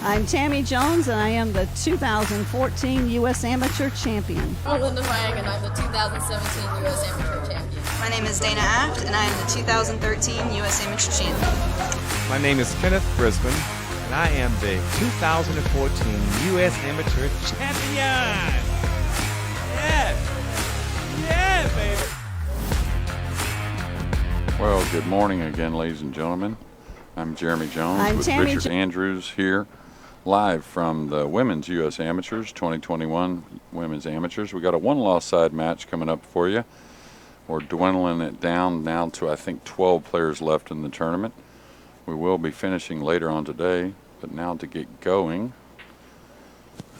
I'm Tammy Jones, and I am the 2014 U.S. Amateur Champion. I'm Linda Wang, and I'm the 2017 U.S. Amateur Champion. My name is Dana Aft, and I am the 2013 U.S. Amateur Champion. My name is Kenneth Brisbane, and I am the 2014 U.S. Amateur Champion! Yes! Yeah, baby! Well, good morning again, ladies and gentlemen. I'm Jeremy Jones with Richard Andrews here, live from the Women's U.S. Amateurs 2021 Women's Amateurs. We got a one-loss side match coming up for you. We're dwindling it down now to, I think, 12 players left in the tournament. We will be finishing later on today, but now to get going,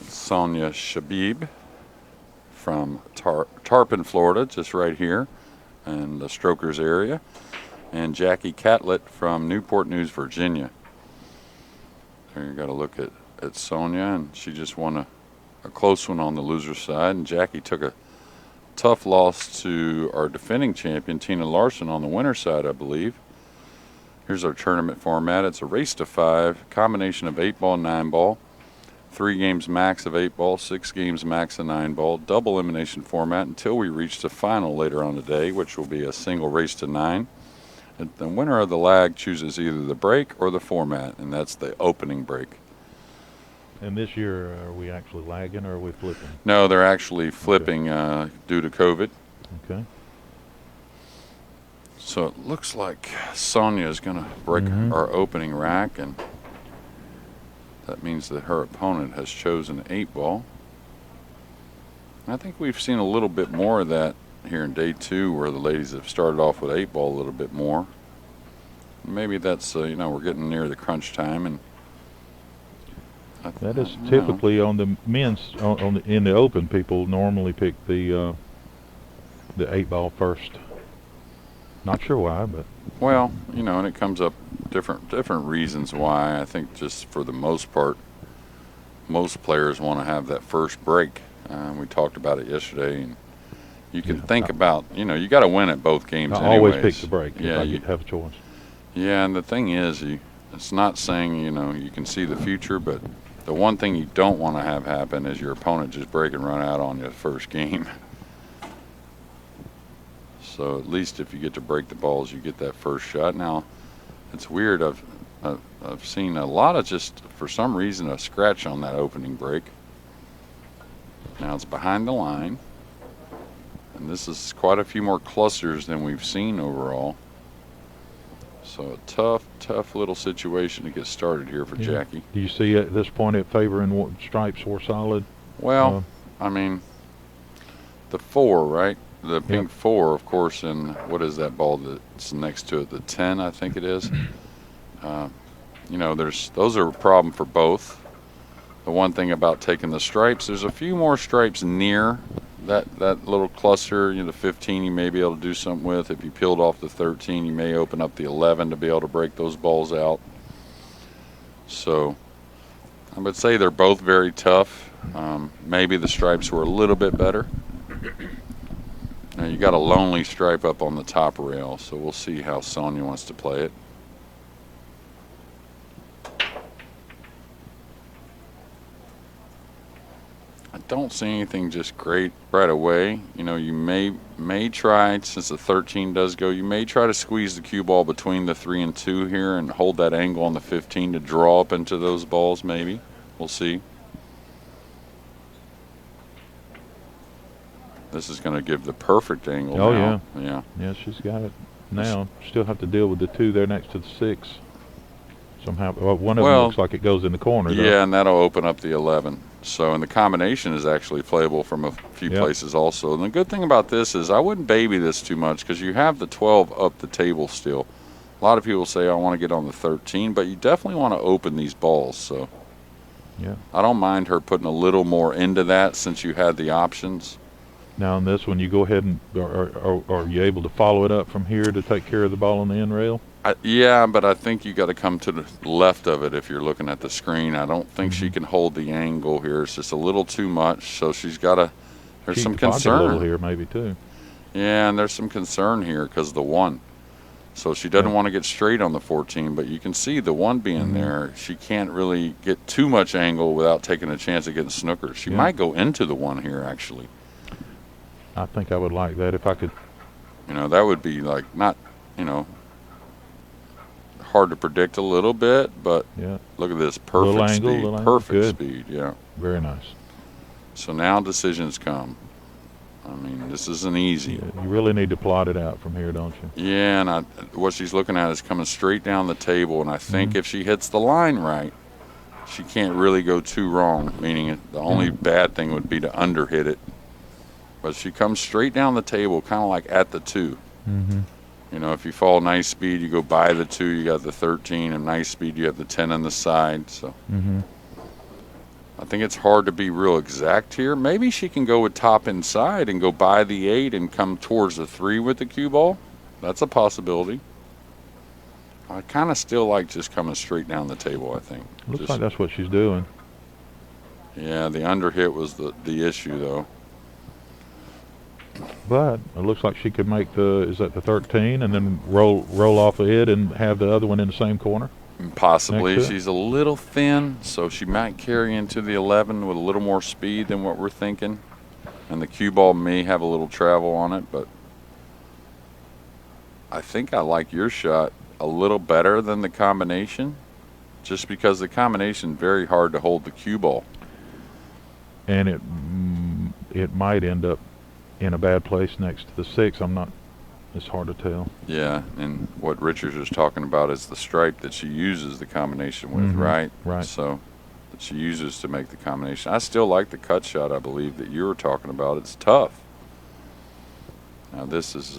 Sonya Chbeeb from Tarpon, Florida, just right here in the Strokers area, and Jackie Catlett from Newport News, Virginia. There you got to look at Sonya, and she just won a close one on the loser side, and Jackie took a tough loss to our defending champion, Tina Larson, on the winner side, I believe. Here's our tournament format. It's a race to 5, combination of 8-ball, 9-ball, 3 games max of 8-ball, 6 games max of 9-ball, double elimination format until we reach the final later on today, which will be a single race to 9. The winner of the lag chooses either the break or the format, and that's the opening break. And this year, are we actually lagging or are we flipping? No, they're actually flipping due to COVID. Okay. So it looks like Sonya is going to break our opening rack, and that means that her opponent has chosen 8-ball. I think we've seen a little bit more of that here in day 2, where the ladies have started off with 8-ball a little bit more. Maybe that's we're getting near the crunch time, and that is typically on the men's in the open. People normally pick the 8-ball first. Not sure why, but well, and it comes up different reasons why. I think just for the most part, most players want to have that first break. We talked about it yesterday, and you can think about, you got to win at both games anyways. Always pick the break if you have a choice. Yeah, and the thing is, it's not saying, you can see the future, but the one thing you don't want to have happen is your opponent just break and run out on you the first game. So at least if you get to break the balls, you get that first shot. Now, it's weird. I've seen a lot of just, for some reason, a scratch on that opening break. Now it's behind the line. And this is quite a few more clusters than we've seen overall. So a tough little situation to get started here for Jackie. Do you see at this point it favoring stripes or solid? Well, I mean, the 4, right? The pink 4, of course, and what is that ball that's next to it? The 10, I think it is. Those are a problem for both. The one thing about taking the stripes, there's a few more stripes near that little cluster. The 15 you may be able to do something with. If you peeled off the 13, you may open up the 11 to be able to break those balls out. So I would say they're both very tough. Maybe the stripes were a little bit better. Now you got a lonely stripe up on the top rail, so we'll see how Sonya wants to play it. I don't see anything just great right away. You may try, since the 13 does go, you may try to squeeze the cue ball between the 3 and 2 here and hold that angle on the 15 to draw up into those balls maybe. We'll see. This is going to give the perfect angle. Oh, now. Yeah, she's got it now. Still have to deal with the 2 there next to the 6. Somehow, one of them looks like it goes in the corner. Yeah, and that'll open up the 11. So, and the combination is actually playable from a few places also. And the good thing about this is I wouldn't baby this too much because you have the 12 up the table still. A lot of people say, I want to get on the 13, but you definitely want to open these balls. So, yeah, I don't mind her putting a little more into that since you had the options. Now, in this one, you go ahead and are you able to follow it up from here to take care of the ball on the end rail? Yeah, but I think you got to come to the left of it if you're looking at the screen. I don't think she can hold the angle here. It's just a little too much, so she's got to. There's some concern a little here, maybe too. Yeah, and there's some concern here because of the 1. So she doesn't Yeah. want to get straight on the 14, but you can see the one being Mhm. there, she can't really get too much angle without taking a chance of getting snookered. She Yeah. might go into the one here, actually. I think I would like that if I could. You know, that would be like not, you know, hard to predict a little bit, but Yeah, look at this Little perfect angle, speed. little angle. Perfect Good. speed, yeah. very nice. So now decisions come. I mean, this isn't easy. Yeah, you really need to plot it out from here, don't you? Yeah, and what she's looking at is coming straight down the table, and I think Mhm. if she hits the line right, she can't really go too wrong, meaning the only bad thing would be to underhit it. But she comes straight down the table, kind of like at the 2. Mm-hmm. You know, if you fall nice speed, you go by the 2, you got the 13, and nice speed, you have the 10 on the side. So Mm-hmm. I think it's hard to be real exact here. Maybe she can go with top inside and go by the 8 and come towards the 3 with the cue ball. That's a possibility. I kind of still like just coming straight down the table, I think. Looks Just- like that's what she's doing. Yeah, the underhit was the issue, though. But it looks like she could make the 13 and then roll off of it and have the other one in the same corner. Possibly. Next to it. She's a little thin, so she might carry into the 11 with a little more speed than what we're thinking. And the cue ball may have a little travel on it, but I think I like your shot a little better than the combination, just because the combination very hard to hold the cue ball. And it might end up in a bad place next to the 6. It's hard to tell. Yeah, and what Richards was talking about is the stripe that she uses the combination with, Mhm. right? Right. So that she uses to make the combination. I still like the cut shot, I believe, that you were talking about. It's tough. Now this is,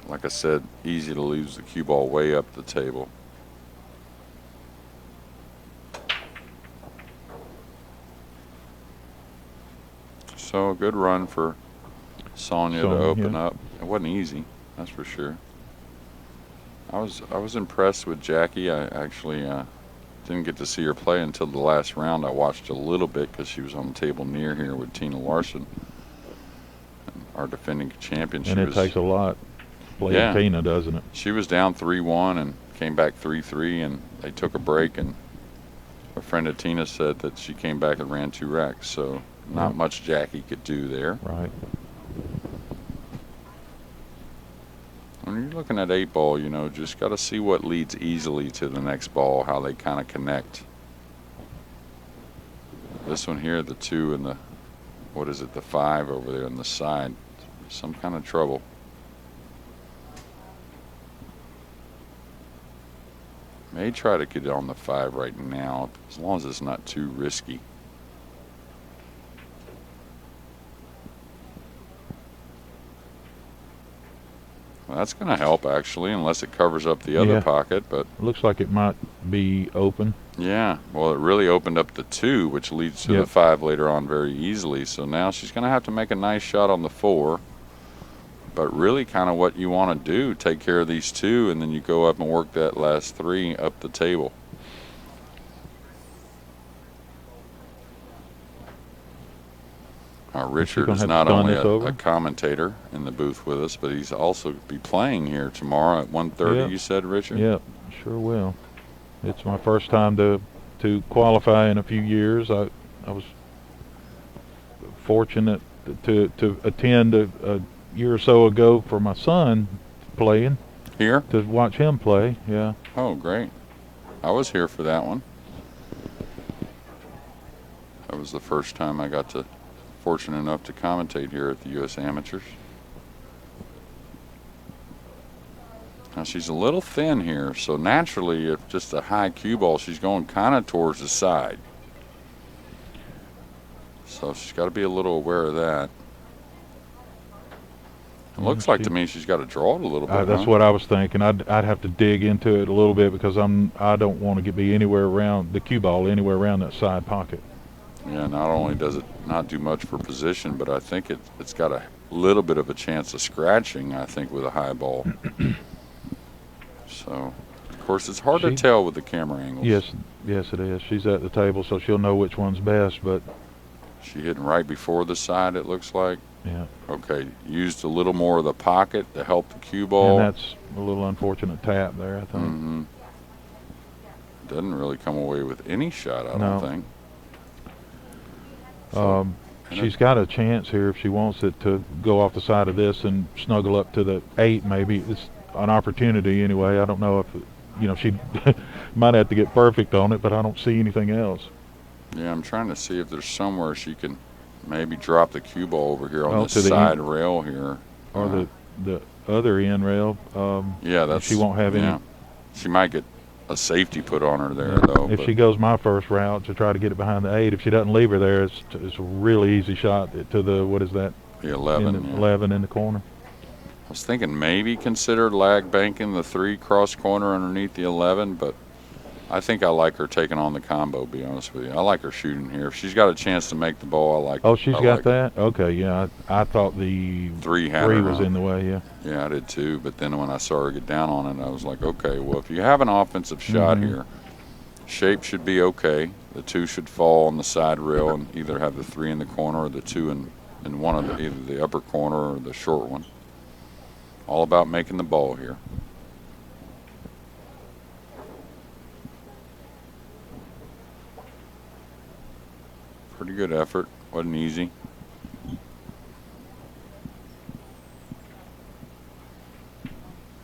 like I said, easy to lose the cue ball way up the table. So a good run for Sonya to Sonya, open yeah. up. It wasn't easy, that's for sure. I was impressed with Jackie. I actually didn't get to see her play until the last round. I watched a little bit because she was on the table near here with Tina Larson, our defending champion. And it takes a lot playing Yeah. Tina, doesn't it? She was down 3-1 and came back 3-3, and they took a break. And a friend of Tina said that she came back and ran 2 racks. So not Yeah. much Jackie could do there. Right. When you're looking at 8-ball, you know, just got to see what leads easily to the next ball, how they kind of connect. This one here, the 2 and the, what is it, the 5 over there on the side, some kind of trouble. May try to get on the 5 right now, as long as it's not too risky. Well, that's going to help, actually, unless it covers up the other Yeah. pocket. But It looks like it might be open. yeah, well, it really opened up the 2, which leads to Yep. the 5 later on very easily. So now she's going to have to make a nice shot on the 4. But really kind of what you want to do, take care of these 2, and then you go up and work that last 3 up the table. Richard gonna is have to not stun only this a over? commentator in the booth with us, but he's also be playing here tomorrow at 1:30. Yep. You said, Richard? Yep, sure will. It's my first time to qualify in a few years. I was fortunate to attend a year or so ago for my son playing, Here? to watch him play. Yeah. Oh, great. I was here for that one. That was the first time I got fortunate enough to commentate here at the U.S. Amateurs. Now she's a little thin here, so naturally, if just a high cue ball, she's going kind of towards the side. So she's got to be a little aware of that. It looks like to me she's got to draw it a little bit. That's huh? what I was thinking. I'd have to dig into it a little bit because I don't want to be anywhere around the cue ball, anywhere around that side pocket. Yeah, not only does it not do much for position, but I think it's got a little bit of a chance of scratching, I think, with a high ball. So, of course, it's hard to tell with the camera angles. Yes, it is. She's at the table, so she'll know which one's best, but She hitting right before the side, it looks like. Yeah. Okay, used a little more of the pocket to help the cue ball. And that's a little unfortunate tap there, I think. Mm-hmm. Doesn't really come away with any shot, I No. don't think. So, She's got a chance here if she wants it to go off the side of this and snuggle up to the 8 maybe. It's an opportunity anyway. I don't know if, she might have to get perfect on it, but I don't see anything else. yeah, I'm trying to see if there's somewhere she can maybe drop the cue ball over here on Oh, the to the side end. rail here. Or the other end rail. Yeah, that's. She won't have any. Yeah. She might get a safety put on her there, though. If she goes my first route to try to get it behind the 8, if she doesn't leave her there, it's a really easy shot to the, what is that? The 11. In the yeah. 11 in the corner. I was thinking maybe consider lag banking the 3 cross corner underneath the 11, but I think I like her taking on the combo, be honest with you. I like her shooting here. If she's got a chance to make the ball, I like Oh, she's I got like that? Okay, yeah. I thought the 3 had 3 her was on. in the way, yeah. Yeah, I did too. But then when I saw her get down on it, I was like, okay, well, if you have an offensive shot Mhm. here, shape should be okay. The 2 should fall on the side rail and either have the 3 in the corner or the 2 in one of either the upper corner or the short one. All about making the ball here. Pretty good effort. Wasn't easy.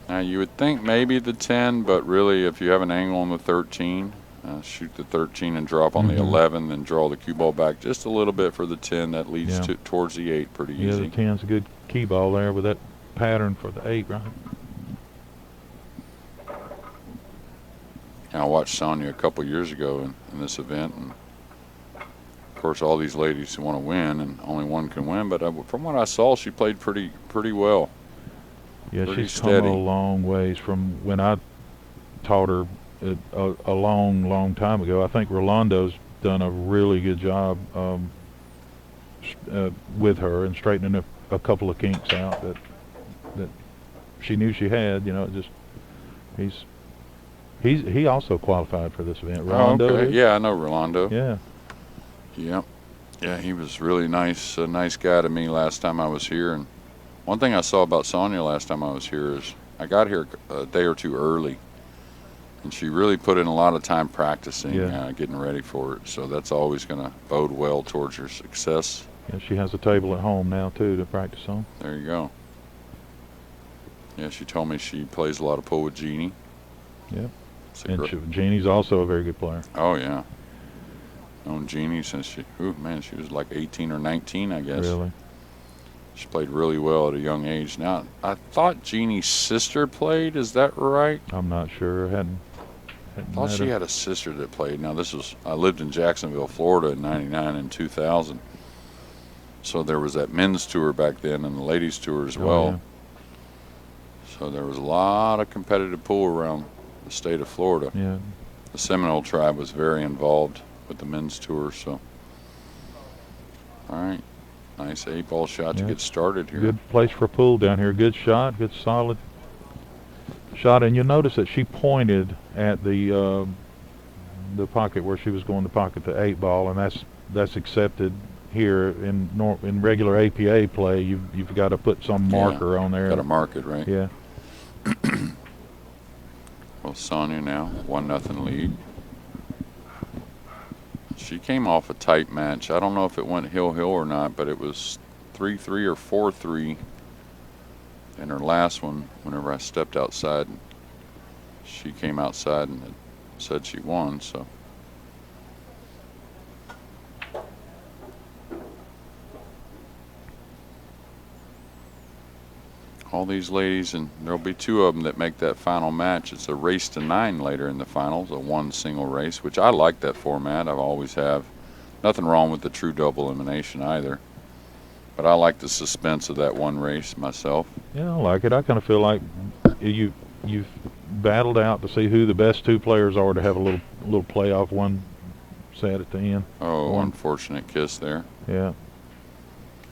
Now you would think maybe the 10, but really if you have an angle on the 13, shoot the 13 and drop on the Mhm. 11, then draw the cue ball back just a little bit for the 10. That leads Yeah. towards the 8 pretty Yeah, easy. the 10's a good key ball there with that pattern for the 8, right? And I watched Sonya a couple years ago in this event, and of course all these ladies want to win, and only one can win. But from what I saw, she played pretty well. Yeah, Pretty she's steady. come a long ways from when I taught her a long time ago. I think Rolando's done a really good job with her and straightening a couple of kinks out that she knew she had. He also qualified for this event. Rolando okay. did? Yeah, I know Rolando. Yeah. Yep. Yeah, he was really nice, a nice guy to me last time I was here. And one thing I saw about Sonya last time I was here is I got here a day or two early, and she really put in a lot of time practicing, Yeah. getting ready for it. So that's always going to bode well towards her success. Yeah, she has a table at home now too to practice on. There you go. Yeah, she told me she plays a lot of pool with Jeannie. Yep. It's a And gr- Jeannie's also a very good player. Oh yeah. Known Jeannie since she was like 18 or 19, I guess. Really. She played really well at a young age. Now, I thought Jeannie's sister played. Is that right? I'm not sure. Hadn't I thought met she her. had a sister that played. Now, I lived in Jacksonville, Florida in 99 and 2000. So there was that men's tour back then and the ladies tour as Oh, well. yeah. So there was a lot of competitive pool around the state of Florida. Yeah. The Seminole tribe was very involved with the men's tour. So, all right. Nice 8-ball shot to Yeah. get started here. Good place for pool down here. Good shot. Good solid shot. And you'll notice that she pointed at the pocket where she was going to pocket the 8-ball, and that's accepted here in regular APA play. You've got to put some marker on there. Got to mark it, right? Yeah. Well, Sonya now, 1-0 lead. She came off a tight match. I don't know if it went hill or not, but it was 3-3 or 4-3 in her last one. Whenever I stepped outside, she came outside and had said she won. So all these ladies, and there'll be 2 of them that make that final match. It's a race to 9 later in the finals, a 1 single race, which I like that format. I've always have. Nothing wrong with the true double elimination either. But I like the suspense of that 1 race myself. Yeah, I like it. I kind of feel like you've battled out to see who the best 2 players are to have a little playoff one set at the end. Oh, One. unfortunate kiss there. Yeah.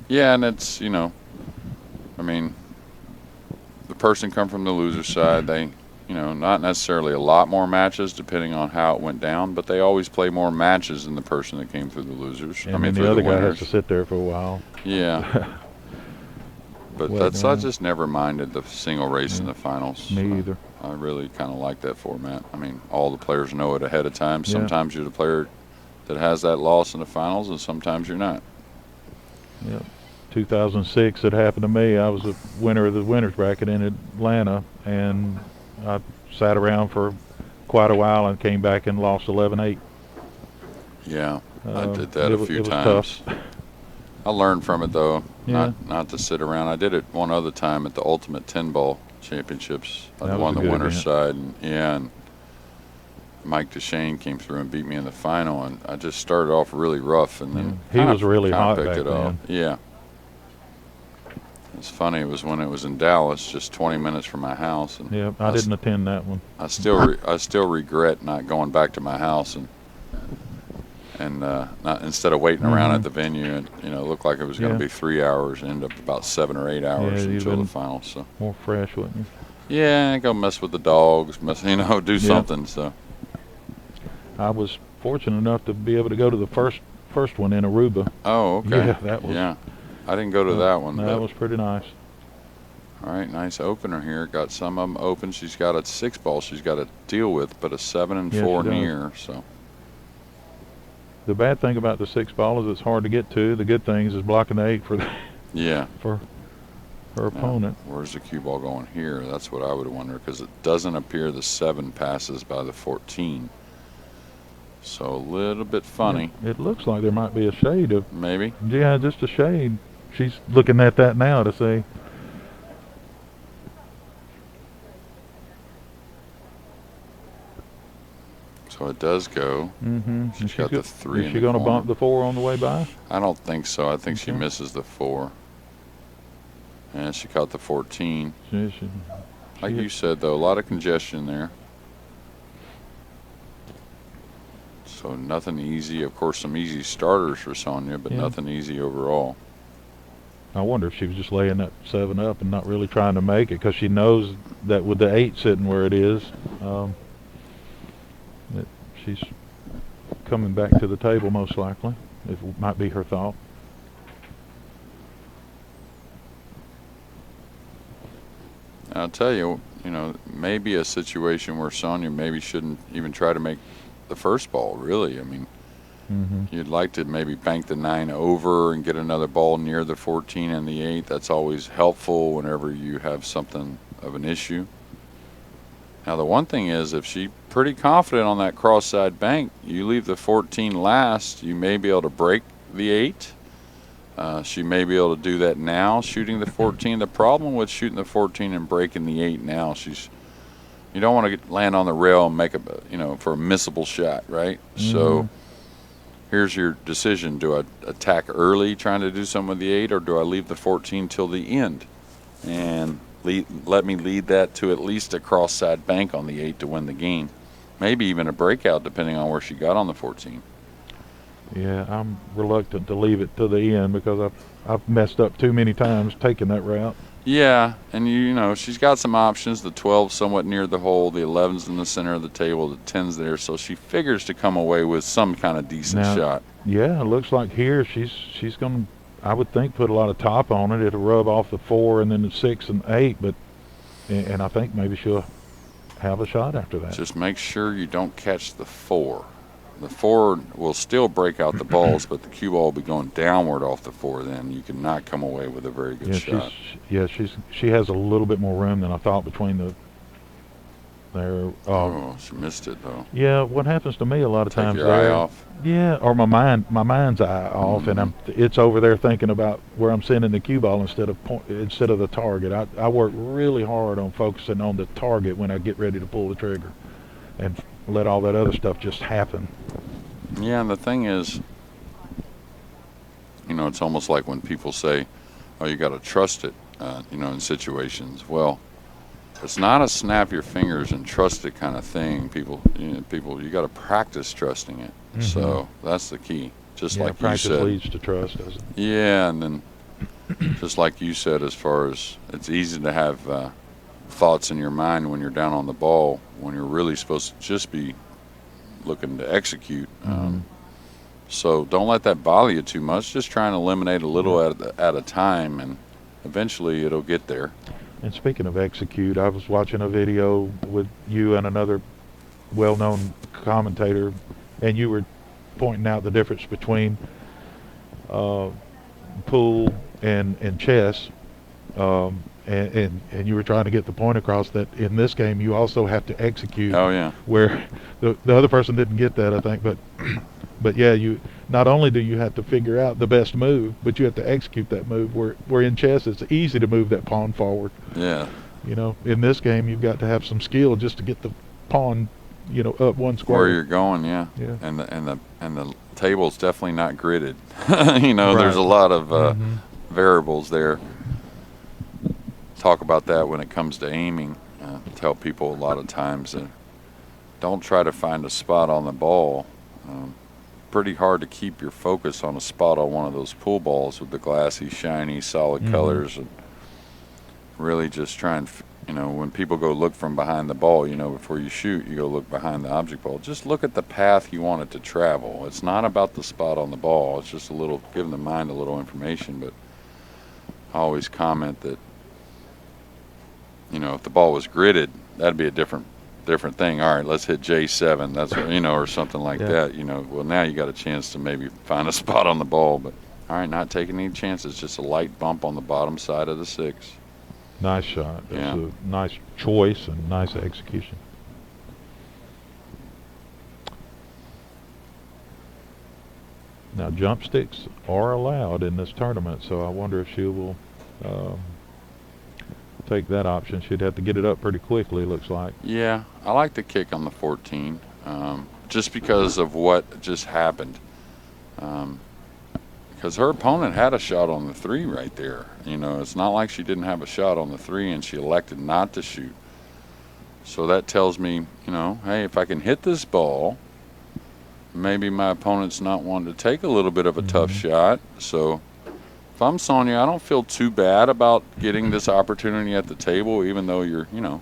Yeah, and it's, I mean, the person come from the loser side. They, not necessarily a lot more matches depending on how it went down, but they always play more matches than the person that came through the losers. And I mean, then through the other the guy winners. has to sit there for a while. Yeah. But waiting I around. just never minded the single race in the finals. Me either. I really kind of like that format. I mean, all the players know it ahead of time. Yeah. Sometimes you're the player that has that loss in the finals, and sometimes you're not. Yep. 2006, it happened to me. I was the winner of the winners bracket in Atlanta, and I sat around for quite a while and came back and lost 11-8. Yeah, I did that a few it was times. tough. I learned from it though, Yeah. not to sit around. I did it one other time at the Ultimate 10 Ball Championships. I That was won a the good winner's event. side, and Mike DeShane came through and beat me in the final. And I just started off really rough, and then He was really hot picked back it up. then. Yeah, it's funny. It was when it was in Dallas, just 20 minutes from my house, and Yep, I didn't attend that one. I still regret not going back to my house and not, instead of waiting around at the venue, and it looked like it was going to Yeah. be 3 hours, ended up about 7 or 8 hours Yeah, you'd until the been- final. So More fresh, wouldn't you? yeah, go mess with the dogs, do something. So I was fortunate enough to be able to go to the first one in Aruba. oh, okay, Yeah, that was- yeah. I didn't go to that one. That but, was pretty nice. all right, nice opener here. Got some of them open. She's got a 6 ball she's got to deal with, but a 7 and Yeah, 4 she does. near. So The bad thing about the 6 ball is it's hard to get to. The good thing is blocking the 8 for yeah. for her opponent. Where's the cue ball going here? That's what I would wonder, because it doesn't appear the 7 passes by the 14. So a little bit funny, It looks like there might be a shade of, maybe. yeah, just a shade. She's looking at that now to see. So it does go. Mm-hmm. She's got the 3 Is in she the going to corner. bump the 4 on the way by? I don't think so. I think she Okay. misses the 4. And she caught the 14. Like She- you said, though, a lot of congestion there. So nothing easy. Of course, some easy starters for Sonya, but Yeah. nothing easy overall. I wonder if she was just laying that 7 up and not really trying to make it, because she knows that with the 8 sitting where it is, that she's coming back to the table most likely. It might be her thought. I'll tell you, maybe a situation where Sonya maybe shouldn't even try to make the first ball, really. I mean, Mm-hmm. you'd like to maybe bank the 9 over and get another ball near the 14 and the 8. That's always helpful whenever you have something of an issue. Now, the one thing is, if she's pretty confident on that cross-side bank, you leave the 14 last, you may be able to break the 8. She may be able to do that now, shooting the 14. The problem with shooting the 14 and breaking the 8 now, you don't want to land on the rail and make for a missable shot, right? So here's your decision. Do I attack early trying to do something with the 8, or do I leave the 14 till the end and let me lead that to at least a cross-side bank on the 8 to win the game? Maybe even a breakout, depending on where she got on the 14. Yeah, I'm reluctant to leave it to the end because I've messed up too many times taking that route. Yeah, and she's got some options. The 12's somewhat near the hole, the 11's in the center of the table, the 10's there, so she figures to come away with some kind of decent Now, shot. Yeah, it looks like here she's going to, I would think, put a lot of top on it. It'll rub off the 4 and then the 6 and 8, and I think maybe she'll have a shot after that. Just make sure you don't catch the 4. The 4 will still break out the balls, but the cue ball will be going downward off the 4. Then you cannot come away with a very good shot. She has a little bit more room than I thought between there. Oh, she missed it though. Yeah, what happens to me a lot of Take times your eye there, off. yeah, or my mind's eye off, and it's over there thinking about where I'm sending the cue ball instead of the target. I work really hard on focusing on the target when I get ready to pull the trigger, and let all that other stuff just happen. Yeah, and the thing is, it's almost like when people say, "Oh, you got to trust it," in situations. Well, it's not a snap your fingers and trust it kind of thing. People, you got to practice trusting it. So that's the key. Just like you practice said. leads to trust, doesn't it? Yeah, and then just like you said, as far as it's easy to have thoughts in your mind when you're down on the ball, when you're really supposed to just be looking to execute. So don't let that bother you too much. Just try and eliminate a little at a time, and eventually it'll get there. And speaking of execute, I was watching a video with you and another well-known commentator, and you were pointing out the difference between pool and chess, and you were trying to get the point across that in this game you also have to execute. Oh yeah. Where the other person didn't get that, I think, but yeah, you not only do you have to figure out the best move, but you have to execute that move. Where in chess it's easy to move that pawn forward. Yeah. You know, in this game you've got to have some skill just to get the pawn, you know, up one square. Where you're going, yeah. Yeah. And the table's definitely not gridded. You know, there's a lot of variables there. Talk about that when it comes to aiming. Tell people a lot of times that don't try to find a spot on the ball. Pretty hard to keep your focus on a spot on one of those pool balls with the glassy, shiny, solid colors, and really just try and, you know, when people go look from behind the ball, you know, before you shoot, you go look behind the object ball. Just look at the path you want it to travel. It's not about the spot on the ball. It's just a little, giving the mind a little information. But I always comment that, you know, if the ball was gridded, that'd be a different thing. All right, let's hit J7. That's what, you know, or something like that. You know, well, now you got a chance to maybe find a spot on the ball. But all right, not taking any chances. Just a light bump on the bottom side of the 6. Nice shot. That's Yeah. a nice choice and nice execution. Now, jump sticks are allowed in this tournament, so I wonder if she will take that option. She'd have to get it up pretty quickly, looks like. Yeah, I like the kick on the 14, just because of what just happened. Because her opponent had a shot on the 3 right there. You know, it's not like she didn't have a shot on the 3 and she elected not to shoot. So that tells me, you know, hey, if I can hit this ball, maybe my opponent's not wanting to take a little bit of a tough shot. So if I'm Sonya, I don't feel too bad about getting this opportunity at the table, even though you're, you know,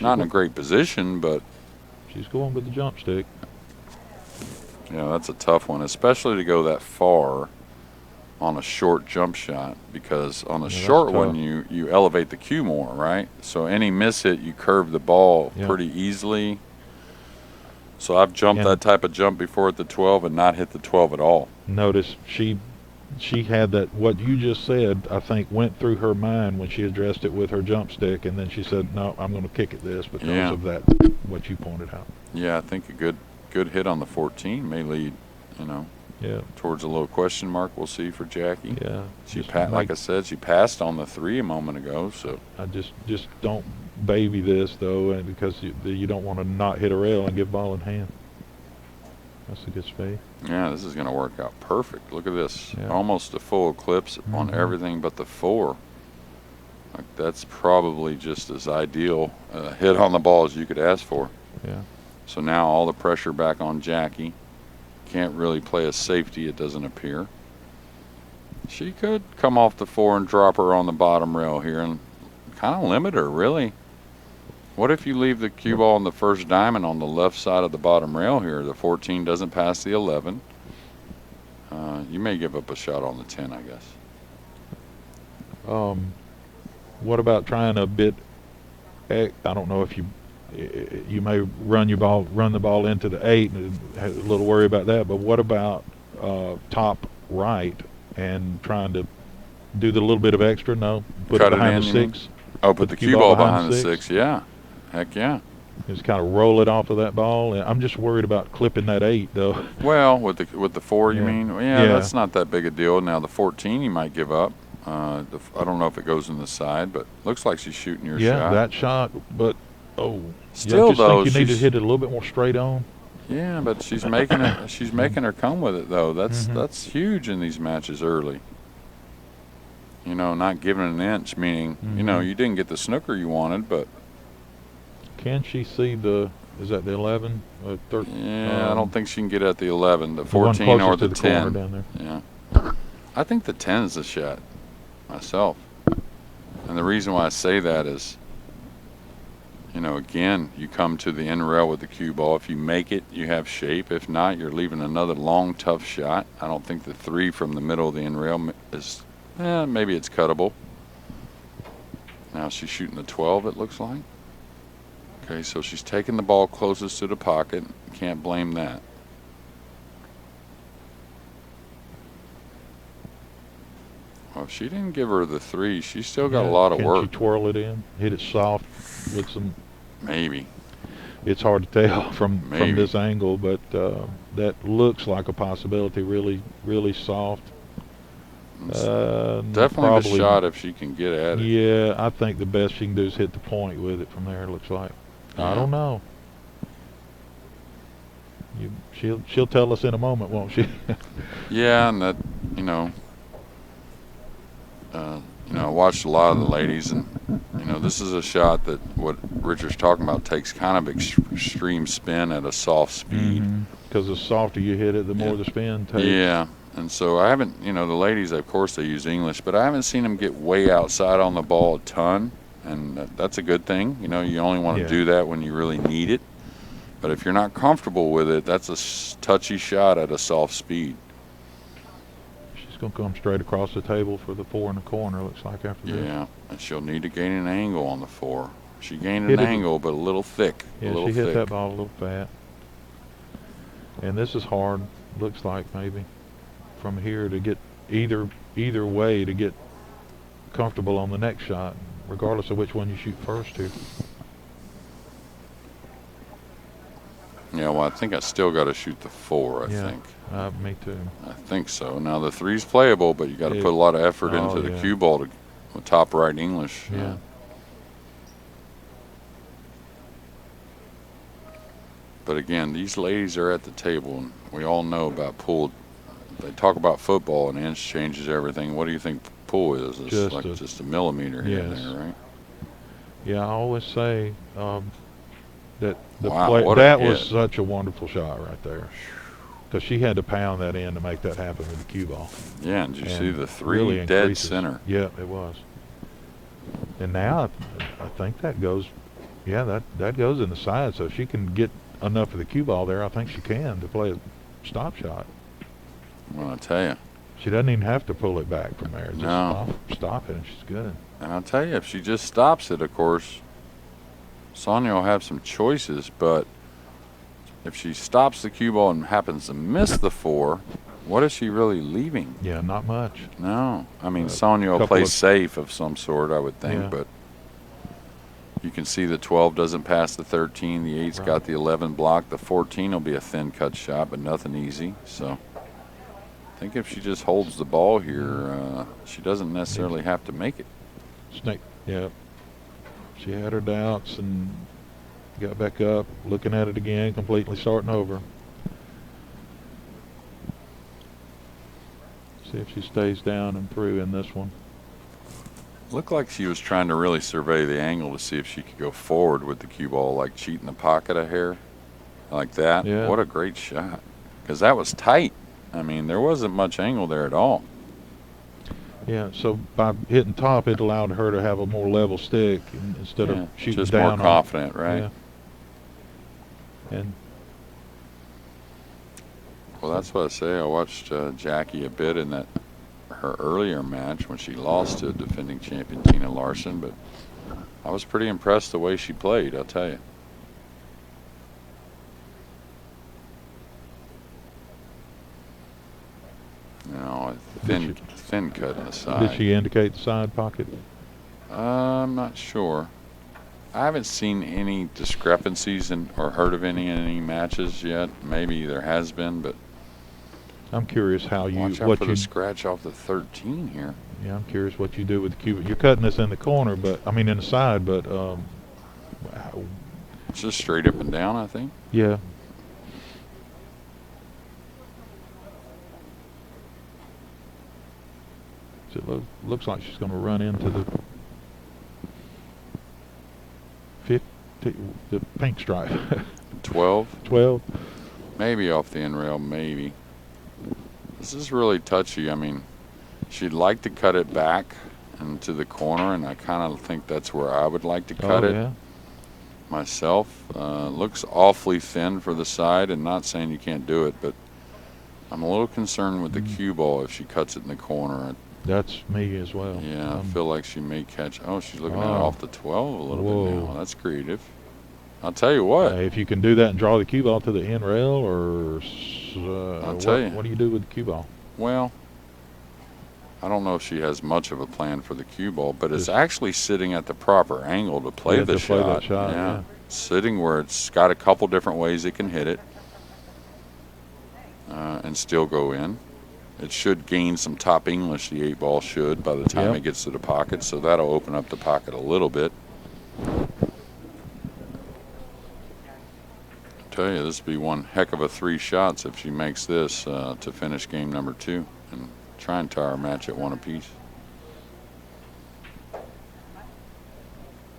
not in a great position, but she's going with the jump stick. yeah, that's a tough one, especially to go that far on a short jump shot, because on the short one you elevate the cue more, right? So any miss hit, you curve the ball pretty easily. So I've jumped that type of jump before at the 12 and not hit the 12 at all. Notice she had that, what you just said, I think went through her mind when she addressed it with her jump stick, and then she said, no, I'm going to kick at this because of that, what you pointed out. Yeah, I think a good hit on the 14 may lead, you know, towards a little question mark we'll see for Jackie. Yeah. She like I said, she passed on the 3 a moment ago, so I just don't baby this though, and because you don't want to not hit a rail and get ball in hand. That's a good speed. yeah, this is going to work out perfect. Look at this. Almost a full eclipse on everything but the 4. Like, that's probably just as ideal a hit on the ball as you could ask for. Yeah. So now all the pressure back on Jackie. Can't really play a safety, it doesn't appear. She could come off the 4 and drop her on the bottom rail here and kind of limit her, really. What if you leave the cue ball on the first diamond on the left side of the bottom rail here? The 14 doesn't pass the 11. You may give up a shot on the 10, I guess. What about trying a bit? I don't know if you may run the ball into the 8 and have a little worry about that. But what about top right and trying to do the little bit of extra? No, put it behind the 6. Oh, put the cue ball behind the 6. Yeah, heck yeah. Just kind of roll it off of that ball. And I'm just worried about clipping that 8 though. Well, with the 4, you mean? Yeah, that's not that big a deal. Now the 14, you might give up. I don't know if it goes in the side, but looks like she's shooting your shot. Yeah, that shot, but still though, think you need to hit it a little bit more straight on. Yeah, but she's making it. She's making her come with it though. That's huge in these matches early. You know, not giving an inch, meaning you know you didn't get the snooker you wanted, but can she see is that the 11? 13? Yeah, I don't think she can get at the 11, the 14 or the 10. Down there. Yeah, I think the 10 is the shot myself, and the reason why I say that is, you know, again, you come to the end rail with the cue ball. If you make it, you have shape. If not, you're leaving another long, tough shot. I don't think the 3 from the middle of the end rail is, maybe it's cuttable. Now she's shooting the 12, it looks like. Okay, so she's taking the ball closest to the pocket. Can't blame that. Well, if she didn't give her the 3, she's still got a lot of work. Can she twirl it in? Hit it soft with some... Maybe. It's hard to tell from this angle, but that looks like a possibility. Really, really soft. Definitely probably, the shot if she can get at it. Yeah, I think the best she can do is hit the point with it from there, it looks like. Yeah. I don't know. She'll tell us in a moment, won't she? Yeah, and that, I watched a lot of the ladies, and this is a shot that what Richard's talking about takes kind of extreme spin at a soft speed. Because the softer you hit it, the more the spin takes. Yeah, and so I haven't, the ladies, of course, they use English, but I haven't seen them get way outside on the ball a ton, and that's a good thing. You only want to do that when you really need it. But if you're not comfortable with it, that's a touchy shot at a soft speed. She's going to come straight across the table for the 4 in the corner, looks like, after this. Yeah, and she'll need to gain an angle on the 4. She gained an angle, but a little thick. Yeah, she hit that ball a little fat. And this is hard, looks like, maybe, from here to get either way to get comfortable on the next shot, regardless of which one you shoot first to. Yeah, well, I think I still got to shoot the 4, I think. Me too. I think so. Now, the 3's playable, but you got to put a lot of effort into the cue ball to top right English. Yeah. But again, these ladies are at the table, and we all know about pool. They talk about football, and inch changes everything. What do you think pool is? It's just a millimeter here and there, right? Yeah, I always say that that was such a wonderful shot right there, because she had to pound that in to make that happen with the cue ball. Yeah, and did you see the 3 really dead center? Yeah, it was. And now I think that goes, that goes in the side. So if she can get enough of the cue ball there, I think she can to play a stop shot. Well, I tell you, she doesn't even have to pull it back from there. Just stop it, and she's good. And I'll tell you, if she just stops it, of course, Sonya will have some choices, but if she stops the cue ball and happens to miss the 4, what is she really leaving? Yeah, not much. No. I mean, Sonya will play safe of some sort, I would think, but you can see the 12 doesn't pass the 13. The 8's got the 11 blocked. The 14 will be a thin cut shot, but nothing easy. So I think if she just holds the ball here, she doesn't necessarily have to make it. Snake, yeah. She had her doubts and got back up, looking at it again, completely starting over. See if she stays down and through in this one. Looked like she was trying to really survey the angle to see if she could go forward with the cue ball, like cheating the pocket a hair, like that. Yeah. What a great shot. Because that was tight. I mean, there wasn't much angle there at all. Yeah, so by hitting top, it allowed her to have a more level stick instead of shooting just down. Just more confident, right? Yeah. And well, that's what I say. I watched Jackie a bit in her earlier match when she lost to defending champion Tina Larson, but I was pretty impressed the way she played, I'll tell you. A thin cut in the side. Did she indicate the side pocket? I'm not sure. I haven't seen any discrepancies or heard of any matches yet. Maybe there has been, but I'm curious how you watch out for the scratch off the 13 here. Yeah, I'm curious what you do with the cue. You're cutting this in the corner, in the side, but it's just straight up and down, I think. Yeah. So it looks like she's going to run into the pink stripe. 12? 12. Maybe off the end rail, maybe. This is really touchy. I mean, she'd like to cut it back into the corner, and I kind of think that's where I would like to cut it myself. Looks awfully thin for the side, and not saying you can't do it, but I'm a little concerned with the cue ball if she cuts it in the corner. That's me as well. Yeah, I feel like she may catch. Oh, she's looking at it Oh. off the 12 a little bit Whoa. now. That's creative. I'll tell you what. If you can do that and draw the cue ball to the end rail, or I'll tell you. what do you do with the cue ball? Well, I don't know if she has much of a plan for the cue ball, but it's Just- actually sitting at the proper angle to play Yeah, the to shot. play that shot, yeah. Sitting where it's got a couple different ways it can hit it and still go in. It should gain some top English, the 8 ball should, by the time Yep. it gets to the pocket, so that'll open up the pocket a little bit. Tell you, this would be one heck of a 3 shots if she makes this to finish game number 2 and try and tie our match at 1 apiece.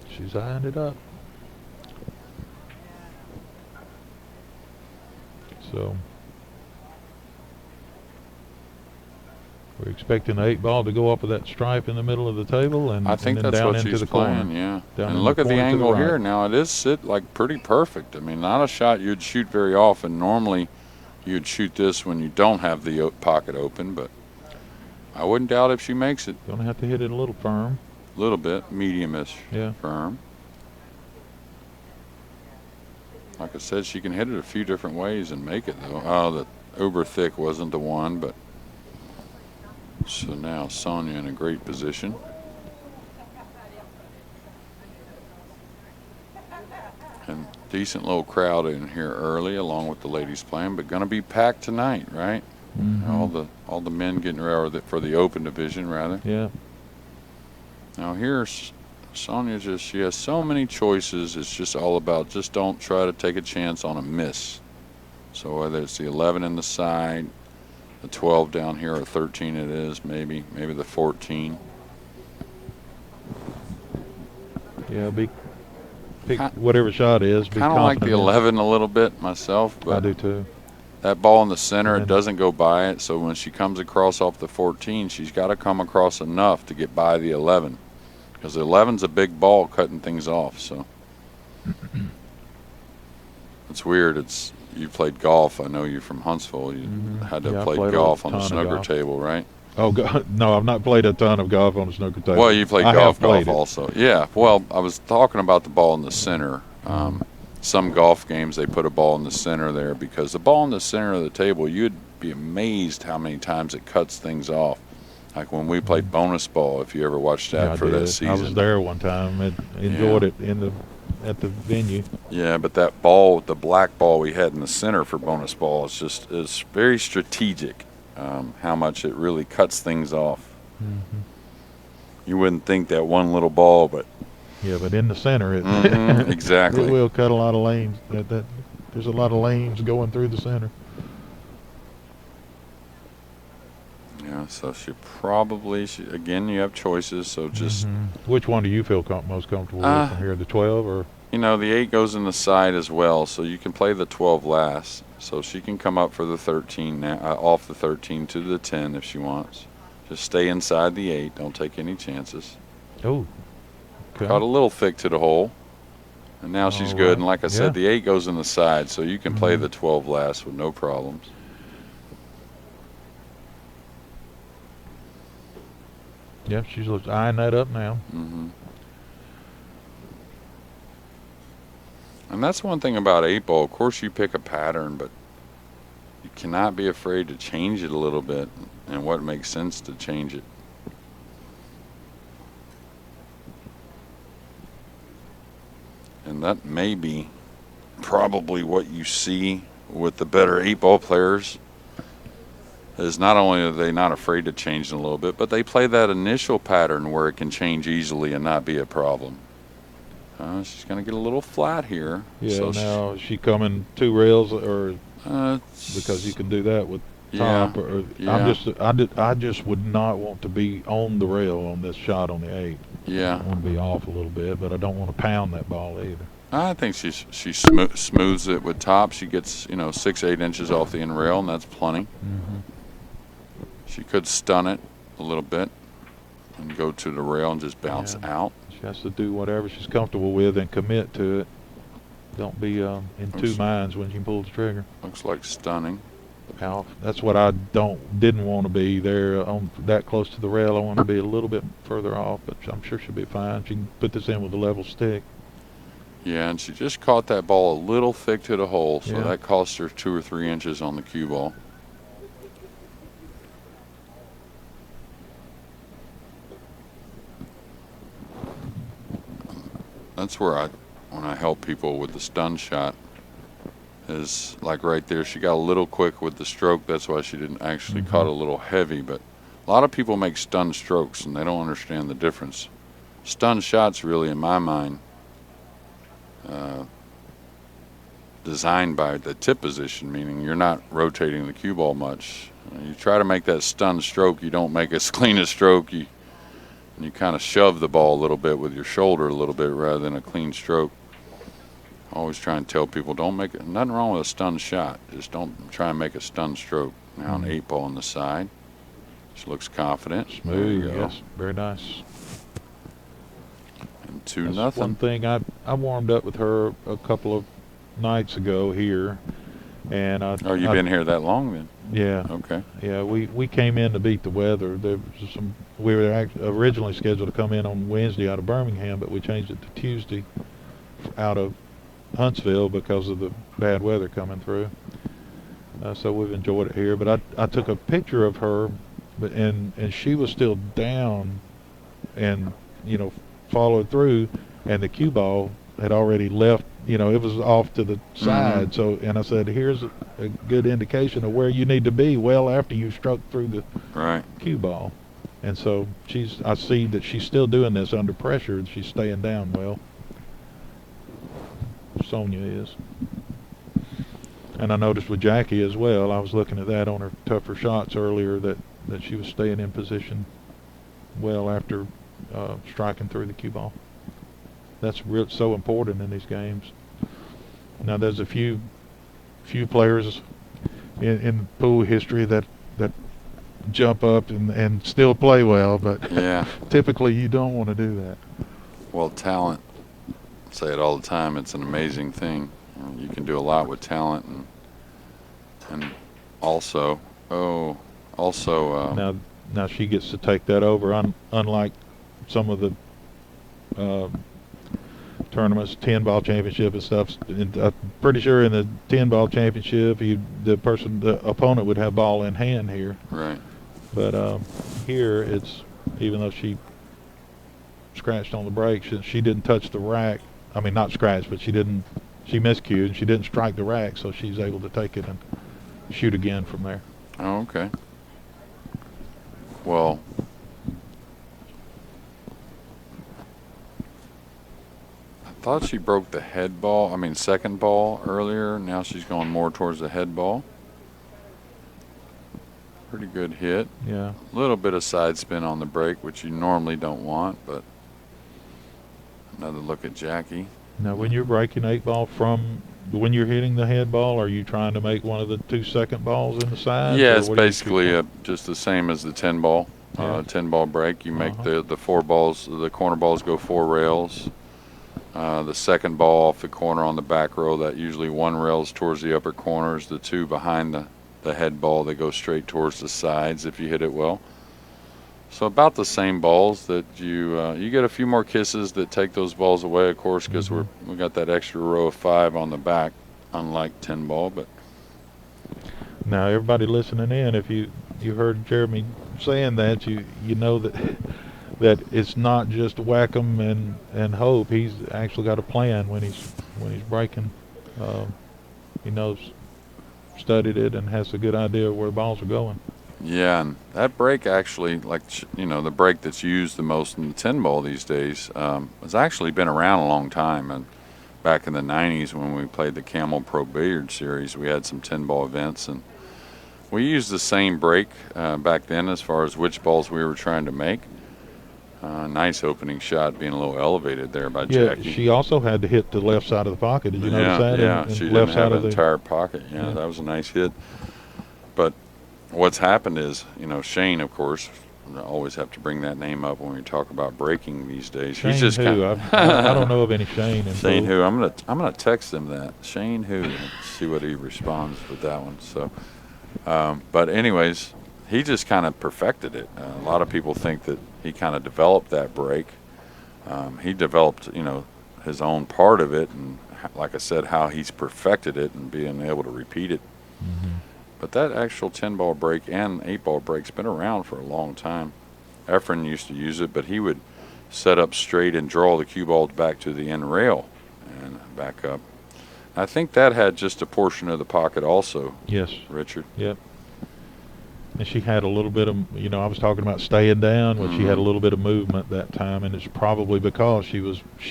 She's eyeing it up. So we're expecting the 8 ball to go up with that stripe in the middle of the table, and I think and then that's down what into she's the corner. playing, yeah. Down in And look the at the corner to the angle right. here now. It is sit like pretty perfect. I mean, not a shot you'd shoot very often. Normally, you'd shoot this when you don't have the pocket open, but I wouldn't doubt if she makes it. Gonna have to hit it a little firm. A little bit, medium-ish, Yeah. firm. Like I said, she can hit it a few different ways and make it, though. Oh, the uber thick wasn't the one, but so now Sonya in a great position. And decent little crowd in here early, along with the ladies playing, but gonna be packed tonight, right? Mhm. All the men getting ready for the open division, rather. Yeah. Now here's Sonya. She has so many choices. It's just all about just don't try to take a chance on a miss. So whether it's the 11 in the side, the 12 down here, or 13 it is, maybe the 14. Yeah. Pick Ki- whatever shot is. Be Kind of like the confident in it. 11 a little bit myself, I but do too. that ball in the center, And it then- doesn't go by it. So when she comes across off the 14, she's got to come across enough to get by the 11. Because the 11's a big ball cutting things off, so. It's weird. You played golf. I know you from Huntsville. You had to Yeah, I play played a golf on the ton of snooker golf. table, right? Oh God, no! I've not played a ton of golf on the snooker table. Well, you played I golf have played it. also. Yeah, well, I was talking about the ball in the center. Some golf games, they put a ball in the center there because the ball in the center of the table, you'd be amazed how many times it cuts things off. Like when we played bonus ball, if you ever watched that Yeah, I for did. that season. I was there one time and enjoyed it at the venue. Yeah, but that ball, the black ball we had in the center for bonus ball, is very strategic. How much it really cuts things off. You wouldn't think that one little ball, but Yeah, but in the center, it exactly. it will cut a lot of lanes. There's a lot of lanes going through the center. Yeah, so again, you have choices. So just Which one do you feel most comfortable with from here? The 12 or? the 8 goes in the side as well, so you can play the 12 last. So she can come up for the 13 now, off the 13 to the 10 if she wants. Just stay inside the 8. Don't take any chances. Oh. Okay. Got a little thick to the hole, and now she's All good. right. And like I Yeah. said, the 8 goes in the side, so you can play the 12 last with no problems. Yeah, she's eyeing that up now. And that's one thing about 8 ball. Of course, you pick a pattern, but you cannot be afraid to change it a little bit, and what makes sense to change it. And that may be probably what you see with the better 8 ball players. Is not only are they not afraid to change it a little bit, but they play that initial pattern where it can change easily and not be a problem. She's going to get a little flat here. Yeah, so now is she coming 2 rails or it's- because you can do that with Yeah, top or yeah. I just would not want to be on the rail on this shot on the 8. Yeah, I want to be off a little bit, but I don't want to pound that ball either. I think she smooths it with top. She gets 6-8 inches off the end rail, and that's plenty. She could stun it a little bit and go to the rail and just bounce out. She has to do whatever she's comfortable with and commit to it. Don't be in 2 minds when she pulls the trigger. Looks like stunning. Now, that's what I didn't want to be there on that close to the rail. I want to be a little bit further off, but I'm sure she'll be fine. She can put this in with a level stick. Yeah, and she just caught that ball a little thick to the hole, so Yeah. that cost her 2 or 3 inches on the cue ball. That's where when I help people with the stun shot, is like right there. She got a little quick with the stroke. That's why she didn't actually caught a little heavy. But a lot of people make stun strokes, and they don't understand the difference. Stun shots, really, in my mind, designed by the tip position, meaning you're not rotating the cue ball much. You try to make that stun stroke. You don't make as clean a stroke. You kind of shove the ball a little bit with your shoulder a little bit rather than a clean stroke. I always try and tell people, don't make it. Nothing wrong with a stun shot. Just don't try and make a stun stroke. Now an 8-ball on the side. She looks confident. Smooth, There you go. yes, very nice. And 2-0. That's one thing. I warmed up with her a couple of nights ago here, and Oh, you've been here that long then? Yeah. Okay. Yeah, we came in to beat the weather. There was we were originally scheduled to come in on Wednesday out of Birmingham, but we changed it to Tuesday out of Huntsville because of the bad weather coming through. So we've enjoyed it here. But I took a picture of her, and she was still down, and followed through, and the cue ball had already left. It was off to the side. So, and I said, here's a good indication of where you need to be well after you struck through the Right. cue ball. And so I see that she's still doing this under pressure, and she's staying down well. Sonya is. And I noticed with Jackie as well, I was looking at that on her tougher shots earlier, that she was staying in position well after striking through the cue ball. That's so important in these games. Now there's a few players in pool history that jump up and still play well, but Yeah. typically you don't want to do that. Well, talent, I say it all the time, it's an amazing thing. You can do a lot with talent, and also Now she gets to take that over, unlike some of the tournaments, 10-ball championship and stuff. I'm pretty sure in the 10-ball championship, the opponent would have ball in hand here. right. But here, it's, even though she scratched on the break, she didn't touch the rack. I mean, not scratch, but she miscued, and she didn't strike the rack, so she's able to take it and shoot again from there. Oh, okay. Well, I thought she broke the second ball earlier. Now she's going more towards the head ball. Pretty good hit. Yeah. A little bit of side spin on the break, which you normally don't want, but another look at Jackie. Now, when you're breaking 8-ball when you're hitting the head ball, are you trying to make one of the 2 second balls in the side? Yeah, it's basically just the same as the 10-ball. Yeah. 10-ball break. You make the 4 balls, the corner balls go 4 rails. The second ball off the corner on the back row, that usually 1 rails towards the upper corners. The 2 behind the head ball, they go straight towards the sides if you hit it well. So about the same balls that you get a few more kisses that take those balls away, of course, because we got that extra row of 5 on the back, unlike 10-ball. But now, everybody listening in, if you heard Jeremy saying that, you know that it's not just whack 'em and hope. He's actually got a plan when he's breaking. He knows, studied it, and has a good idea of where the balls are going. yeah, and that break actually, the break that's used the most in the 10-ball these days, has actually been around a long time. And back in the 90s when we played the Camel Pro Billiard Series, we had some 10-ball events, and we used the same break back then as far as which balls we were trying to make. Nice opening shot, being a little elevated there by Jackie. Yeah, she also had to hit the left side of the pocket. Did you notice that? Yeah, and she left didn't side have of an entire pocket. Yeah. That was a nice hit. But what's happened is, Shane, of course, I always have to bring that name up when we talk about breaking these days. Shane He's just who? I don't know of any Shane. Shane who? I'm gonna text him that. Shane who? And see what he responds with that one. So, But anyways, he just kind of perfected it. A lot of people think that he kind of developed that break. He developed, his own part of it, and like I said, how he's perfected it and being able to repeat it. Mm-hmm. But that actual 10-ball break and 8-ball break's been around for a long time. Efren used to use it, but he would set up straight and draw the cue balls back to the end rail and back up. I think that had just a portion of the pocket also. Yes. Richard. Yep. And she had a little bit of, I was talking about staying down, but she had a little bit of movement that time, and it's probably because she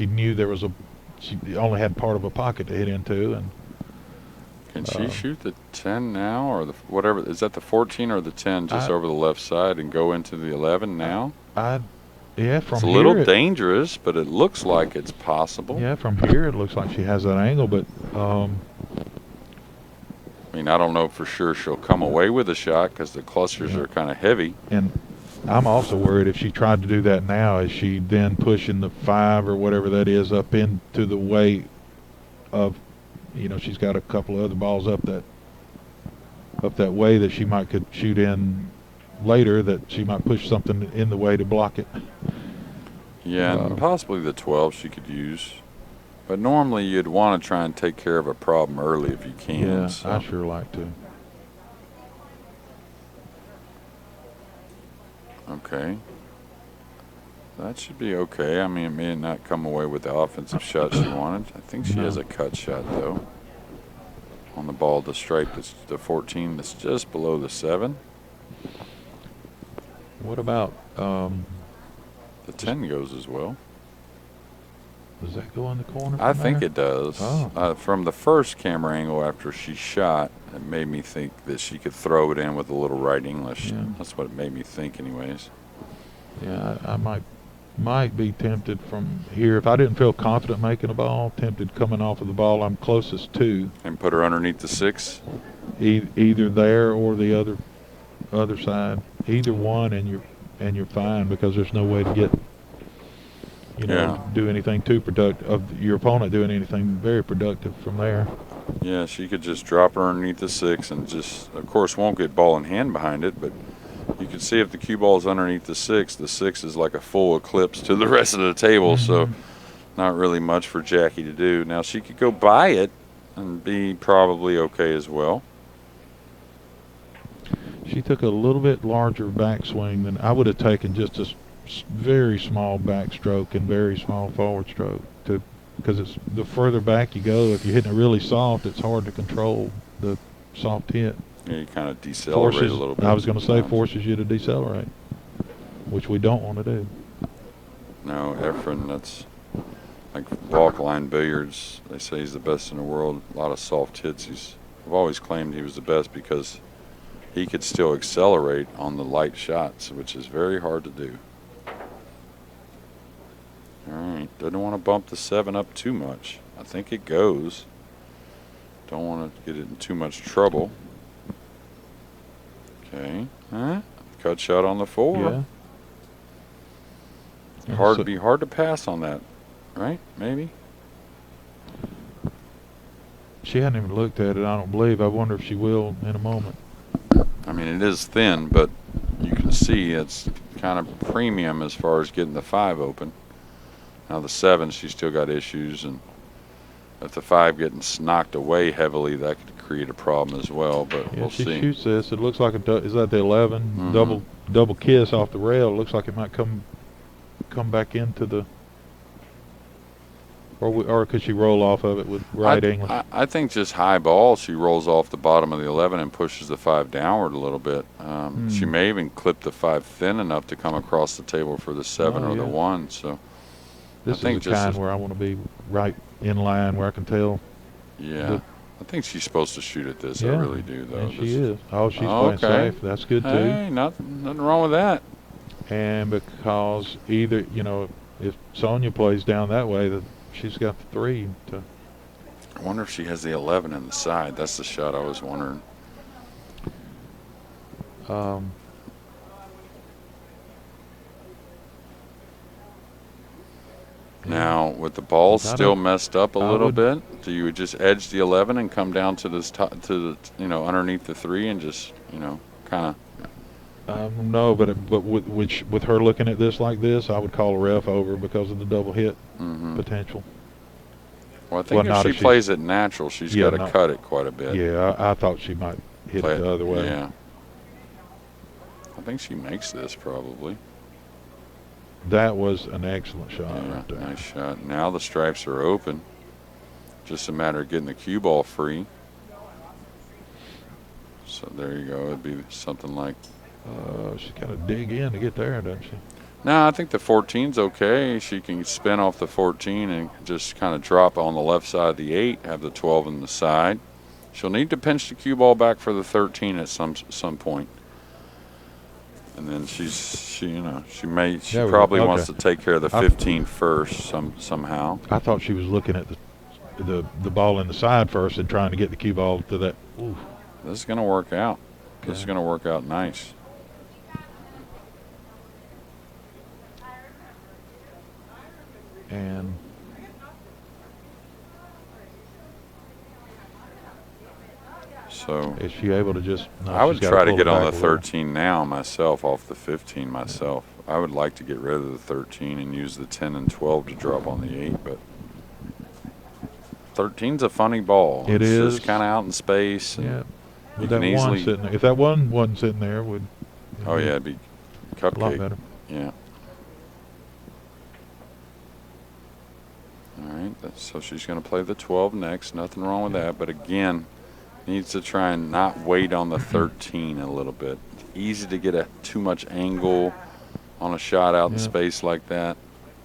knew she only had part of a pocket to hit into. And can she shoot the 10 now, or whatever? Is that the 14 or the 10 just over the left side and go into the 11 now? Yeah, from here. It's a little dangerous, but it looks like it's possible. Yeah, from here it looks like she has that angle, but I mean, I don't know for sure she'll come away with a shot because the clusters are kind of heavy. And I'm also worried if she tried to do that now, is she then pushing the 5 or whatever that is up into the way of, she's got a couple of other balls up that way that she could shoot in later, that she might push something in the way to block it. Yeah, and possibly the 12 she could use. But normally you'd want to try and take care of a problem early if you can. Yeah, so. I sure like to. Okay. That should be okay. I mean, it may not come away with the offensive shot she wanted. I think she has a cut shot, though. On the ball, the stripe, that's the 14 that's just below the 7. What about... the 10 goes as well. Does that go in the corner? I think it does. Oh. From the first camera angle after she shot, it made me think that she could throw it in with a little right English. Yeah. That's what it made me think anyways. Yeah, I might be tempted from here. If I didn't feel confident making a ball, tempted coming off of the ball I'm closest to. And put her underneath the 6? Either there or the other side. Either one, and you're fine, because there's no way to get, do anything too productive of your opponent doing anything very productive from there. Yeah, she could just drop her underneath the 6 and just, of course, won't get ball in hand behind it, but you can see if the cue ball's underneath the 6 is like a full eclipse to the rest of the table, so not really much for Jackie to do. Now, she could go by it and be probably okay as well. She took a little bit larger backswing than I would have taken, just a very small backstroke and very small forward stroke, because it's the further back you go, if you're hitting it really soft, it's hard to control the soft hit. Yeah, you kind of decelerate a little bit. I was going to say forces you to decelerate, which we don't want to do. No, Efren, that's like walk line billiards. They say he's the best in the world. A lot of soft hits. I've always claimed he was the best because he could still accelerate on the light shots, which is very hard to do. All right, doesn't want to bump the 7 up too much. I think it goes. Don't want to get it in too much trouble. Okay, cut shot on the 4. Yeah. Hard to pass on that, right? Maybe. She hadn't even looked at it, I don't believe. I wonder if she will in a moment. I mean, it is thin, but you can see it's kind of premium as far as getting the 5 open. Now the 7, she's still got issues, and if the 5 getting knocked away heavily, that could create a problem as well. But Yeah, we'll she see. shoots this. It looks like is that the 11 double kiss off the rail? It looks like it might come back into the, or could she roll off of it with right English? I think just high ball, she rolls off the bottom of the 11 and pushes the 5 downward a little bit. She may even clip the 5 thin enough to come across the table for the 7 or the 1. So this I think is the kind where I want to be right in line where I can tell. Yeah. I think she's supposed to shoot at this. Yeah, I really do, though. And she is. Oh, she's playing safe. That's good, too. Hey, nothing wrong with that. And because either, if Sonya plays down that way, she's got the 3 to. I wonder if she has the 11 in the side. That's the shot I was wondering. Now, with the ball still messed up a little would- bit, do you just edge the 11 and come down to this top, to the, underneath the 3 and just, kind of? No, but with her looking at this like this, I would call a ref over because of the double hit potential. Well, I think not if if she she's- plays it natural, she's Yeah, got to no. cut it quite a bit. Yeah, I thought she might hit Play it the other way. Yeah. I think she makes this probably. That was an excellent shot Yeah, right there. nice shot. Now the stripes are open. Just a matter of getting the cue ball free. So there you go. It'd be something like. She's got to dig in to get there, doesn't she? No, I think the 14's okay. She can spin off the 14 and just kind of drop on the left side of the 8, have the 12 on the side. She'll need to pinch the cue ball back for the 13 at some point. And then she probably wants to take care of the 15 first somehow. I thought she was looking at the ball in the side first and trying to get the cue ball to that. Ooh. This is going to work out. This is going to work out nice. And so is she able to just? No, I would she's gotta try to pull get it on back the a little. 13 now myself off the 15 myself. I would like to get rid of the 13 and use the 10 and 12 to drop on the 8, but 13's a funny ball. It it's is. just kind of out in space. And Yeah. you With that can one easily. sitting there, if that one wasn't sitting there, would. Oh yeah, it'd be A lot cupcake. better. Yeah. All right. So she's going to play the 12 next. Nothing wrong with that. But again, needs to try and not wait on the 13 a little bit. Easy to get too much angle on a shot out in space like that.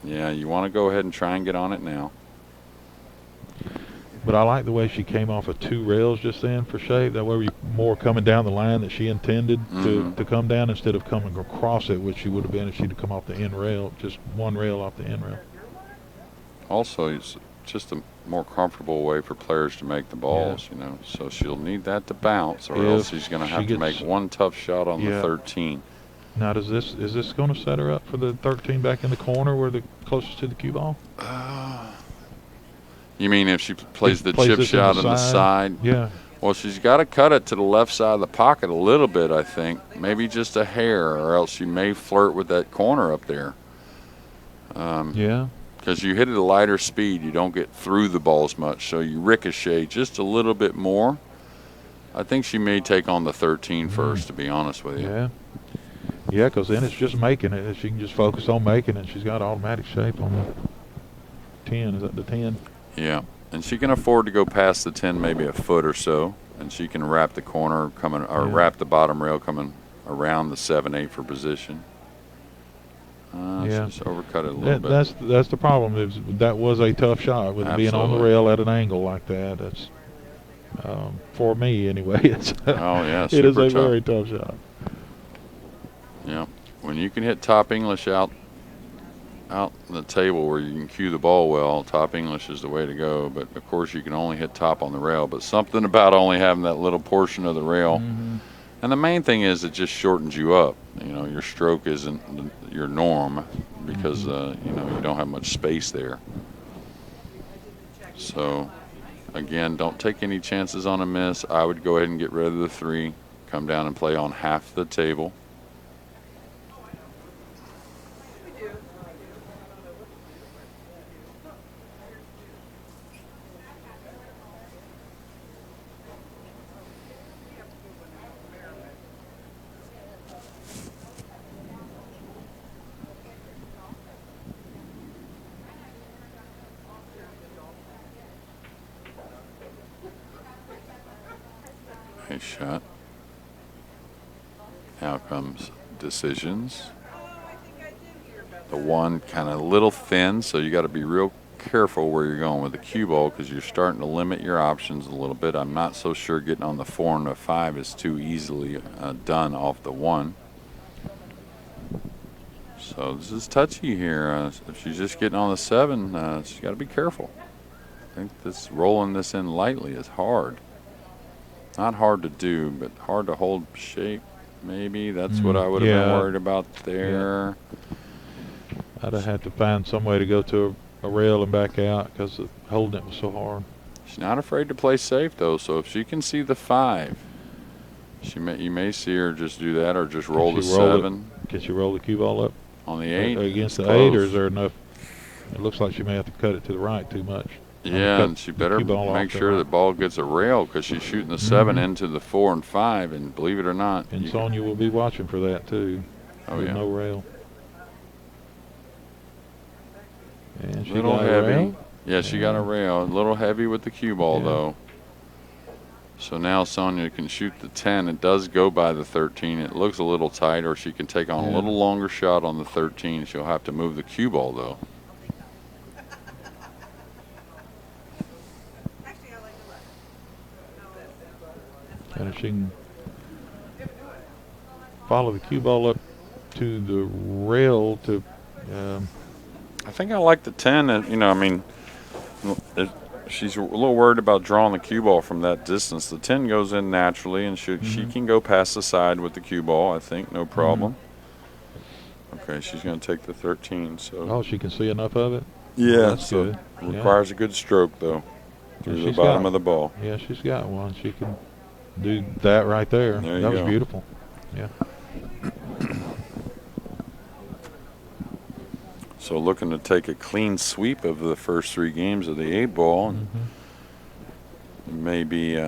Yeah, you want to go ahead and try and get on it now. But I like the way she came off of 2 rails just then for shape. That way we're more coming down the line that she intended to come down instead of coming across it, which she would have been if she'd have come off the end rail, just one rail off the end rail. Also, it's just a more comfortable way for players to make the balls, So she'll need that to bounce, or else she's going to have to make one tough shot on the 13. Now, is this going to set her up for the 13 back in the corner where the closest to the cue ball? You mean if she plays the Plays chip this shot on the side? Yeah. Well, she's got to cut it to the left side of the pocket a little bit, I think. Maybe just a hair, or else she may flirt with that corner up there. Yeah. Because you hit it at a lighter speed, you don't get through the ball as much, so you ricochet just a little bit more. I think she may take on the 13 first, to be honest with you. Yeah. Yeah, because then it's just making it. She can just focus on making it. She's got automatic shape on the 10. Is that the 10? Yeah, and she can afford to go past the 10 maybe a foot or so, and she can wrap the corner coming, or wrap the bottom rail coming around the 7-8 for position. She's overcut it a little bit. That's the problem. That was a tough shot with it being on the rail at an angle like that. That's for me anyway. It's it is a very tough shot. Yeah, when you can hit top English out the table where you can cue the ball well, top English is the way to go. But of course, you can only hit top on the rail. But something about only having that little portion of the rail. And the main thing is it just shortens you up. Your stroke isn't your norm because, you don't have much space there. So, again, don't take any chances on a miss. I would go ahead and get rid of the 3, come down and play on half the table. Nice shot. Now comes decisions. The 1 kind of a little thin, so you got to be real careful where you're going with the cue ball because you're starting to limit your options a little bit. I'm not so sure getting on the 4 and the 5 is too easily done off the 1. So this is touchy here. If she's just getting on the 7, she's got to be careful. I think rolling this in lightly is hard. Not hard to do, but hard to hold shape, maybe. That's what I would have been worried about there. I'd have had to find some way to go to a rail and back out because holding it was so hard. She's not afraid to play safe though, so if she can see the 5, you may see her just do that or just roll the 7. Can she roll the cue ball up On the 8 against the close. 8, or is there enough? It looks like she may have to cut it to the right too much. Yeah, cut and she better cue ball make off the sure right. the ball gets a rail because she's shooting the 7 Mhm. into the 4 and 5, and believe it or not, And Sonya will be watching for that too. oh with yeah, no rail. And she little got a heavy. rail. Yeah, she got a rail. A little heavy with the cue ball Yeah. though. So now Sonya can shoot the 10. It does go by the 13. It looks a little tight, or she can take on a Yeah. little longer shot on the 13. She'll have to move the cue ball though. And if she can follow the cue ball up to the rail to, I think I like the 10. I mean, she's a little worried about drawing the cue ball from that distance. The 10 goes in naturally, and she can go past the side with the cue ball, I think, no problem. Okay, she's going to take the 13. So oh, she can see enough of it. yeah, That's so good. it requires a good stroke, though, through the she's bottom got- of the ball. Yeah, she's got one. She can do that right there. There you That was go. beautiful. Yeah. So looking to take a clean sweep of the first 3 games of the 8 ball, and maybe,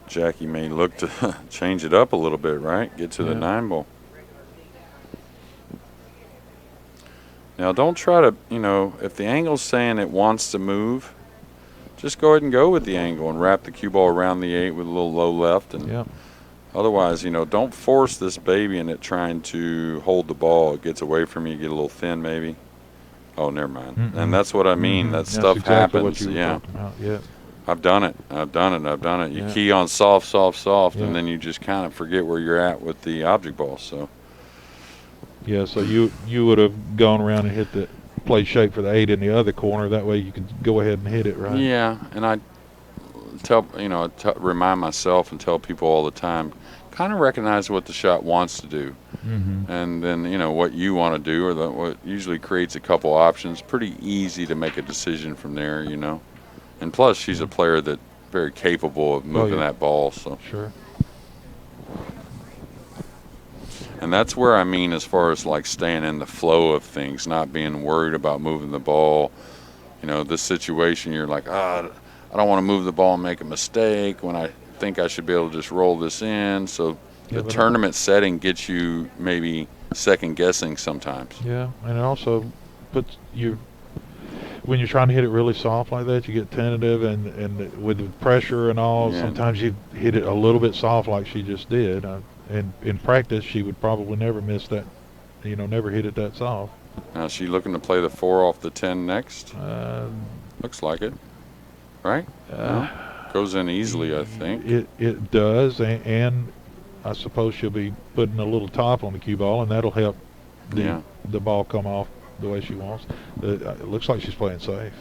Jackie may look to change it up a little bit, right? Get to the Yeah. 9 ball. Now don't try to, if the angle's saying it wants to move, just go ahead and go with the angle and wrap the cue ball around the 8 with a little low left. And Yeah. otherwise, don't force this baby in it trying to hold the ball. It gets away from you, get a little thin maybe. Oh, never mind. Mm-mm. And that's what I mean. That That's stuff exactly what happens. you were Yeah. talking about. Yeah. I've done it. You Yeah. key on soft, soft, soft, Yeah. and then you just kind of forget where you're at with the object ball. So Yeah, so you would have gone around and hit the play shape for the 8 in the other corner. That way you could go ahead and hit it, right? yeah, and I remind myself and tell people all the time, kind of recognize what the shot wants to do, and then what you want to do, or what usually creates a couple options. Pretty easy to make a decision from there, And plus, she's a player that very capable of moving yeah. that ball. So. Sure. And that's where I mean, as far as like staying in the flow of things, not being worried about moving the ball. This situation, you're like, I don't want to move the ball and make a mistake when I think I should be able to just roll this in. So the tournament setting gets you maybe second guessing sometimes. Yeah, and it also puts you, when you're trying to hit it really soft like that, you get tentative, and with the pressure and all, Yeah. sometimes you hit it a little bit soft like she just did. And in practice, she would probably never miss that, never hit it that soft. Now, is she looking to play the 4 off the 10 next? Looks like it, right? No? Goes in easily, I think. It does, and I suppose she'll be putting a little top on the cue ball, and that'll help the ball come off the way she wants. It looks like she's playing safe.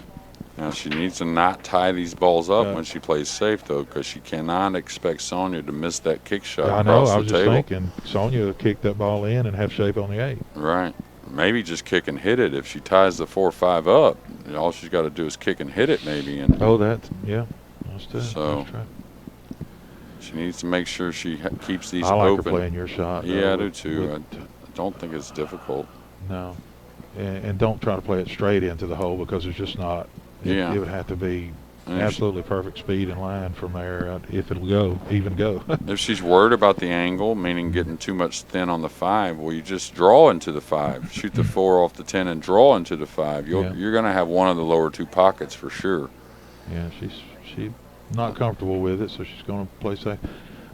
Now, she needs to not tie these balls up Yeah. when she plays safe, though, because she cannot expect Sonya to miss that kick shot I know. across I the was just table. thinking Sonya will kick that ball in and have shape on the 8. Right. Maybe just kick and hit it. If she ties the 4-5 up, all she's got to do is kick and hit it, maybe. And Oh, yeah. That's it. So, That's right. she needs to make sure she keeps these I like open. her playing your shot. Yeah, I though, do too. with- I don't think it's difficult. No. And don't try to play it straight into the hole, because it's just not. Yeah. It would have to be And absolutely perfect speed and line from there, if it'll even go. If she's worried about the angle, meaning getting too much thin on the 5, well, you just draw into the 5. Shoot the 4 off the 10 and draw into the 5. Yeah. You're going to have one of the lower 2 pockets for sure. Yeah, she's not comfortable with it, so she's going to play safe.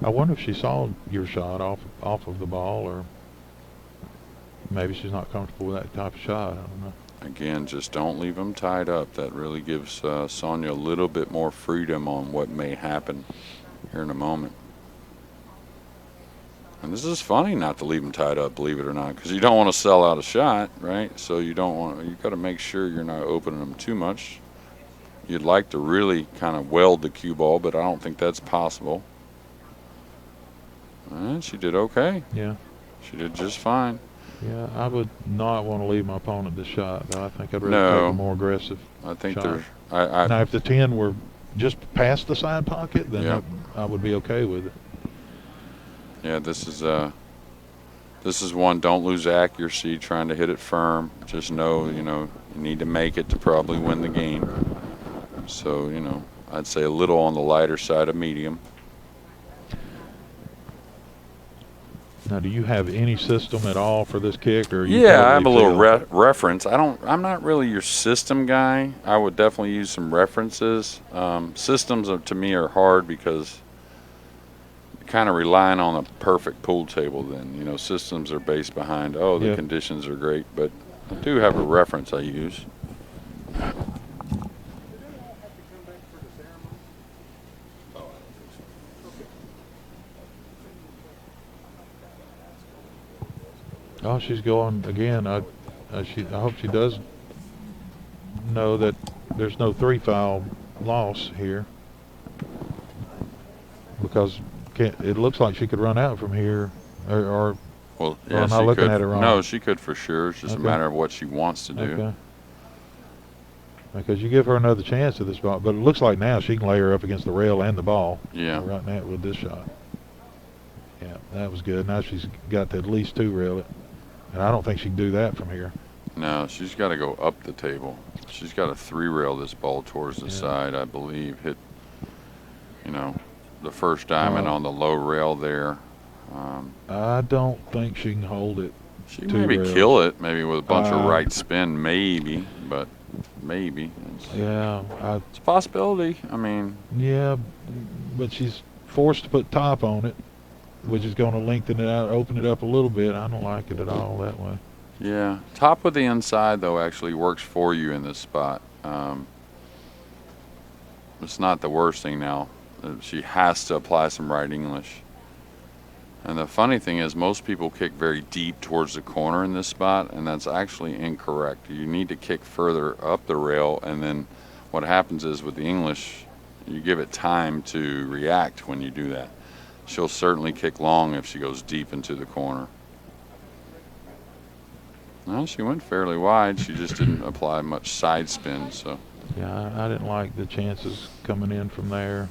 I wonder if she saw your shot off of the ball, or maybe she's not comfortable with that type of shot. I don't know. Again, just don't leave them tied up. That really gives Sonya a little bit more freedom on what may happen here in a moment. And this is funny not to leave them tied up, believe it or not, because you don't want to sell out a shot, right? So you got to make sure you're not opening them too much. You'd like to really kind of weld the cue ball, but I don't think that's possible. And she did okay. Yeah. She did just fine. Yeah, I would not want to leave my opponent this shot. I think I'd rather No. take a more aggressive I think shot. there's. Now, if the 10 were just past the side pocket, then Yeah. I would be okay with it. Yeah, this is one. Don't lose accuracy trying to hit it firm. Just know, you need to make it to probably win the game. So, I'd say a little on the lighter side of medium. Now, do you have any system at all for this kick, or are you Yeah, I have a totally little feel? reference. I'm not really your system guy. I would definitely use some references. Systems to me are hard because you're kind of relying on a perfect pool table. Then systems are based behind the Yeah. conditions are great, but I do have a reference I use. Oh, she's going again. I hope she does know that there's no 3-foul loss here, because it looks like she could run out from here, or Well, Or yeah, am I she looking could. at it wrong? No, she could for sure. It's just a Okay. matter of what she wants to do. okay. Because you give her another chance at this ball, but it looks like now she can lay her up against the rail and the ball. Yeah. Right now with this shot. Yeah, that was good. Now she's got to at least 2 rail it, and I don't think she can do that from here. No, she's got to go up the table. She's got to 3-rail this ball towards the Yeah. side, I believe. Hit, the first diamond on the low rail there. I don't think she can hold it. She 2 maybe rails. kill it, maybe with a bunch of Uh, right spin, maybe, but maybe. Yeah, It's a possibility. I mean, yeah, but she's forced to put top on it, which is going to lengthen it out, open it up a little bit. I don't like it at all that way. yeah. Top with the inside, though, actually works for you in this spot. It's not the worst thing now. She has to apply some right English. And the funny thing is, most people kick very deep towards the corner in this spot, and that's actually incorrect. You need to kick further up the rail, and then what happens is with the English, you give it time to react when you do that. She'll certainly kick long if she goes deep into the corner. Well, she went fairly wide. She just didn't apply much side spin, so Yeah, I didn't like the chances coming in from there.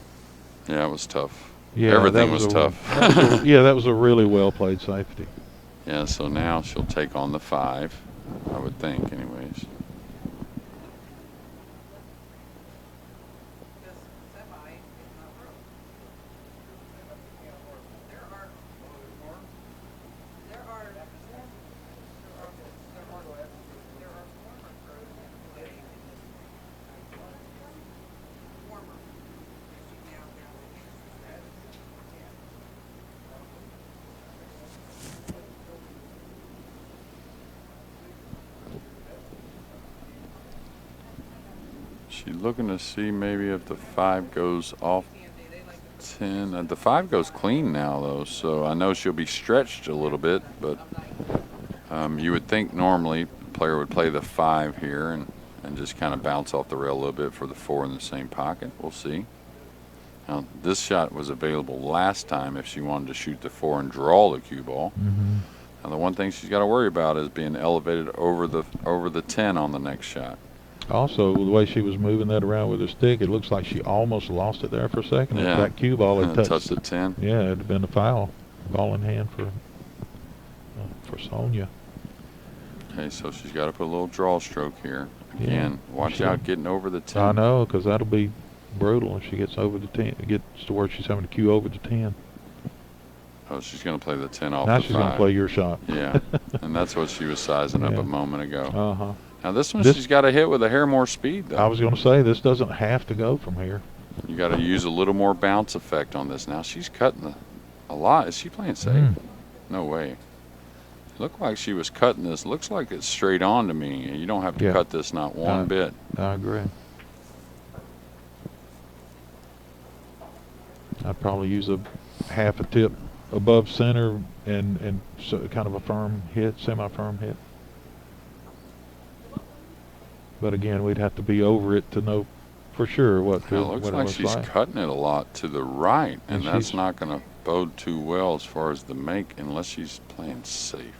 yeah, it was tough. Yeah, Everything that was tough. Yeah, that was a really well played safety. Yeah, so now she'll take on the 5, I would think, anyways. She's looking to see maybe if the 5 goes off 10. The 5 goes clean now, though, so I know she'll be stretched a little bit, but you would think normally the player would play the 5 here and just kind of bounce off the rail a little bit for the 4 in the same pocket. We'll see. Now, this shot was available last time if she wanted to shoot the 4 and draw the cue ball. Mm-hmm. Now, the one thing she's got to worry about is being elevated over the 10 on the next shot. Also, the way she was moving that around with her stick, it looks like she almost lost it there for a second. Yeah. If that cue ball had Touched the 10. yeah, it'd have been a foul. Ball in hand for Sonya. Okay, so she's got to put a little draw stroke here. Yeah, Again, watch sure. out getting over the 10. I know, because that'll be brutal if she gets over the 10. It gets to where she's having to cue over the 10. Oh, she's going to play the 10 off Now the she's going to 5. play your shot. Yeah, and that's what she was sizing up Yeah. a moment ago. Uh-huh. Now this one This- she's got to hit with a hair more speed, though. I was going to say, this doesn't have to go from here. You got to use a little more bounce effect on this. Now she's cutting a lot. Is she playing safe? Mm. No way. Looked like she was cutting this. Looks like it's straight on to me. You don't have to Yeah. cut this not one bit. I agree. I'd probably use a half a tip above center and so kind of a firm hit, semi-firm hit. But again, we'd have to be over it to know for sure what It looks like she's cutting it a lot to the right, and And that's she's- not going to bode too well as far as the make unless she's playing safe.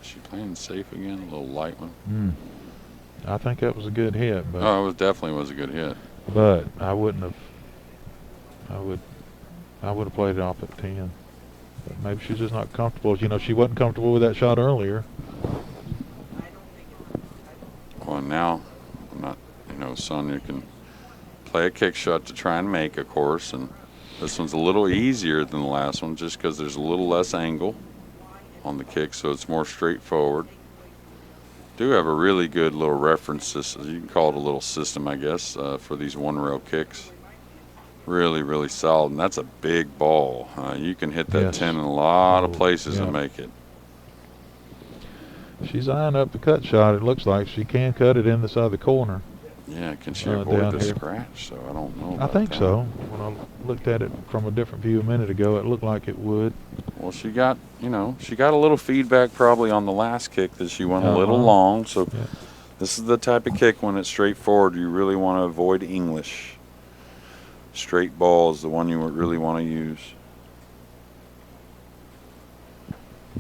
Is she playing safe again? A little light one. I think that was a good hit, but Oh, it definitely was a good hit. but I wouldn't have. I would have played it off at 10. But maybe she's just not comfortable. You know, she wasn't comfortable with that shot earlier. Well, and now, I'm not, Sonya can play a kick shot to try and make, of course, and this one's a little easier than the last one just because there's a little less angle on the kick, so it's more straightforward. Do have a really good little reference system. You can call it a little system, I guess, for these one-rail kicks. Really, really solid, and that's a big ball. You can hit that Yes. 10 in a lot of places yeah. and make it. She's eyeing up the cut shot. It looks like she can cut it in this other corner. Yeah, can she Down avoid the here. scratch? So I don't know I about think that. so. When I looked at it from a different view a minute ago, it looked like it would. Well, she got a little feedback probably on the last kick that she went a little long. So Yeah. this is the type of kick when it's straightforward. You really want to avoid English. Straight ball is the one you would really want to use.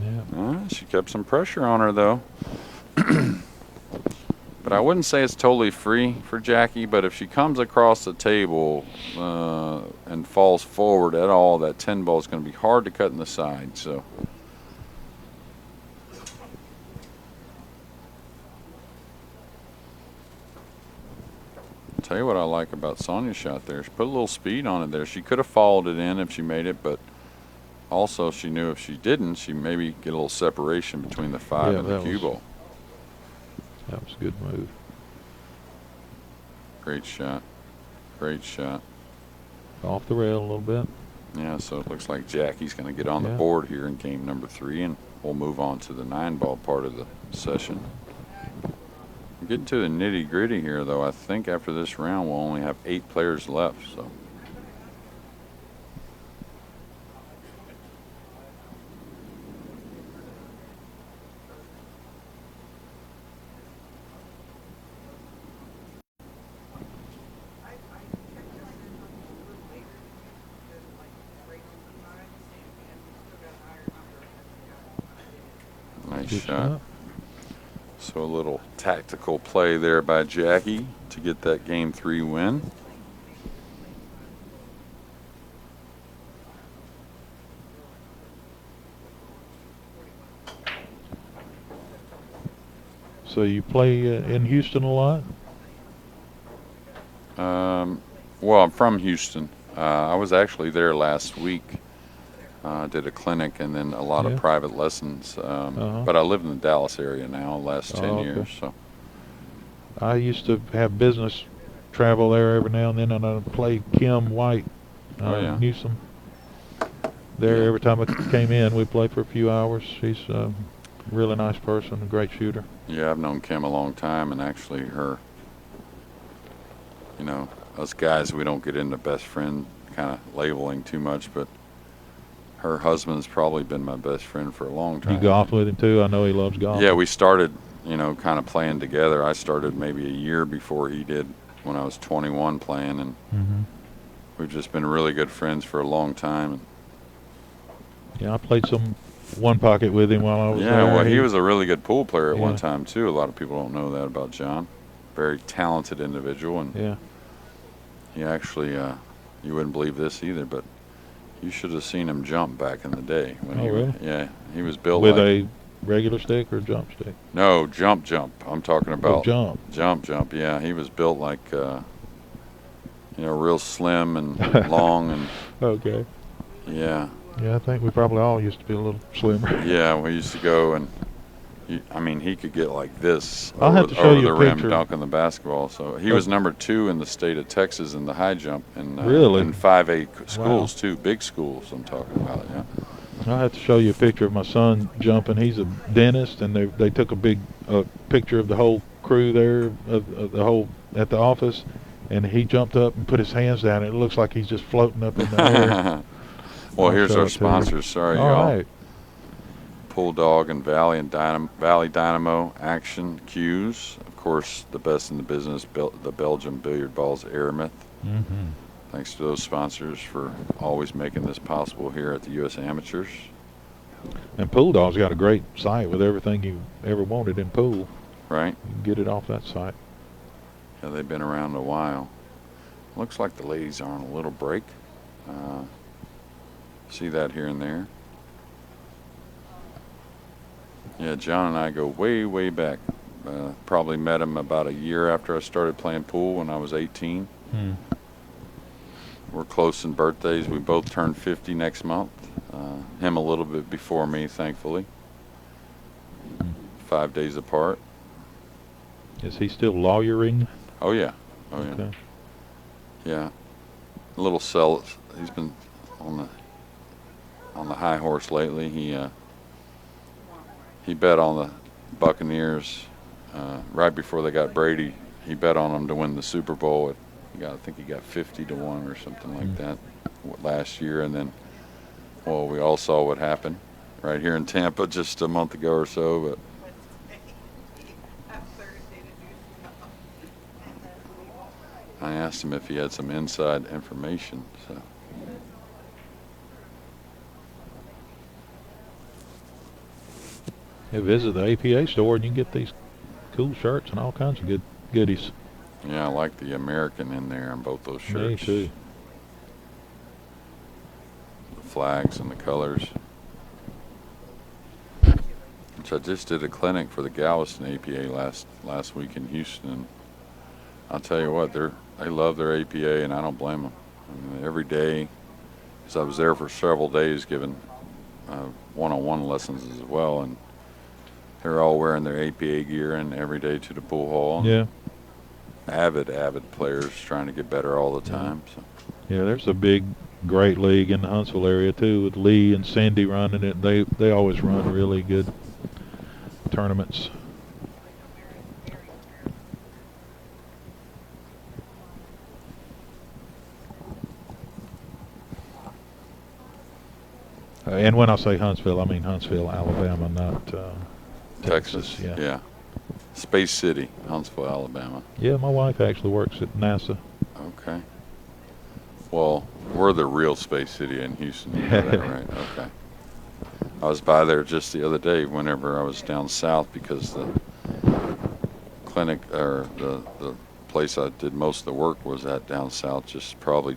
Yeah. She kept some pressure on her though. But I wouldn't say it's totally free for Jackie, but if she comes across the table and falls forward at all, that 10 ball is going to be hard to cut in the side. So I'll tell you what I like about Sonya's shot there. She put a little speed on it there. She could have followed it in if she made it, but also she knew if she didn't, she maybe get a little separation between the 5 and the cue ball. That was a good move. Great shot. Great shot. Off the rail a little bit. Yeah, so it looks like Jackie's going to get on the Yeah. board here in game number 3, and we'll move on to the 9-ball part of the session. We're getting to the nitty-gritty here, though. I think after this round, we'll only have 8 players left, so. Nice Good shot. So a little tactical play there by Jackie to get that game 3 win. So you play in Houston a lot? Well, I'm from Houston. I was actually there last week. Did a clinic and then a lot of Yeah. private lessons. But I live in the Dallas area now, the last 10 okay. years. So I used to have business travel there every now and then, and I played Kim White, yeah. Newsom. There, Yeah. every time I came in, we'd play for a few hours. She's a really nice person, a great shooter. yeah, I've known Kim a long time, and actually her, us guys, we don't get into best friend kind of labeling too much, but her husband's probably been my best friend for a long time. You golf with him too? I know he loves golf. Yeah, we started, kind of playing together. I started maybe a year before he did when I was 21 playing, and Mm-hmm. we've just been really good friends for a long time. Yeah, I played some one pocket with him while I was Yeah, there. well, he was a really good pool player at Yeah. one time, too. A lot of people don't know that about John. Very talented individual, and Yeah. he actually, you wouldn't believe this either, but you should have seen him jump back in the day. When Oh, he really? Yeah, he was built With like... a regular stick or jump stick? No, jump. I'm talking about... Oh, jump. Jump, yeah. He was built like, real slim and long, and Okay. yeah. Yeah, I think we probably all used to be a little slimmer. Yeah, we used to go and, he could get like this I'll have to show over you the a rim picture. dunking the basketball. So he was number 2 in the state of Texas in the high jump, and Really? in 5A schools too, big schools. I'm talking about. Yeah. I'll have to show you a picture of my son jumping. He's a dentist, and they took a big picture of the whole crew there, of the whole at the office, and he jumped up and put his hands down. It looks like he's just floating up in the air. Well, I'll here's show our it to you. sponsors. Sorry, All y'all. right. Pool Dog and Valley Dynamo Action Cues. Of course, the best in the business, the Belgian billiard balls, Aramith. And Pool Dog's got a great site with everything you ever wanted in pool. Right. You can get it off that site. Yeah, they've been around a while. Looks like the ladies are on a little break. See that here and there. Yeah, John and I go way, way back. Probably met him about a year after I started playing pool when I was 18. We're close in birthdays. We both turned 50 next month. Him a little bit before me, thankfully. 5 days apart. Is he still lawyering? Oh yeah. Oh yeah. Okay. Yeah. A little sell. He's been on the high horse lately. He bet on the Buccaneers right before they got Brady. He bet on them to win the Super Bowl. I think he got 50-1 or something like that last year. And then, well, we all saw what happened right here in Tampa just a month ago or so. But I asked him if he had some inside information. So. You visit the APA store and you can get these cool shirts and all kinds of good goodies. Yeah, I like the American in there on both those shirts. Me too. The flags and the colors. Which I just did a clinic for the Galveston APA last week in Houston. And I'll tell you what, they love their APA, and I don't blame them. I mean, every day, because I was there for several days giving one-on-one lessons as well, and they're all wearing their APA gear and every day to the pool hall. Yeah. Avid players trying to get better all the time. So. Yeah, there's a big, great league in the Huntsville area too, with Lee and Cindy running it. They always run really good tournaments. And when I say Huntsville, I mean Huntsville, Alabama, not Texas. Yeah. Space City, Huntsville, Alabama. Yeah, my wife actually works at NASA. Okay. Well, we're the real Space City in Houston. You know that, right? Okay. I was by there just the other day whenever I was down south, because the clinic, or the place I did most of the work was at down south, just probably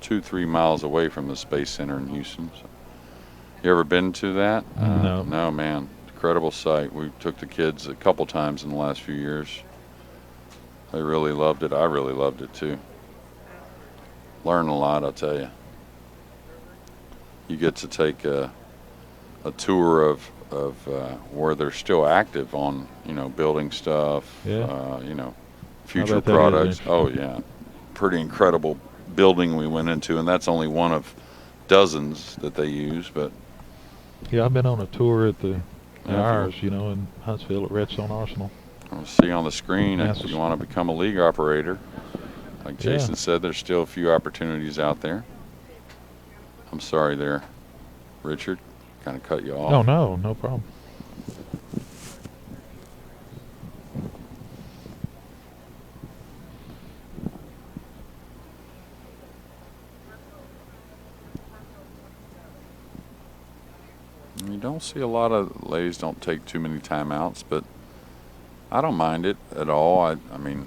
3 miles away from the Space Center in Houston. So. You ever been to that? No. No, man. Incredible site. We took the kids a couple times in the last few years. They really loved it. I really loved it too. Learn a lot, I'll tell you. You get to take a tour of where they're still active on, building stuff. Yeah. Future products. Oh yeah, pretty incredible building we went into, and that's only one of dozens that they use. But yeah, I've been on a tour at ours, in Huntsville at Redstone Arsenal. I'll see on the screen if you want to become a league operator. Like Jason said, there's still a few opportunities out there. I'm sorry there, Richard. Kind of cut you off. Oh, no problem. You don't see a lot of ladies don't take too many timeouts, but I don't mind it at all. I mean,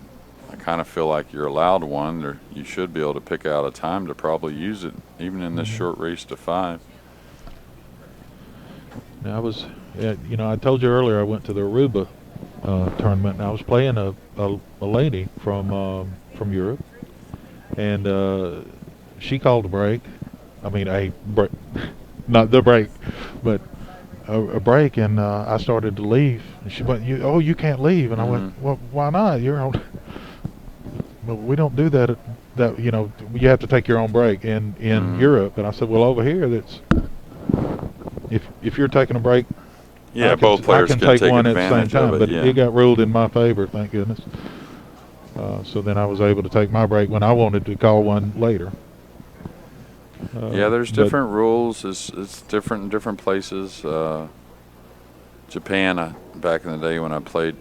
I kind of feel like you're allowed one, or you should be able to pick out a time to probably use it, even in this short race to 5. Now I told you earlier I went to the Aruba tournament, and I was playing a lady from Europe, and she called a break. I mean a break, not the break, but a break, and I started to leave. And she went, you can't leave, and I went, well, why not? Well, we don't do that. You have to take your own break in Europe. And I said, well, over here, that's if you're taking a break, both players I can take one at the same advantage time. of it, But yeah. it got ruled in my favor, thank goodness. So then I was able to take my break when I wanted to call one later. There's different rules. It's different in different places. Japan, back in the day when I played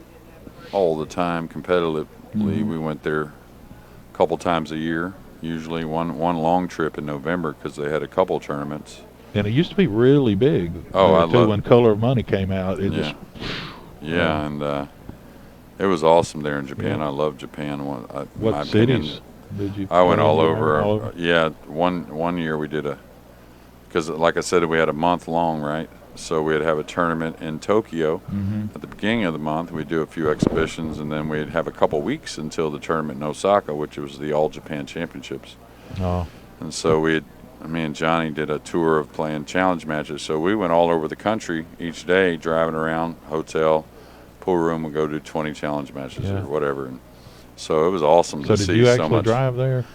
all the time competitively, we went there a couple times a year. Usually one long trip in November, because they had a couple tournaments. And it used to be really big. Oh, I too, love when Color of Money came out. It just yeah, and it was awesome there in Japan. Yeah. I love Japan. What cities did you? I went play in? all You over. all over? Yeah, one year we did because like I said, we had a month long, right? So we'd have a tournament in Tokyo at the beginning of the month. We'd do a few exhibitions, and then we'd have a couple weeks until the tournament in Osaka, which was the All Japan Championships. Oh, And so me and Johnny did a tour of playing challenge matches. So we went all over the country each day, driving around, hotel, pool room, and go do 20 challenge matches or whatever. And so it was awesome to see so much. So did you actually drive there?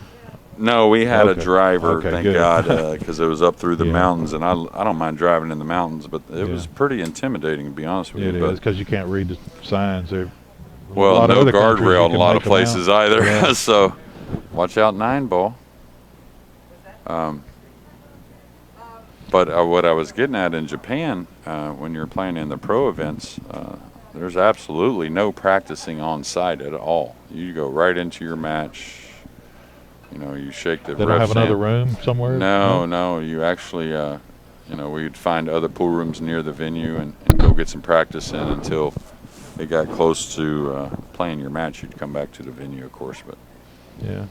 No, we had a driver, Okay, thank good. God, because it was up through the Yeah. mountains, and I don't mind driving in the mountains, but it was pretty intimidating, to be honest with It you. is because you can't read the signs. Well, no guardrail in a lot of places either, Yeah. so watch out 9-ball. But what I was getting at in Japan, when you're playing in the pro events, there's absolutely no practicing on site at all. You go right into your match. You know, you shake the. They don't have ref's another hand. room somewhere? No. You actually, we'd find other pool rooms near the venue and go get some practice in until it got close to playing your match. You'd come back to the venue, of course, but. Yeah.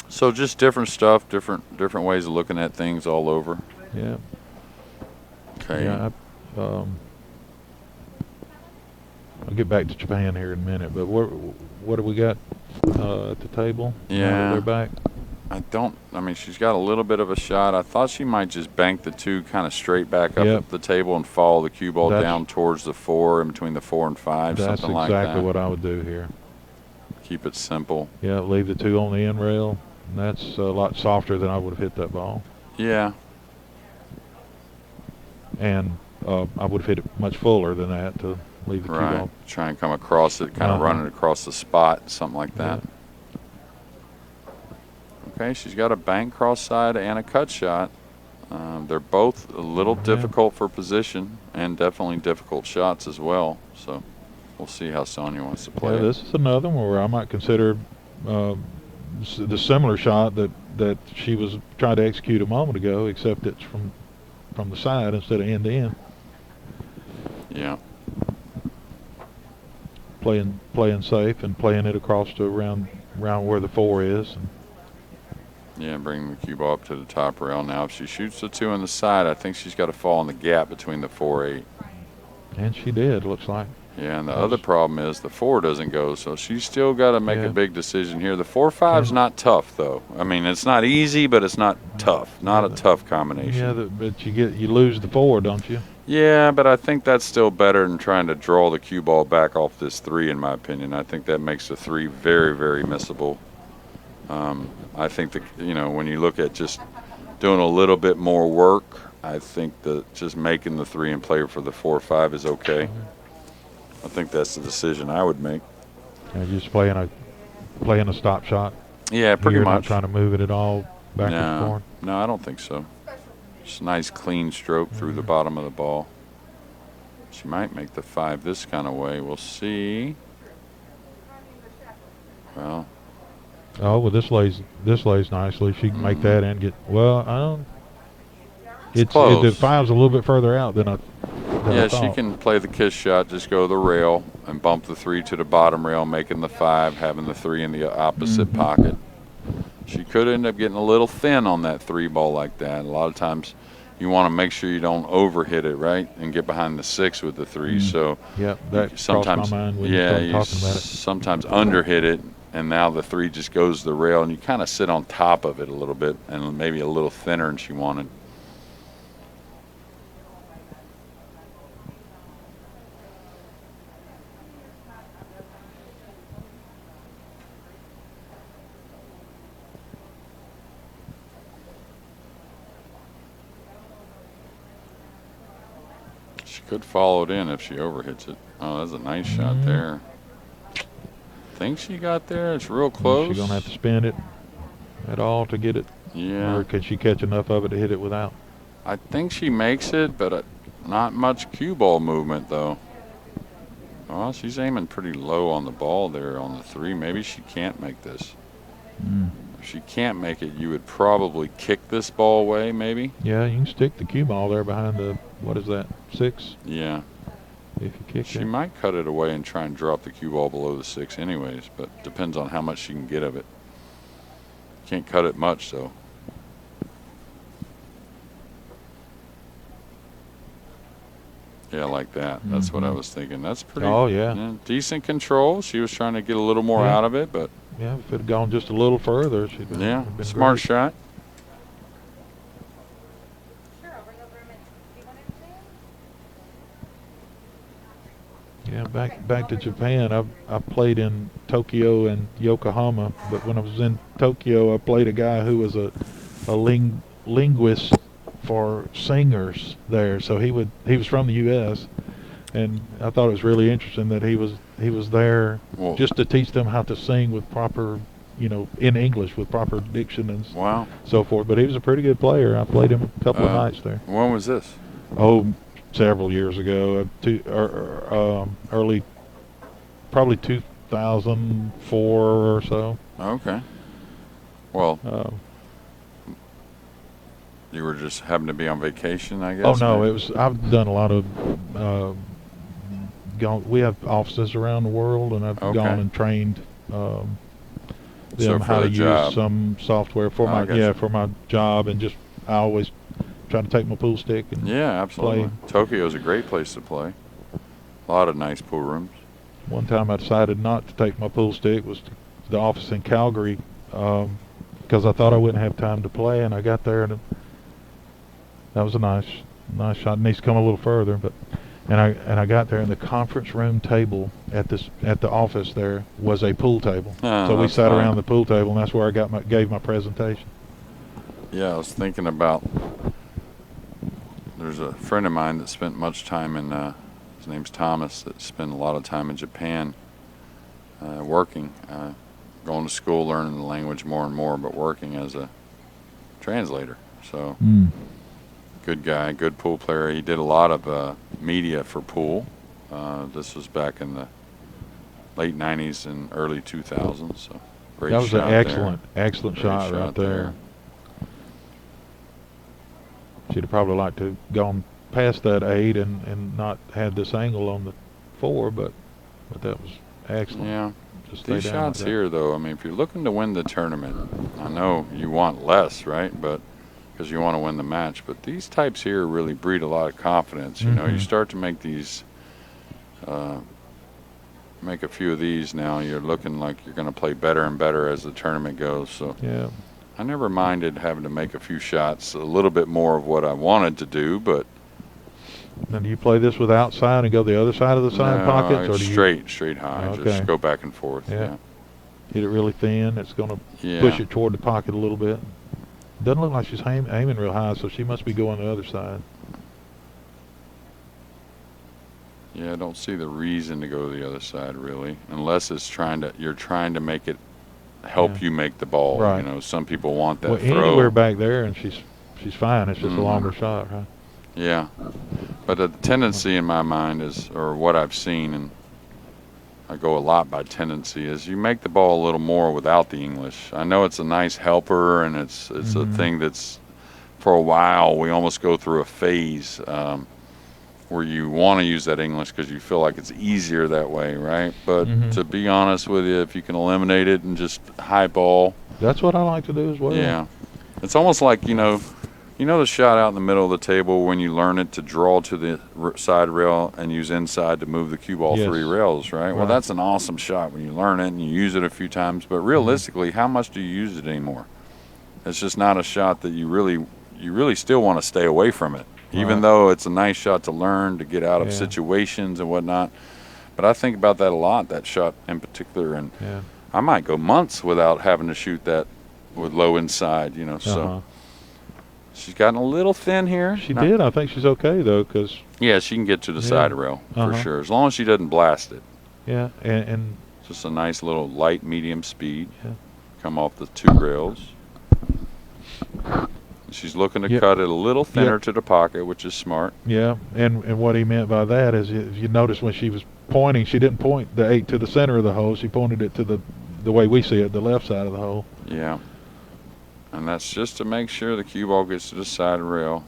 So just different stuff, different ways of looking at things all over. Yeah. Okay. Yeah. I'll get back to Japan here in a minute, but what do we got at the table? Yeah. They're back. She's got a little bit of a shot. I thought she might just bank the 2 kind of straight back up the table and follow the cue ball down towards the 4, in between the 4 and 5, something like that. That's exactly what I would do here. Keep it simple. Yeah, leave the 2 on the end rail. And that's a lot softer than I would have hit that ball. Yeah. And I would have hit it much fuller than that to leave the cue ball. Try and come across it, kind of run it across the spot, something like that. Okay, she's got a bank cross side and a cut shot. They're both a little difficult for position and definitely difficult shots as well. So we'll see how Sonya wants to play. Yeah, this is another one where I might consider the similar shot that she was trying to execute a moment ago, except it's from the side instead of end to end. Yeah. Playing safe and playing it across to around where the 4 is. Yeah, bring the cue ball up to the top rail. Now, if she shoots the 2 on the side, I think she's got to fall in the gap between the 4-8. And she did, looks like. Yeah, and the other problem is the 4 doesn't go, so she's still got to make a big decision here. The 4-5's not tough, though. I mean, it's not easy, but it's not tough. Not a tough combination. Yeah, but you lose the 4, don't you? Yeah, but I think that's still better than trying to draw the cue ball back off this 3, in my opinion. I think that makes the 3 very, very missable. I think that, when you look at just doing a little bit more work, I think that just making the 3 and play for the 4-5 is okay. I think that's the decision I would make. Just playing a stop shot. Yeah, pretty You're much. not trying to move it at all back and forth. No, I don't think so. Just a nice clean stroke through the bottom of the ball. She might make the 5 this kind of way. We'll see. Well. Oh, well, this lays nicely. She can make that and get. Well, I don't. The 5's a little bit further out than I. Yeah, she can play the kiss shot, just go to the rail and bump the 3 to the bottom rail, making the 5, having the 3 in the opposite pocket. She could end up getting a little thin on that 3 ball like that. A lot of times you want to make sure you don't overhit it, right, and get behind the 6 with the 3. So that sometimes, crossed my mind when you started talking about it. Sometimes underhit it, and now the 3 just goes to the rail, and you kind of sit on top of it a little bit, and maybe a little thinner than she wanted. She could follow it in if she overhits it. Oh, that's a nice shot there. Think she got there? It's real close. She's gonna have to spin it at all to get it. Yeah. Or can she catch enough of it to hit it without? I think she makes it, but not much cue ball movement though. Well, she's aiming pretty low on the ball there on the 3. Maybe she can't make this. If she can't make it, you would probably kick this ball away, maybe. Yeah, you can stick the cue ball there behind the, what is that, 6? Yeah. If you kick She it. might cut it away and try and drop the cue ball below the 6 anyways, but depends on how much she can get of it. Can't cut it much, though. Yeah, like that. That's what I was thinking. That's pretty decent control. She was trying to get a little more out of it, but Yeah, if it had gone just a little further, she'd been, yeah, been smart great. shot. Yeah, back to Japan. I played in Tokyo and Yokohama, but when I was in Tokyo, I played a guy who was a linguist for singers there. So he was from the U.S. and I thought it was really interesting that he was there just to teach them how to sing with proper, in English with proper diction and so forth. But he was a pretty good player. I played him a couple of nights there. When was this? Oh, several years ago, early, probably 2004 or so. Okay. Well, you were just having to be on vacation, I guess? Oh no, I've done a lot of. We have offices around the world, and I've gone and trained them how to use some software for for my job, and just I always try to take my pool stick and absolutely. play. Tokyo's a great place to play. A lot of nice pool rooms. One time I decided not to take my pool stick was to the office in Calgary because I thought I wouldn't have time to play, and I got there and that was a nice shot. It needs to come a little further, but and I got there, and the conference room table at the office there was a pool table. So we sat around the pool table, and that's where I gave my presentation. Yeah, I was thinking about. There's a friend of mine that spent much time in. His name's Thomas. That spent a lot of time in Japan, working, going to school, learning the language more and more, but working as a translator. So. Good guy, good pool player. He did a lot of media for pool. This was back in the late 90s and early 2000s. So great shot. That was an excellent shot right there. She'd have probably liked to have gone past that 8 and not had this angle on the 4, but that was excellent. Yeah. These shots here, though, I mean, if you're looking to win the tournament, I know you want less, right? But because you want to win the match, but these types here really breed a lot of confidence. You know, you start to make these, make a few of these now, you're looking like you're going to play better and better as the tournament goes. So I never minded having to make a few shots, a little bit more of what I wanted to do, but. Now, do you play this with outside and go the other side of the side pockets, or do you straight high, just go back and forth? Yeah. Hit it really thin. It's going to push it toward the pocket a little bit. Doesn't look like she's aiming real high, so she must be going the other side. Yeah, I don't see the reason to go to the other side really, unless it's you're trying to make it help you make the ball. Right. You know, some people want that well, throw. Anywhere back there, and she's fine. It's just a longer shot, right? Yeah, but the tendency in my mind is, or what I've seen, and I go a lot by tendency, is you make the ball a little more without the English. I know it's a nice helper, and it's a thing that's, for a while, we almost go through a phase where you want to use that English because you feel like it's easier that way, right? But to be honest with you, if you can eliminate it and just high ball. That's what I like to do as well. Yeah. It's almost like, you know the shot out in the middle of the table when you learn it to draw to the side rail and use inside to move the cue ball 3 rails, right? Well, that's an awesome shot when you learn it and you use it a few times. But realistically, how much do you use it anymore? It's just not a shot that you really still want to stay away from it, even though it's a nice shot to learn, to get out of situations and whatnot. But I think about that a lot, that shot in particular, and I might go months without having to shoot that with low inside, so. She's gotten a little thin here. She did. I think she's okay, though, because... Yeah, she can get to the side rail, for sure, as long as she doesn't blast it. Yeah, and just a nice little light, medium speed. Yeah. Come off the 2 rails. She's looking to cut it a little thinner to the pocket, which is smart. Yeah, and what he meant by that is, if you notice when she was pointing, she didn't point the 8 to the center of the hole. She pointed it to the way we see it, the left side of the hole. Yeah. And that's just to make sure the cue ball gets to the side rail.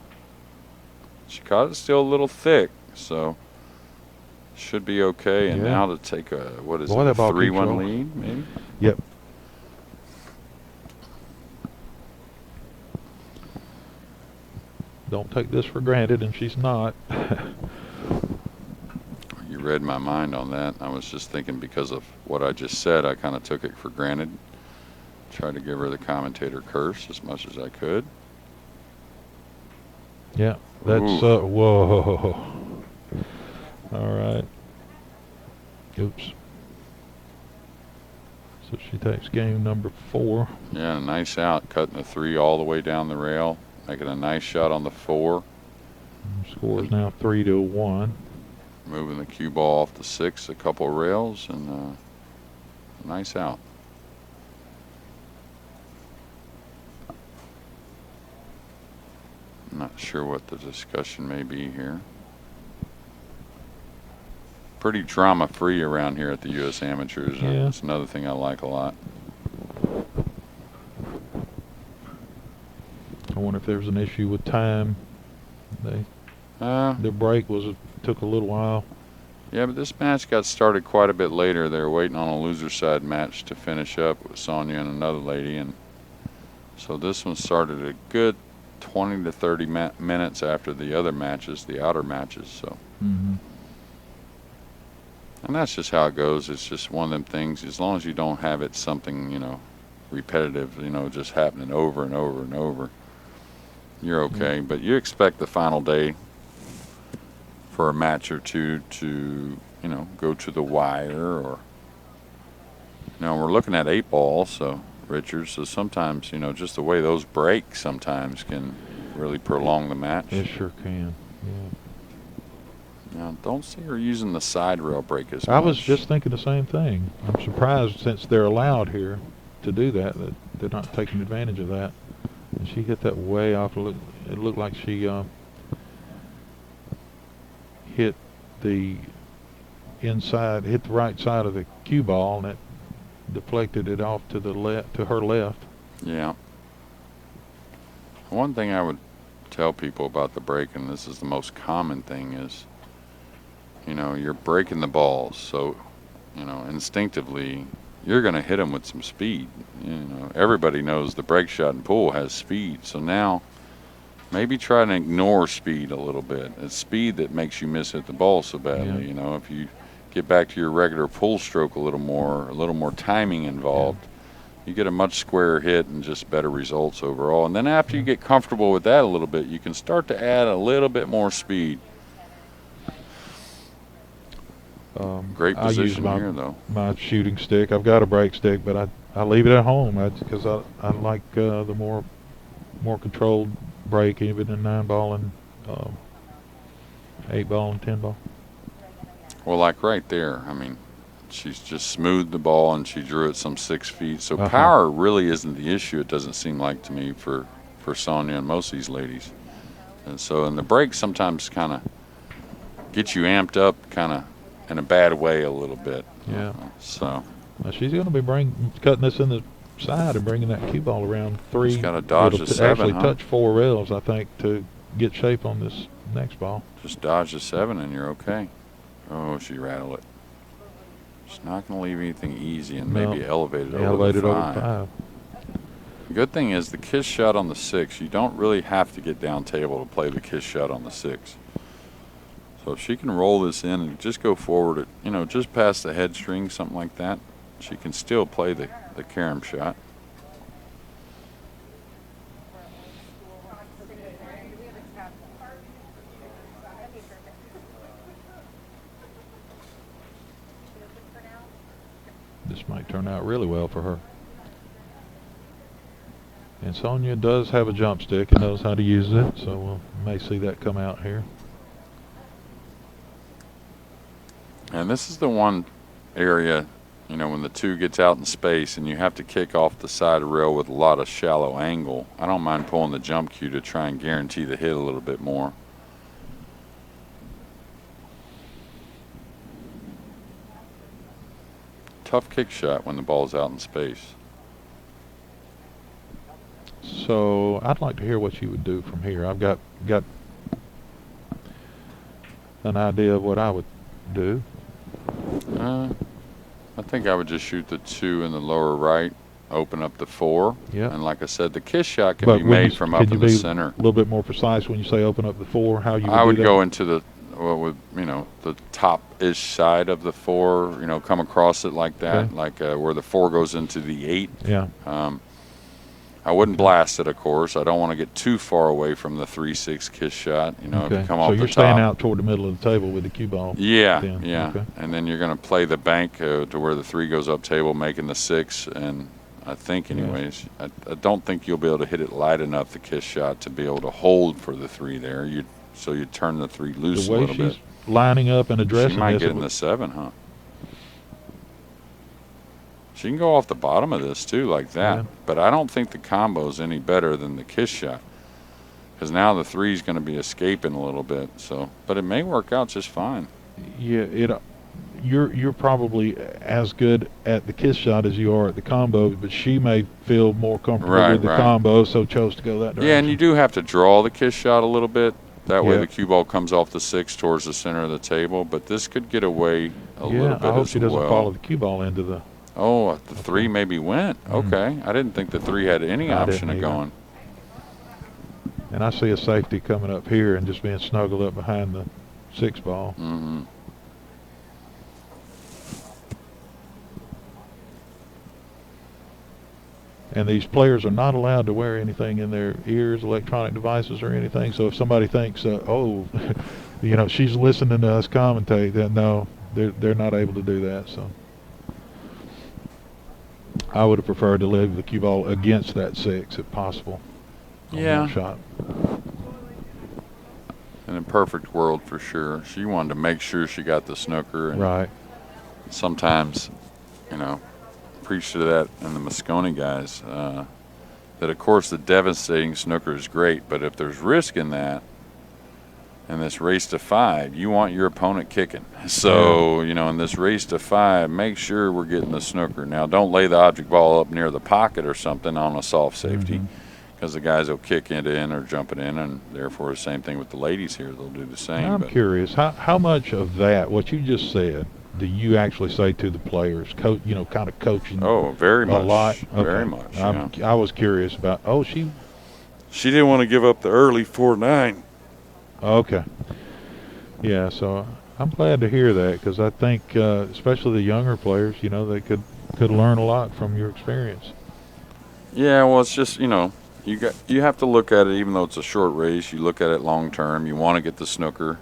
She caught it still a little thick, so should be okay. And Yeah. now to take a, what is Boy, it, that a ball keeps 3-1 rolling. lead, maybe? Yep. Don't take this for granted, and she's not. You read my mind on that. I was just thinking because of what I just said, I kind of took it for granted. Tried to give her the commentator curse as much as I could. Yeah, that's, Ooh. whoa. All right. Oops. So she takes game number 4. Yeah, nice out, cutting the 3 all the way down the rail, making a nice shot on the 4, Score is now 3-1. moving the cue ball off the 6 a couple rails, and nice out. I'm not sure what the discussion may be here. Pretty drama-free around here at the U.S. Amateurs. Yeah. That's another thing I like a lot. I wonder if there's an issue with time. Uh, The break took a little while. yeah, but this match got started quite a bit later. They were waiting on a loser side match to finish up with Sonya and another lady, and so this one started a good 20 to 30 minutes after the other matches, the outer matches. So, Mm-hmm. and that's just how it goes. It's just one of them things. As long as you don't have it something, repetitive, just happening over and over and over, you're okay. But you expect the final day for a match or two to, go to the wire, or, we're looking at 8 ball, so Richard. So sometimes, just the way those break sometimes can really prolong the match. It sure can. Yeah. Now, don't see her using the side rail break as much. I was just thinking the same thing. I'm surprised, since they're allowed here to do that they're not taking advantage of that. And she hit that way off. It looked like she hit the right side of the cue ball, and it deflected it off to the left, to her left. Yeah. One thing I would tell people about the break, and this is the most common thing, is you're breaking the balls, so instinctively you're going to hit them with some speed. Everybody knows the break shot in pool has speed, so now maybe try to ignore speed a little bit. It's speed that makes you miss hit the ball so badly. Yeah. If you get back to your regular pull stroke a little more timing involved, you get a much squarer hit and just better results overall. And then after you get comfortable with that a little bit, you can start to add a little bit more speed. Great I use position here, though. my shooting stick. I've got a break stick, but I leave it at home because I like the more controlled break, even in 9 ball and 8 ball and 10 ball. Well, like right there, she's just smoothed the ball and she drew it some 6 feet. So power really isn't the issue, it doesn't seem like to me, for Sonya and most of these ladies. And so, and the break sometimes kind of gets you amped up, kind of in a bad way a little bit. Yeah. So Now she's going to be cutting this in the side and bringing that cue ball around 3. Just got to dodge It'll the 7, actually huh? touch 4 rails, I think, to get shape on this next ball. Just dodge the 7 and you're okay. Oh, she rattled it. She's not going to leave anything easy, and No. maybe elevate it Elevated over over 5. 5. The good thing is the kiss shot on the 6, you don't really have to get down table to play the kiss shot on the 6. So if she can roll this in and just go forward at, just past the head string, something like that, she can still play the carom shot. This might turn out really well for her. And Sonya does have a jump stick and knows how to use it, so we may see that come out here. And this is the one area, when the 2 gets out in space and you have to kick off the side rail with a lot of shallow angle. I don't mind pulling the jump cue to try and guarantee the hit a little bit more. Tough kick shot when the ball's out in space. So I'd like to hear what you would do from here. I've got an idea of what I would do. I think I would just shoot the 2 in the lower right, open up the 4. Yeah. And like I said, the kiss shot can But be when made you- from can up you in the be center. A little bit more precise when you say open up the 4. How you would I would do that? go into the the top-ish side of the 4. Come across it like that, Okay. like where the 4 goes into the 8. Yeah. I wouldn't blast it, of course. I don't want to get too far away from the 3-6 kiss shot. If Okay. you come So off you're the staying top. out toward the middle of the table with the cue ball. Yeah, then. yeah. Okay. And then you're going to play the bank to where the 3 goes up table, making the 6. And I think, anyways, I don't think you'll be able to hit it light enough, the kiss shot, to be able to hold for the 3 there. So you turn the 3 loose The a way little she's bit. lining up and addressing She might this, get in the 7, huh? She can go off the bottom of this, too, like that. Yeah. But I don't think the combo's any better than the kiss shot. Because now the 3's going to be escaping a little bit. But it may work out just fine. yeah, you're probably as good at the kiss shot as you are at the combo, but she may feel more comfortable Right, with the right. combo, so chose to go that direction. Yeah, and you do have to draw the kiss shot a little bit. That way Yeah. the cue ball comes off the 6 towards the center of the table. But this could get away a little Yeah, bit I hope as she doesn't well. follow the cue ball into the. Oh, the 3 maybe went. Okay. I didn't think the 3 had any I option didn't of either. going. And I see a safety coming up here and just being snuggled up behind the 6 ball. Mm-hmm. And these players are not allowed to wear anything in their ears, electronic devices or anything. So if somebody thinks, oh, she's listening to us commentate, then no, they're not able to do that. So I would have preferred to leave the cue ball against that 6 if possible. On Yeah. that shot. In a perfect world, for sure. She wanted to make sure she got the snooker. And Right. sometimes, preach to that and the Moscone guys, that of course the devastating snooker is great, but if there's risk in that, in this race to 5, you want your opponent kicking. So, in this race to 5, make sure we're getting the snooker. Now, don't lay the object ball up near the pocket or something on a soft safety, because the guys will kick it in or jump it in, and therefore the same thing with the ladies here. They'll do the same. I'm curious, how much of that, what you just said, do you actually say to the players, kind of coaching? Oh, very much. A lot? Very Okay. much, yeah. I was curious about, She didn't want to give up the early 4-9. okay. Yeah, so I'm glad to hear that, because I think, especially the younger players, they could learn a lot from your experience. Yeah, well, it's just, you have to look at it, even though it's a short race, you look at it long term. You want to get the snooker.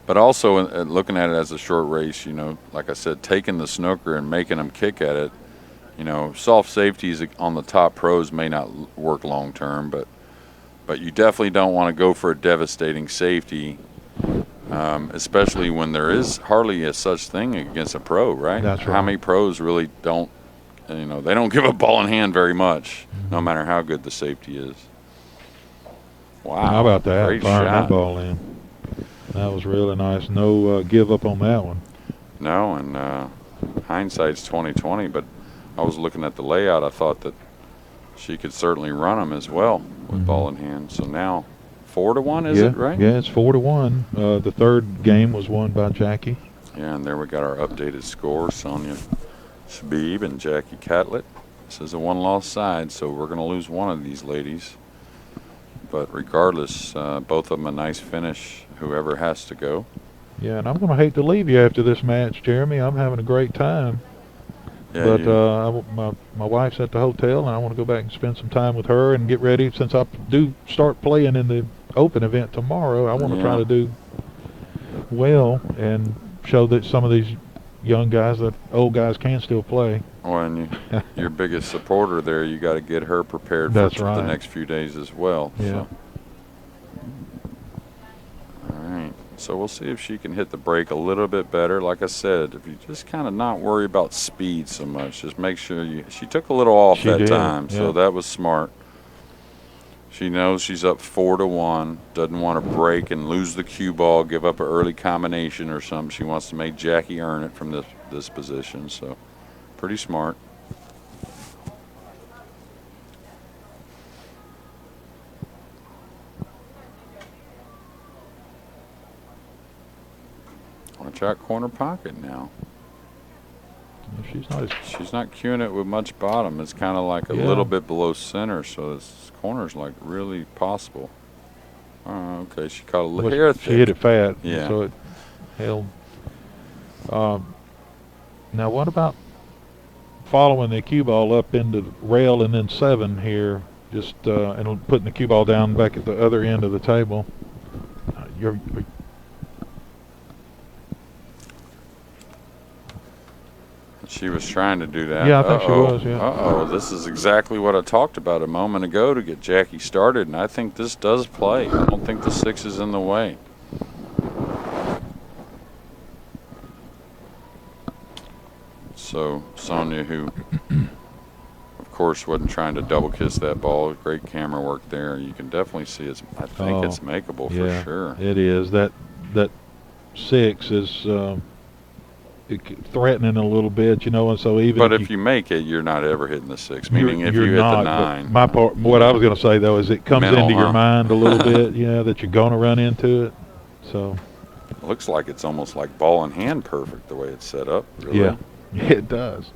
But also looking at it as a short race, like I said, taking the snooker and making them kick at it, soft safeties on the top pros may not work long term, but you definitely don't want to go for a devastating safety, especially when there is hardly a such thing against a pro, right? That's right. How many pros really don't, they don't give a ball in hand very much, no matter how good the safety is. Wow. How about that? Great Firing shot. that ball in. That was really nice. No give up on that one. No, and hindsight's 20/20, but I was looking at the layout. I thought that she could certainly run them as well with ball in hand. So now 4-1, is it right? Yeah, it's 4-1. The third game was won by Jackie. Yeah, and there we got our updated score. Sonya Chbeeb and Jackie Catlett. This is a one-loss side, so we're going to lose one of these ladies. But regardless, both of them a nice finish, whoever has to go. Yeah, and I'm going to hate to leave you after this match, Jeremy. I'm having a great time. Yeah, But my wife's at the hotel, and I want to go back and spend some time with her and get ready. Since I do start playing in the Open event tomorrow, I want to try to do well and show that some of these young guys, that old guys, can still play. Well, and your biggest supporter there, you got to get her prepared for That's the right. next few days as well. Yeah. So. All right. So we'll see if she can hit the break a little bit better. Like I said, if you just kind of not worry about speed so much, just make sure she took a little off She that did, time, yeah. so that was smart. She knows she's up 4-1, doesn't want to break and lose the cue ball, give up an early combination or something. She wants to make Jackie earn it from this position, so pretty smart. shot corner pocket now. She's not as She's not cueing it with much bottom. It's kind of like a Yeah. little bit below center, so this corner's like really possible. Okay, she caught a well, hair she hit it fat, Yeah. so it held. Now, what about following the cue ball up into the rail and then 7 here, just and putting the cue ball down back at the other end of the table? You're She was trying to do that. Yeah, I think she was, yeah. Uh-oh, this is exactly what I talked about a moment ago to get Jackie started, and I think this does play. I don't think the 6 is in the way. So Sonya, who of course wasn't trying to double kiss that ball, great camera work there. You can definitely see it's. I think it's makeable yeah, for sure. it is. That 6 is threatening a little bit, you know, and so even. But if you make it, you're not ever hitting the 6. Meaning if you hit not, the 9. My part, what I was going to say though, is it comes Mental, into your huh? mind a little bit, yeah, that you're going to run into it. So. Looks like it's almost like ball in hand perfect the way it's set up. Really. Yeah, it does.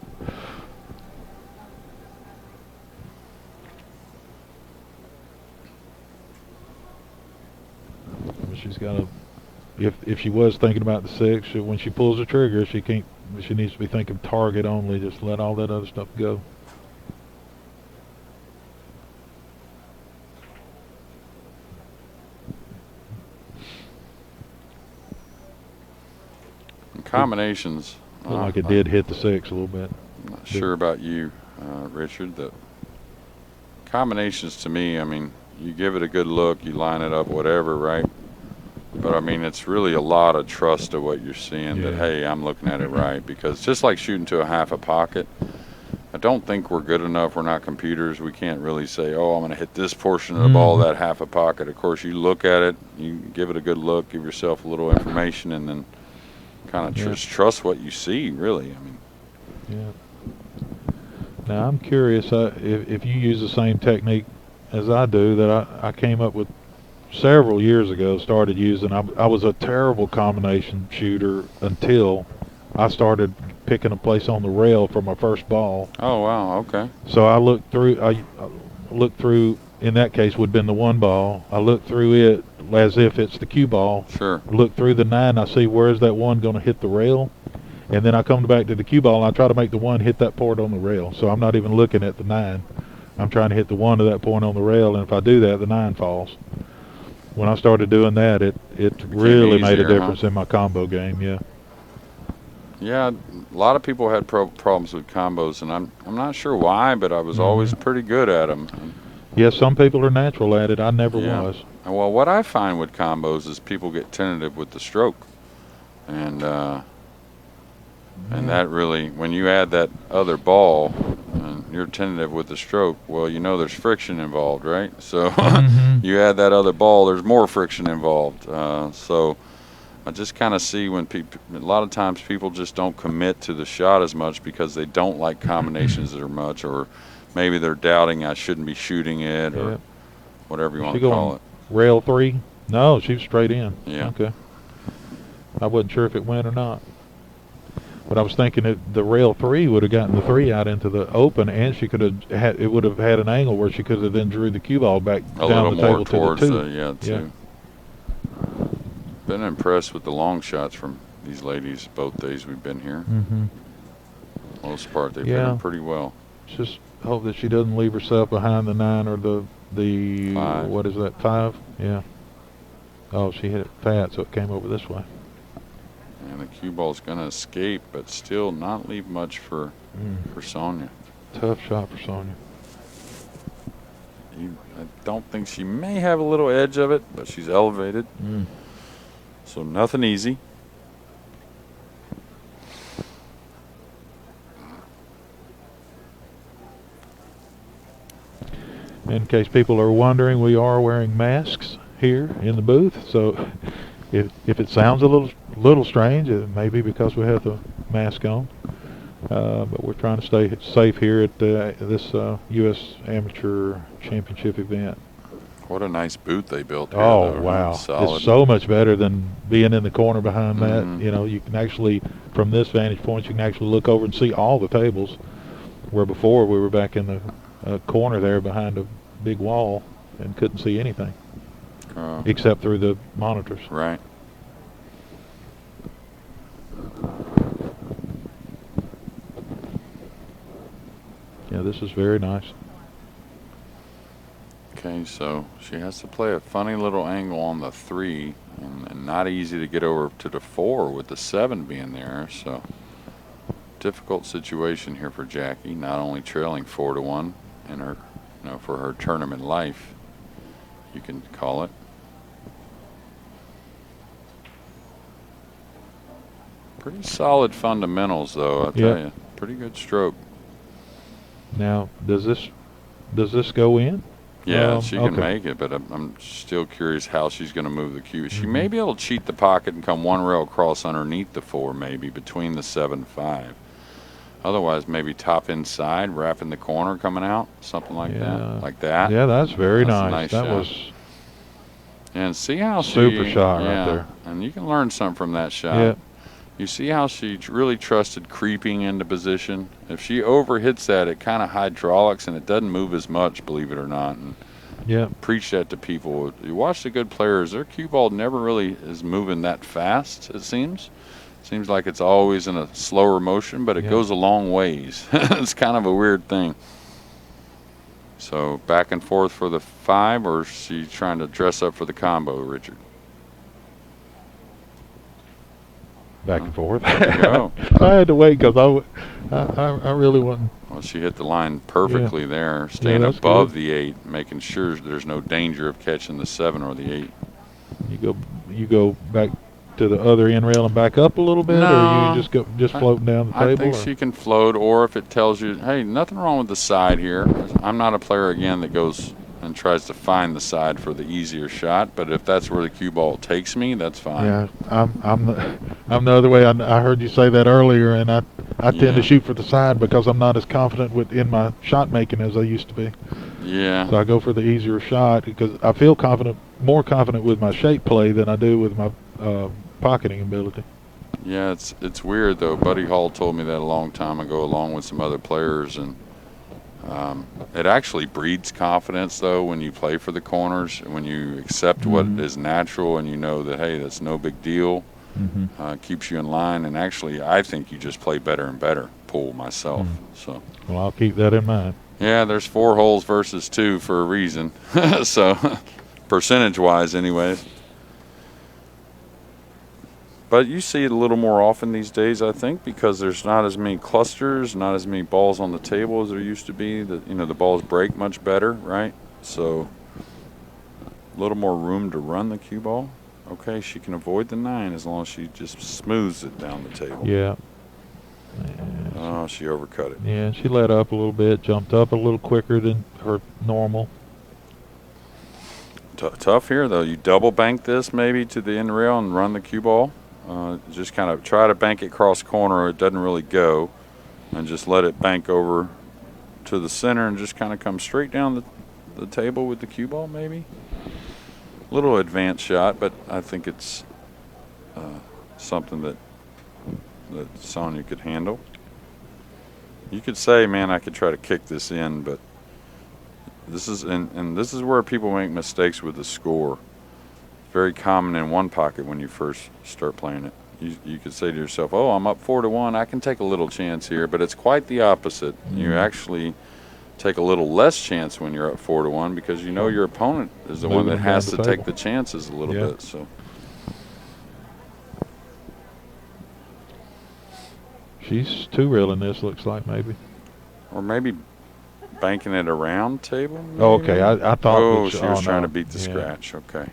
She's got to. If she was thinking about the 6, when she pulls the trigger, she can't. She needs to be thinking target only. Just let all that other stuff go. Combinations. Looked like it did hit the 6 a little bit. I'm not sure about you, Richard. The combinations to me, I mean, you give it a good look, you line it up, whatever, right? But I mean, it's really a lot of trust to what you're seeing. That hey, I'm looking at it right, because just like shooting to a half a pocket, I don't think we're good enough. We're not computers. We can't really say, oh, I'm going to hit this portion of the ball that half a pocket. Of course, you look at it, you give it a good look, give yourself a little information, and then kind of just trust what you see, really. I mean, yeah. Now I'm curious if you use the same technique as I do that I came up with several years ago. Started using. I was a terrible combination shooter until I started picking a place on the rail for my first ball. oh wow, okay. So I looked through. I looked through. In that case, would have been the 1 ball. I look through it as if it's the cue ball. Sure. Look through the 9. I see where's that 1 going to hit the rail, and then I come back to the cue ball and I try to make the 1 hit that point on the rail. So I'm not even looking at the 9. I'm trying to hit the 1 to that point on the rail, and if I do that, the 9 falls. When I started doing that, it really made a easier, difference in my combo game. Yeah. Yeah, a lot of people had problems with combos, and I'm not sure why, but I was always pretty good at them. Yeah, some people are natural at it. I never was. And well, what I find with combos is people get tentative with the stroke, and that really, when you add that other ball and you're tentative with the stroke, well, you know there's friction involved, right? So you add that other ball, there's more friction involved. So I just kind of see when people, a lot of times people just don't commit to the shot as much because they don't like combinations as much, or maybe they're doubting I shouldn't be shooting it, or whatever you want to call it. Rail 3? No, she was straight in. Yeah. Okay. I wasn't sure if it went or not. But I was thinking that the rail 3 would have gotten the 3 out into the open, and she could have had, it would have had an angle where she could have then drew the cue ball back down the table towards to the 2. two. Been impressed with the long shots from these ladies both days we've been here. Most part, they've been pretty well. Just hope that she doesn't leave herself behind the 9 or the 5. What is that, 5? Yeah. Oh, she hit it fat, so it came over this way. And the cue ball's going to escape, but still not leave much for Sonya. Tough shot for Sonya. I don't think she may have a little edge of it, but she's elevated. So nothing easy. In case people are wondering, we are wearing masks here in the booth, so if it sounds a little strange, it may be because we have the mask on. But we're trying to stay safe here at this U.S. Amateur Championship event. What a nice boot they built here, Oh, though. wow. Solid. It's so much better than being in the corner behind Mhm. that. You know, you can actually, from this vantage point, you can actually look over and see all the tables, where before we were back in the corner there behind a big wall and couldn't see anything except through the monitors. Right. Yeah, this is very nice. Okay, so she has to play a funny little angle on the 3, and not easy to get over to the 4 with the 7 being there. So difficult situation here for Jackie. Not only trailing 4-1 in her, for her tournament life, you can call it. Pretty solid fundamentals, though. I'll tell you, pretty good stroke. Now, does this go in? Yeah, she can okay. make it, but I'm still curious how she's going to move the cue. She may be able to cheat the pocket and come one rail across underneath the 4, maybe between the 7-5. Otherwise, maybe top inside, wrapping the corner, coming out, something like that, like that. Yeah, that's very That's nice. a That shot. was And see how super she, shot right there. And you can learn something from that shot. Yeah. You see how she really trusted creeping into position? If she overhits that, it kind of hydraulics and it doesn't move as much, believe it or not. And preach that to people. You watch the good players, their cue ball never really is moving that fast, it seems. Seems like it's always in a slower motion, but it goes a long ways. It's kind of a weird thing. So back and forth for the 5, or is she trying to dress up for the combo, Richard? Back and forth. There you go. I had to wait because I really wasn't. Well, she hit the line perfectly there, staying that's above good. the 8, making sure there's no danger of catching the 7 or the 8. You go back to the other end rail and back up a little bit, or you just floating down the table? I think she can float, or if it tells you, hey, nothing wrong with the side here. I'm not a player, again, that goes and tries to find the side for the easier shot, but if that's where the cue ball takes me, that's fine. Yeah, I'm the other way. I heard you say that earlier, and I tend to shoot for the side because I'm not as confident in my shot making as I used to be. Yeah. So I go for the easier shot because I feel more confident with my shape play than I do with my pocketing ability. Yeah, it's weird though. Buddy Hall told me that a long time ago, along with some other players, and it actually breeds confidence though when you play for the corners, when you accept what is natural and you know that, hey, that's no big deal. Keeps you in line, and actually I think you just play better and better pool myself. So well, I'll keep that in mind. yeah, there's 4 holes versus 2 for a reason. So percentage wise anyways. But you see it a little more often these days, I think, because there's not as many clusters, not as many balls on the table as there used to be. The balls break much better, right? So a little more room to run the cue ball. Okay, she can avoid the 9 as long as she just smooths it down the table. Yeah. Oh, she overcut it. Yeah, she let up a little bit, jumped up a little quicker than her normal. Tough here, though. You double bank this maybe to the end rail and run the cue ball. Just kind of try to bank it cross corner. It doesn't really go. And just let it bank over to the center and just kind of come straight down the table with the cue ball maybe. A little advanced shot, but I think it's something that Sonya could handle. You could say, man, I could try to kick this in, but this is and this is where people make mistakes with the score. Very common in one pocket when you first start playing it. You could say to yourself, oh, I'm up 4-1, I can take a little chance here, but it's quite the opposite. You actually take a little less chance when you're up 4-1 because you know your opponent is the one that has to take the chances a little bit. So She's 2-reeling this, looks like, maybe. or maybe banking it around table. Maybe? Oh, okay, I thought. Oh, she was trying no. to beat the scratch. Okay.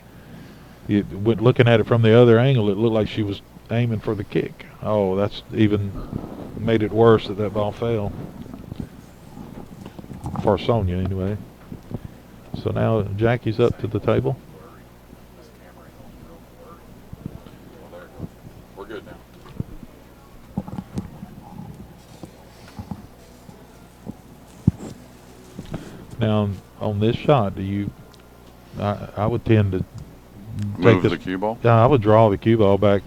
Looking at it from the other angle, it looked like she was aiming for the kick. Oh, that's even made it worse that ball fell. For Sonya, anyway. So now Jackie's up to the table. We're good now. Now, on this shot, do you I would tend to Move take the cue ball? I would draw the cue ball back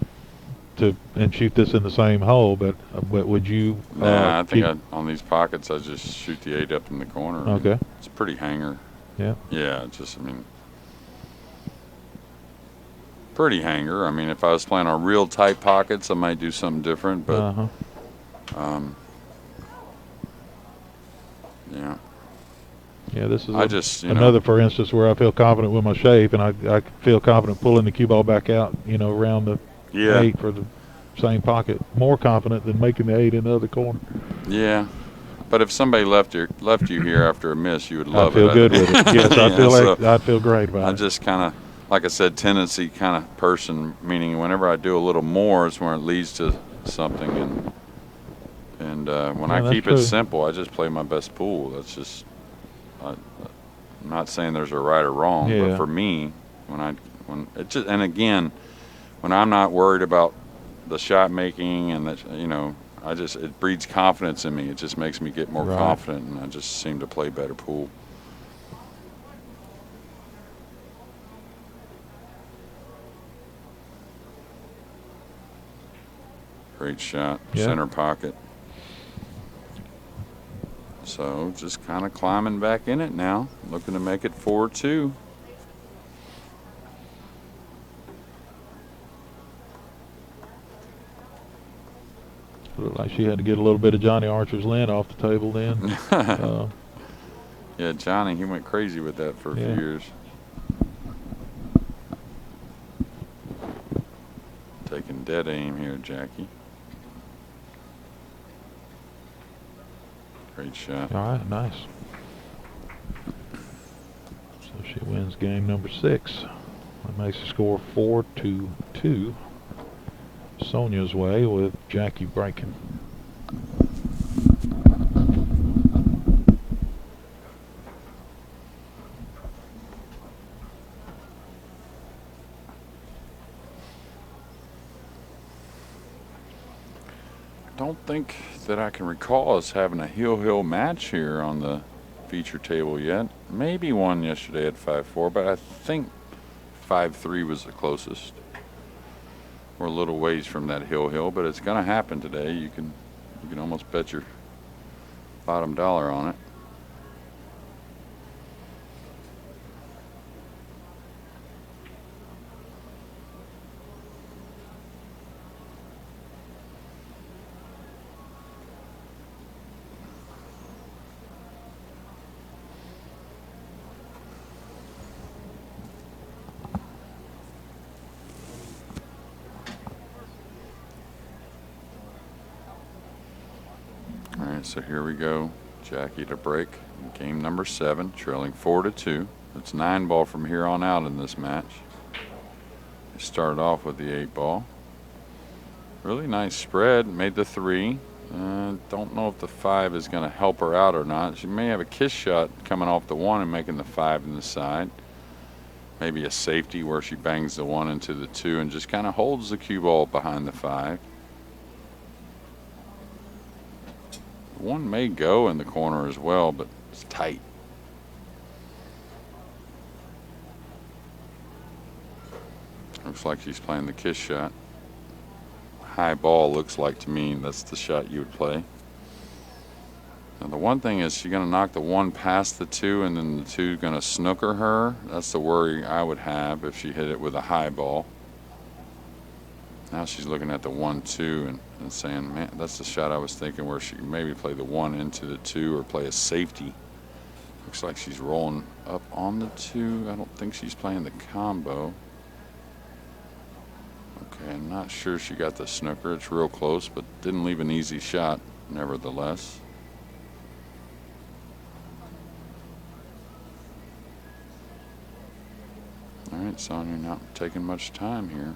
and shoot this in the same hole. But would you? Nah, I think on these pockets I just shoot the 8 up in the corner. Okay. It's a pretty hanger. Yeah. Yeah, pretty hanger. I mean, if I was playing on real tight pockets, I might do something different. But yeah. Yeah, this is another, for instance, where I feel confident with my shape, and I feel confident pulling the cue ball back out, around the 8 for the same pocket. More confident than making the 8 in the other corner. Yeah, but if somebody left you here after a miss, you would love it. I feel good with it. Yes, I'd feel great about it. I'm just kind of, like I said, tendency kind of person, meaning whenever I do a little more, it's when it leads to something. And when I keep it simple, I just play my best pool. That's just. I'm not saying there's a right or wrong, but for me, when I'm not worried about the shot making and that, it breeds confidence in me. It just makes me get more confident, and I just seem to play better pool. Great shot, center pocket. So just kind of climbing back in it now, looking to make it 4-2. Looked like she had to get a little bit of Johnny Archer's lint off the table then. Yeah, Johnny, he went crazy with that for a few years. Taking dead aim here, Jackie. Great shot. All right, nice. So she wins game number 6. That makes the score 4-2. Sonya's way with Jackie breaking. Don't think that I can recall us having a heel match here on the feature table yet. Maybe one yesterday at 5-4, but I think 5-3 was the closest. We're a little ways from that heel, but it's going to happen today. You can almost bet your bottom dollar on it. So here we go, Jackie to break in game number 7, trailing 4-2. It's 9 ball from here on out in this match. They started off with the 8 ball. Really nice spread, made the 3. Don't know if the 5 is going to help her out or not. She may have a kiss shot coming off the 1 and making the 5 in the side. Maybe a safety where she bangs the 1 into the 2 and just kind of holds the cue ball behind the 5. 1 may go in the corner as well, but it's tight. Looks like she's playing the kiss shot. High ball looks like to me that's the shot you would play. Now the one thing is she's going to knock the 1 past the 2 and then the 2 going to snooker her. That's the worry I would have if she hit it with a high ball. Now she's looking at the 1-2 and saying, man, that's the shot I was thinking, where she could maybe play the 1 into the 2 or play a safety. Looks like she's rolling up on the 2. I don't think she's playing the combo. Okay, I'm not sure she got the snooker. It's real close, but didn't leave an easy shot nevertheless. All right, Sonya not taking much time here.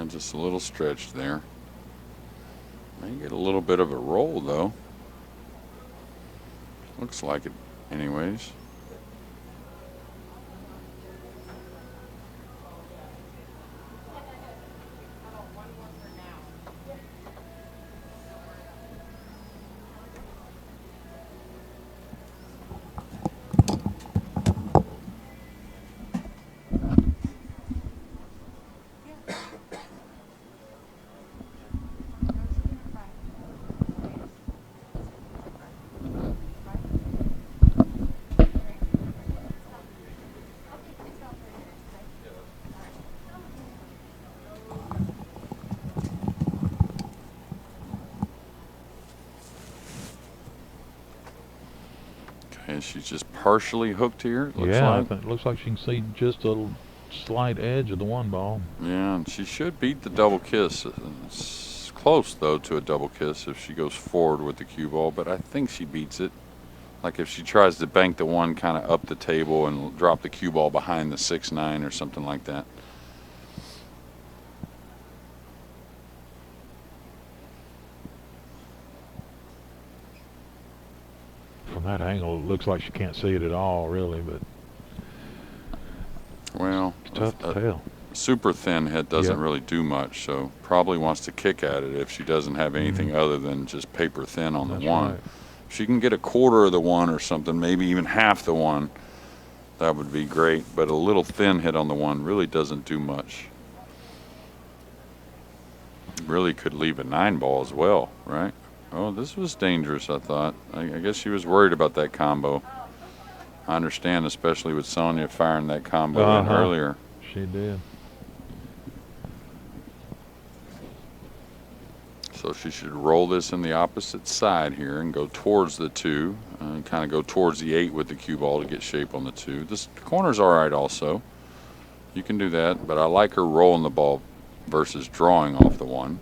Yeah, just a little stretch there. May get a little bit of a roll though. Looks like it anyways. And she's just partially hooked here, it looks Yeah, like. I think it looks like she can see just a slight edge of the one ball. Yeah, and she should beat the double kiss. It's close, though, to a double kiss if she goes forward with the cue ball, but I think she beats it. Like if she tries to bank the one kind of up the table and drop the cue ball behind the 6-9 or something like that. From that angle, it looks like she can't see it at all, really, but Well, it's tough to tell. super thin head doesn't Yep. really do much, so probably wants to kick at it if she doesn't have anything other than just paper thin on That's the one. right. If she can get a quarter of the one or something, maybe even half the one, that would be great. But a little thin hit on the one really doesn't do much. Really could leave a 9 ball as well, right? Oh, this was dangerous, I thought. I guess she was worried about that combo. I understand, especially with Sonya firing that combo in earlier. She did. So she should roll this in the opposite side here and go towards the 2 and kind of go towards the 8 with the cue ball to get shape on the 2. This corner's all right also. You can do that, but I like her rolling the ball versus drawing off the 1.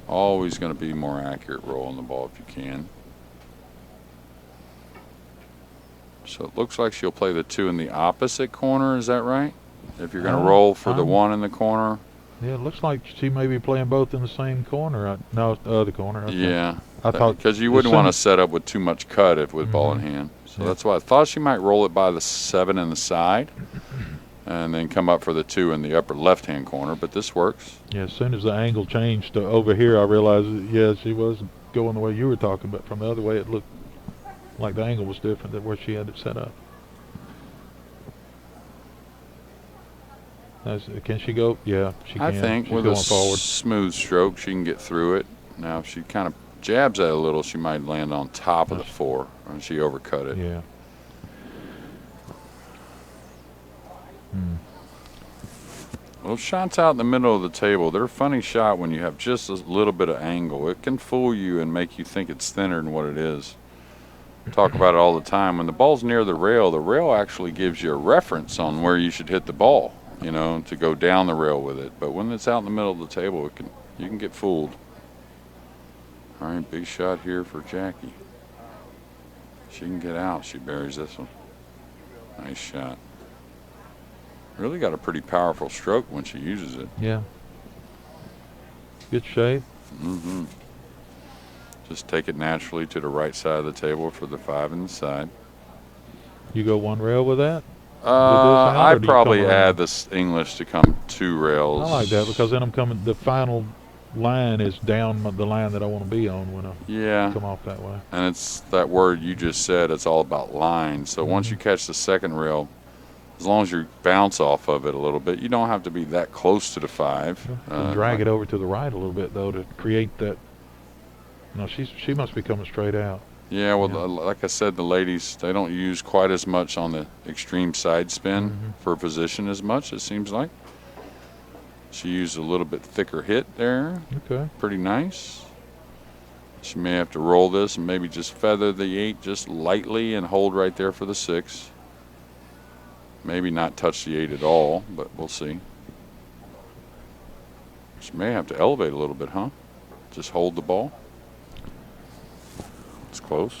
Always going to be more accurate rolling the ball if you can. So it looks like she'll play the 2 in the opposite corner, is that right? If you're going to roll for the 1 in the corner. Yeah, it looks like she may be playing both in the same corner. No, the other corner. Okay. Yeah, I thought because you wouldn't want to set up with too much cut if with ball in hand. So that's why I thought she might roll it by the 7 in the side and then come up for the 2 in the upper left-hand corner, but this works. Yeah, as soon as the angle changed to over here, I realized, yeah, she was going the way you were talking, but from the other way, it looked like the angle was different than where she had it set up. Can she go? Yeah, she can. I think She's with going a forward. smooth stroke, she can get through it. Now, if she kind of jabs at it a little, she might land on top of the 4, and she overcut it. Yeah. Those shots out in the middle of the table, they're a funny shot when you have just a little bit of angle. It can fool you and make you think it's thinner than what it is. Talk about it all the time. When the ball's near the rail actually gives you a reference on where you should hit the ball, you know, to go down the rail with it. But when it's out in the middle of the table, you can get fooled. All right, big shot here for Jackie. She can get out. She buries this one. Nice shot. Really got a pretty powerful stroke when she uses it. Yeah. Good shape. Mm-hmm. Just take it naturally to the right side of the table for the 5 in the side. You go one rail with that? I'd probably add this English to come 2 rails. I like that because then I'm coming. The final line is down the line that I want to be on when I come off that way. And it's that word you just said. It's all about line. So once you catch the second rail, as long as you bounce off of it a little bit, you don't have to be that close to the 5. Drag it over to the right a little bit though to create that. No, she must be coming straight out. Yeah, well, like I said, the ladies, they don't use quite as much on the extreme side spin for position as much, it seems like. She used a little bit thicker hit there. Okay. Pretty nice. She may have to roll this and maybe just feather the 8 just lightly and hold right there for the 6. Maybe not touch the 8 at all, but we'll see. She may have to elevate a little bit, huh? Just hold the ball. It's close.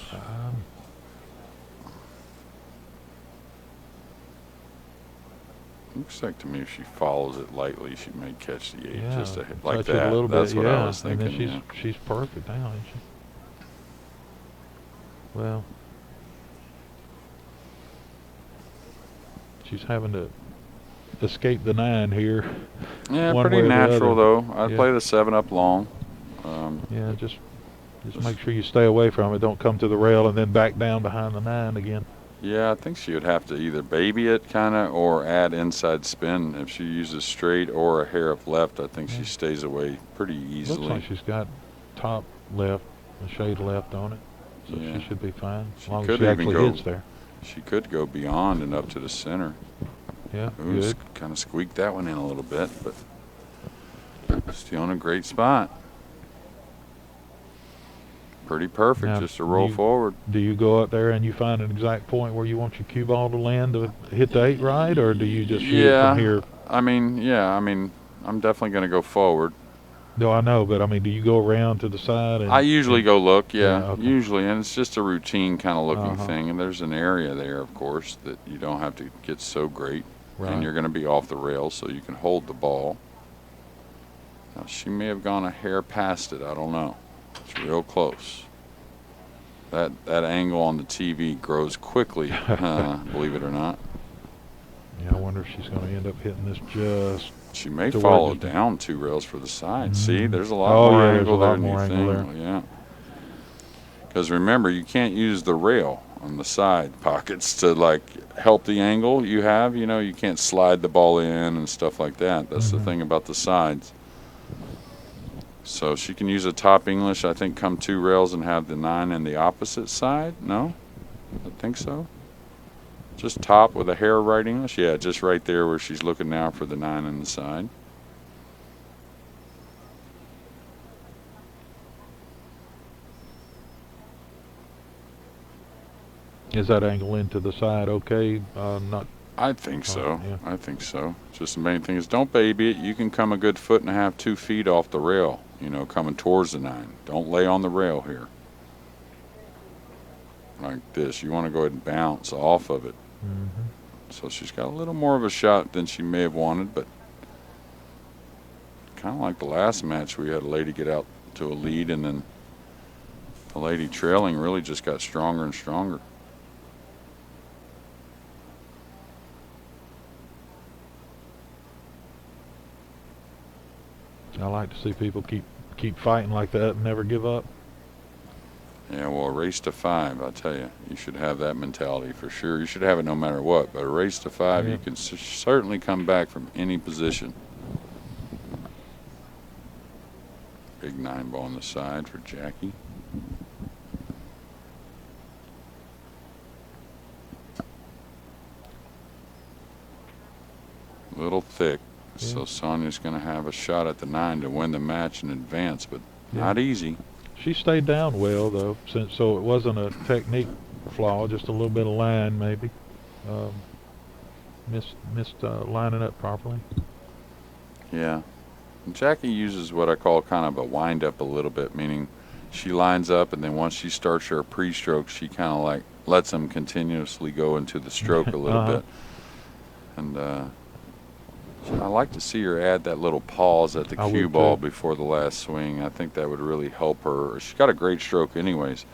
Looks like to me if she follows it lightly, she may catch the 8 Yeah, just a hit like touch it that. a little That's bit, what yeah. I was thinking. And then yeah. she's perfect now, isn't she? Well, she's having to escape the 9 here. Yeah, one way pretty or the natural other. though. I'd Yeah. play the 7 up long. Yeah, just make sure you stay away from it. Don't come to the rail and then back down behind the 9 again. Yeah, I think she would have to either baby it kind of or add inside spin. If she uses straight or a hair of left, I think she stays away pretty easily. Looks like she's got top left, a shade left on it, so Yeah. she should be fine as She long as could she even actually go- hits there. She could go beyond and up to the center. Yeah, Ooh, good. kind of squeaked that one in a little bit, but still in a great spot. Pretty perfect, Now, just to roll you- forward. Do you go up there and you find an exact point where you want your cue ball to land to hit the 8 right, or do you just shoot it Yeah. from here? I mean, I'm definitely going to go forward. No, I know, but I mean, do you go around to the side? And, I usually go look, Yeah, okay. usually, and it's just a routine kind of looking Uh-huh. thing. And there's an area there, of course, that you don't have to get so great, Right. and you're going to be off the rails, so you can hold the ball. Now, she may have gone a hair past it. I don't know. It's real close. That angle on the TV grows quickly, believe it or not. Yeah, I wonder if she's going to end up hitting this just. She may To follow where- down 2 rails for the side. See, there's a lot Oh, more yeah, there's angle a there lot than more you angle think. Yeah. Because remember, you can't use the rail on the side pockets to like help the angle you have. You know, you can't slide the ball in and stuff like that. That's the thing about the sides. So she can use a top English, I think, come 2 rails and have the 9 in the opposite side. No? I think so. Just top with a hair right English? Yeah, just right there where she's looking now for the 9 in the side. Is that angle into the side okay? Not. I think so. yeah. I think so. Just the main thing is don't baby it. You can come a good 1.5 feet, 2 feet off the rail, you know, coming towards the 9. Don't lay on the rail here. Like this. You want to go ahead and bounce off of it. So she's got a little more of a shot than she may have wanted, but kind of like the last match, we had a lady get out to a lead, and then the lady trailing really just got stronger and stronger. I like to see people keep fighting like that and never give up. Yeah, well, a race to 5, I tell you, you should have that mentality for sure. You should have it no matter what, but a race to 5, Yeah. you can certainly come back from any position. Big 9 ball on the side for Jackie. Little thick, so Sonya's going to have a shot at the 9 to win the match in advance, but not easy. She stayed down well though, so it wasn't a technique flaw, just a little bit of line maybe. Missed lining up properly. Yeah. And Jackie uses what I call kind of a wind up a little bit, meaning she lines up and then once she starts her pre-stroke, she kind of like lets them continuously go into the stroke a little bit. And I like to see her add that little pause at the I cue would ball too. before the last swing. I think that would really help her. She's got a great stroke anyways,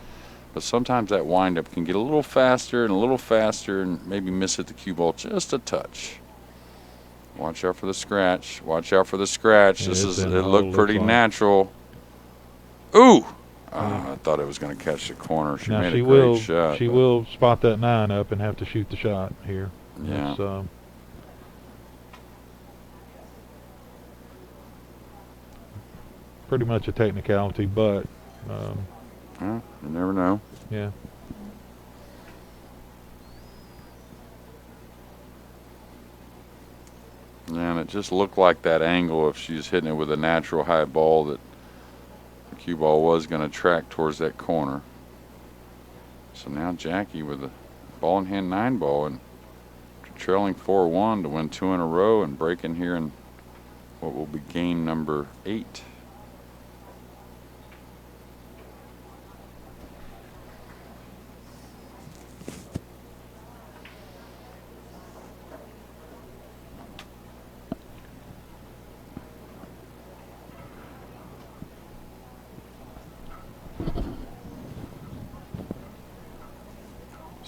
but sometimes that wind up can get a little faster and maybe miss at the cue ball just a touch. Watch out for the scratch. Watch out for the scratch. Yeah, This it's is been it all looked looks pretty like. natural. Ooh! I thought it was going to catch the corner. She Now made she a great will shot. she but- will spot that 9 up and have to shoot the shot here. Yeah. That's, pretty much a technicality, but Well, you never know. yeah. And it just looked like that angle, if she's hitting it with a natural high ball, that the cue ball was going to track towards that corner. So now Jackie with a ball in hand 9 ball and trailing 4-1 to win 2 in a row and break in here in what will be game number 8.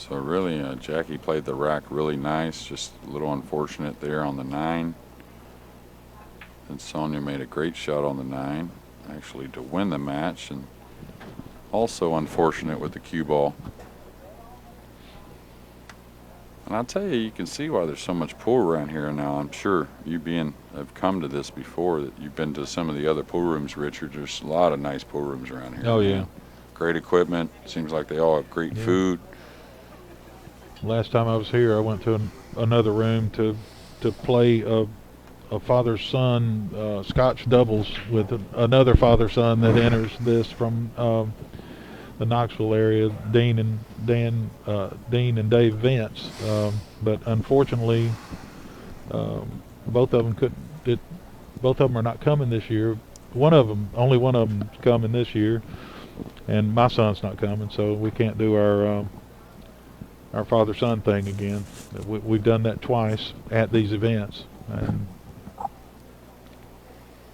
So really, Jackie played the rack really nice, just a little unfortunate there on the 9. And Sonya made a great shot on the 9, actually to win the match, and also unfortunate with the cue ball. And I'll tell you, you can see why there's so much pool around here now. I'm sure you have come to this before, that you've been to some of the other pool rooms, Richard. There's a lot of nice pool rooms around here. Oh, yeah. Great equipment. Seems like they all have great food. Last time I was here, I went to another room to play a father-son Scotch doubles with another father-son that enters this from the Knoxville area, Dean and Dave Vance. But unfortunately, both of them are not coming this year. Only one of them's coming this year, and my son's not coming, so we can't do our father-son thing again. We've done that twice at these events,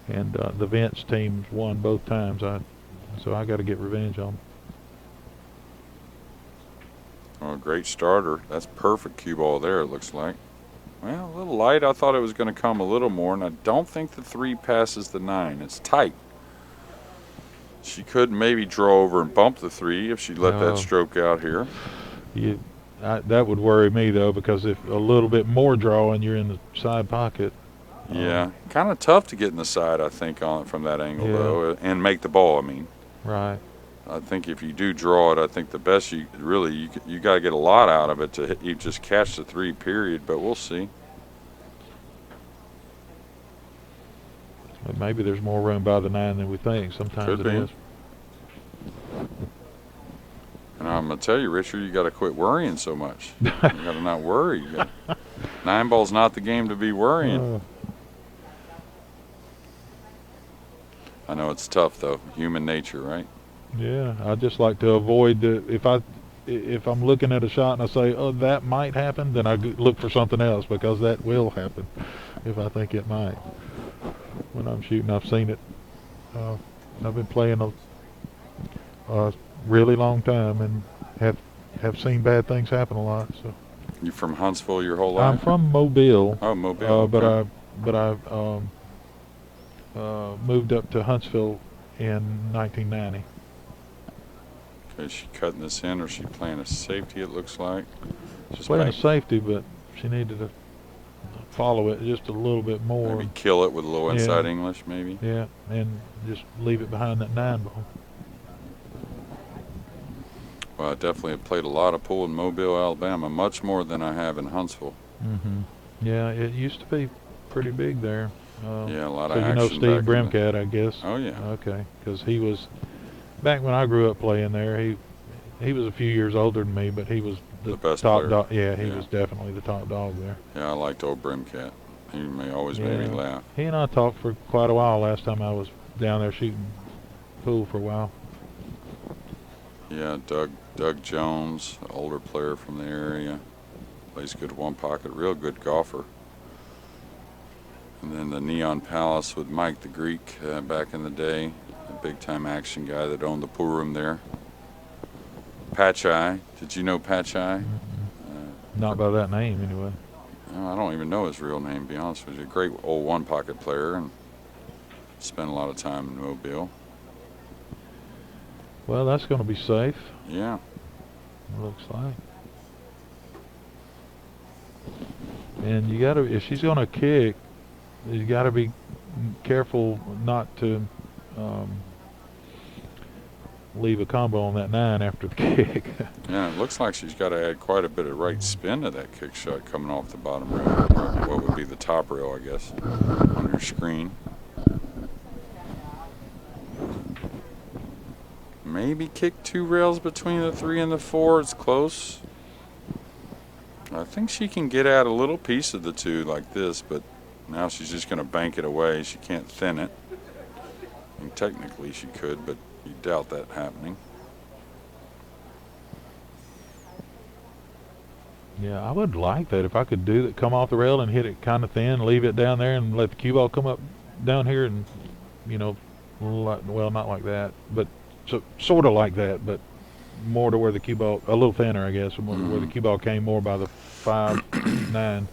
and the Vance team's won both times. So I got to get revenge on them. Oh, great starter. That's perfect cue ball there, it looks like. Well, a little light. I thought it was going to come a little more, and I don't think the 3 passes the 9. It's tight. She could maybe draw over and bump the 3 if she let that stroke out here. That would worry me, though, because if a little bit more draw and you're in the side pocket. Yeah, kind of tough to get in the side, I think, on it from that angle, though, and make the ball, I mean. Right. I think if you do draw it, I think the best you got to get a lot out of it to you just catch the 3 period, but we'll see. But maybe there's more room by the 9 than we think. Sometimes Could it be. is. And I'm going to tell you, Richard, you got to quit worrying so much. You got to not worry. 9 ball's not the game to be worrying. I know it's tough, though. Human nature, right? Yeah, I just like to avoid if I'm looking at a shot and I say, oh, that might happen, then I look for something else, because that will happen if I think it might. When I'm shooting, I've seen it. I've been playing a really long time and have seen bad things happen a lot. So. You from Huntsville your whole life? I'm from Mobile. Oh, Mobile. But I moved up to Huntsville in 1990. Is she cutting this in, or is she playing a safety, it looks like? She's playing a safety, but she needed to follow it just a little bit more. Maybe kill it with a little inside English, maybe? Yeah, and just leave it behind that 9 ball. Well, I definitely have played a lot of pool in Mobile, Alabama, much more than I have in Huntsville. Mm-hmm. Yeah, it used to be pretty big there. Yeah, a lot of so action. You know Steve Brimcat, I guess. Oh, yeah. Okay, because he was, back when I grew up playing there, he was a few years older than me, but he was the best top player. dog. Yeah, he was definitely the top dog there. Yeah, I liked old Brimcat. He always made me laugh. He and I talked for quite a while last time I was down there shooting pool for a while. Yeah, Doug Jones, older player from the area, plays good one pocket, real good golfer. And then the Neon Palace with Mike the Greek back in the day, a big-time action guy that owned the pool room there. Patchai, did you know Patchai? Not by that name, anyway. I don't even know his real name, to be honest with you. A great old one-pocket player, and spent a lot of time in Mobile. Well, that's going to be safe. Yeah. It looks like. And you got to, if she's going to kick, you got to be careful not to leave a combo on that 9 after the kick. Yeah, it looks like she's got to add quite a bit of right spin to that kick shot coming off the bottom rail, or what would be the top rail, I guess, on your screen. Maybe kick 2 rails between the 3 and the 4. It's close. I think she can get at a little piece of the 2 like this, but now she's just going to bank it away. She can't thin it. And technically she could, but you doubt that happening. Yeah, I would like that if I could do that. Come off the rail and hit it kind of thin, leave it down there, and let the cue ball come up down here, and well, not like that, but sort of like that, but more to where the cue ball, a little thinner, I guess, where the cue ball came more by the 5-9.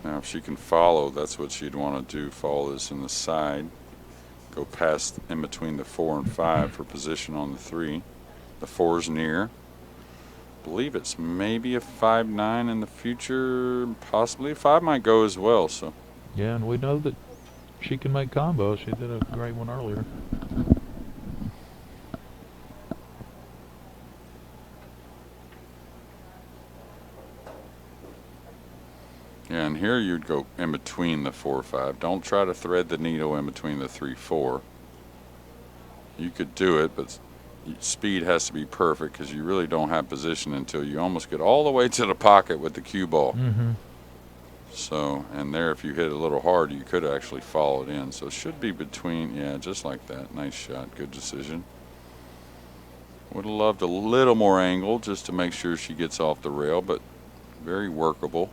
Now, if she can follow, that's what she'd want to do. Follow this in the side. Go past in between the 4 and 5 for position on the 3. The 4's near. Believe it's maybe a 5-9 in the future. Possibly a 5 might go as well. So Yeah, and we know that she can make combos. She did a great one earlier. yeah, and here you'd go in between the 4-5. Don't try to thread the needle in between the 3-4. You could do it, but speed has to be perfect because you really don't have position until you almost get all the way to the pocket with the cue ball. So, and there, if you hit it a little hard, you could actually follow it in. So it should be between, yeah, just like that. Nice shot, good decision. Would have loved a little more angle just to make sure she gets off the rail, but very workable.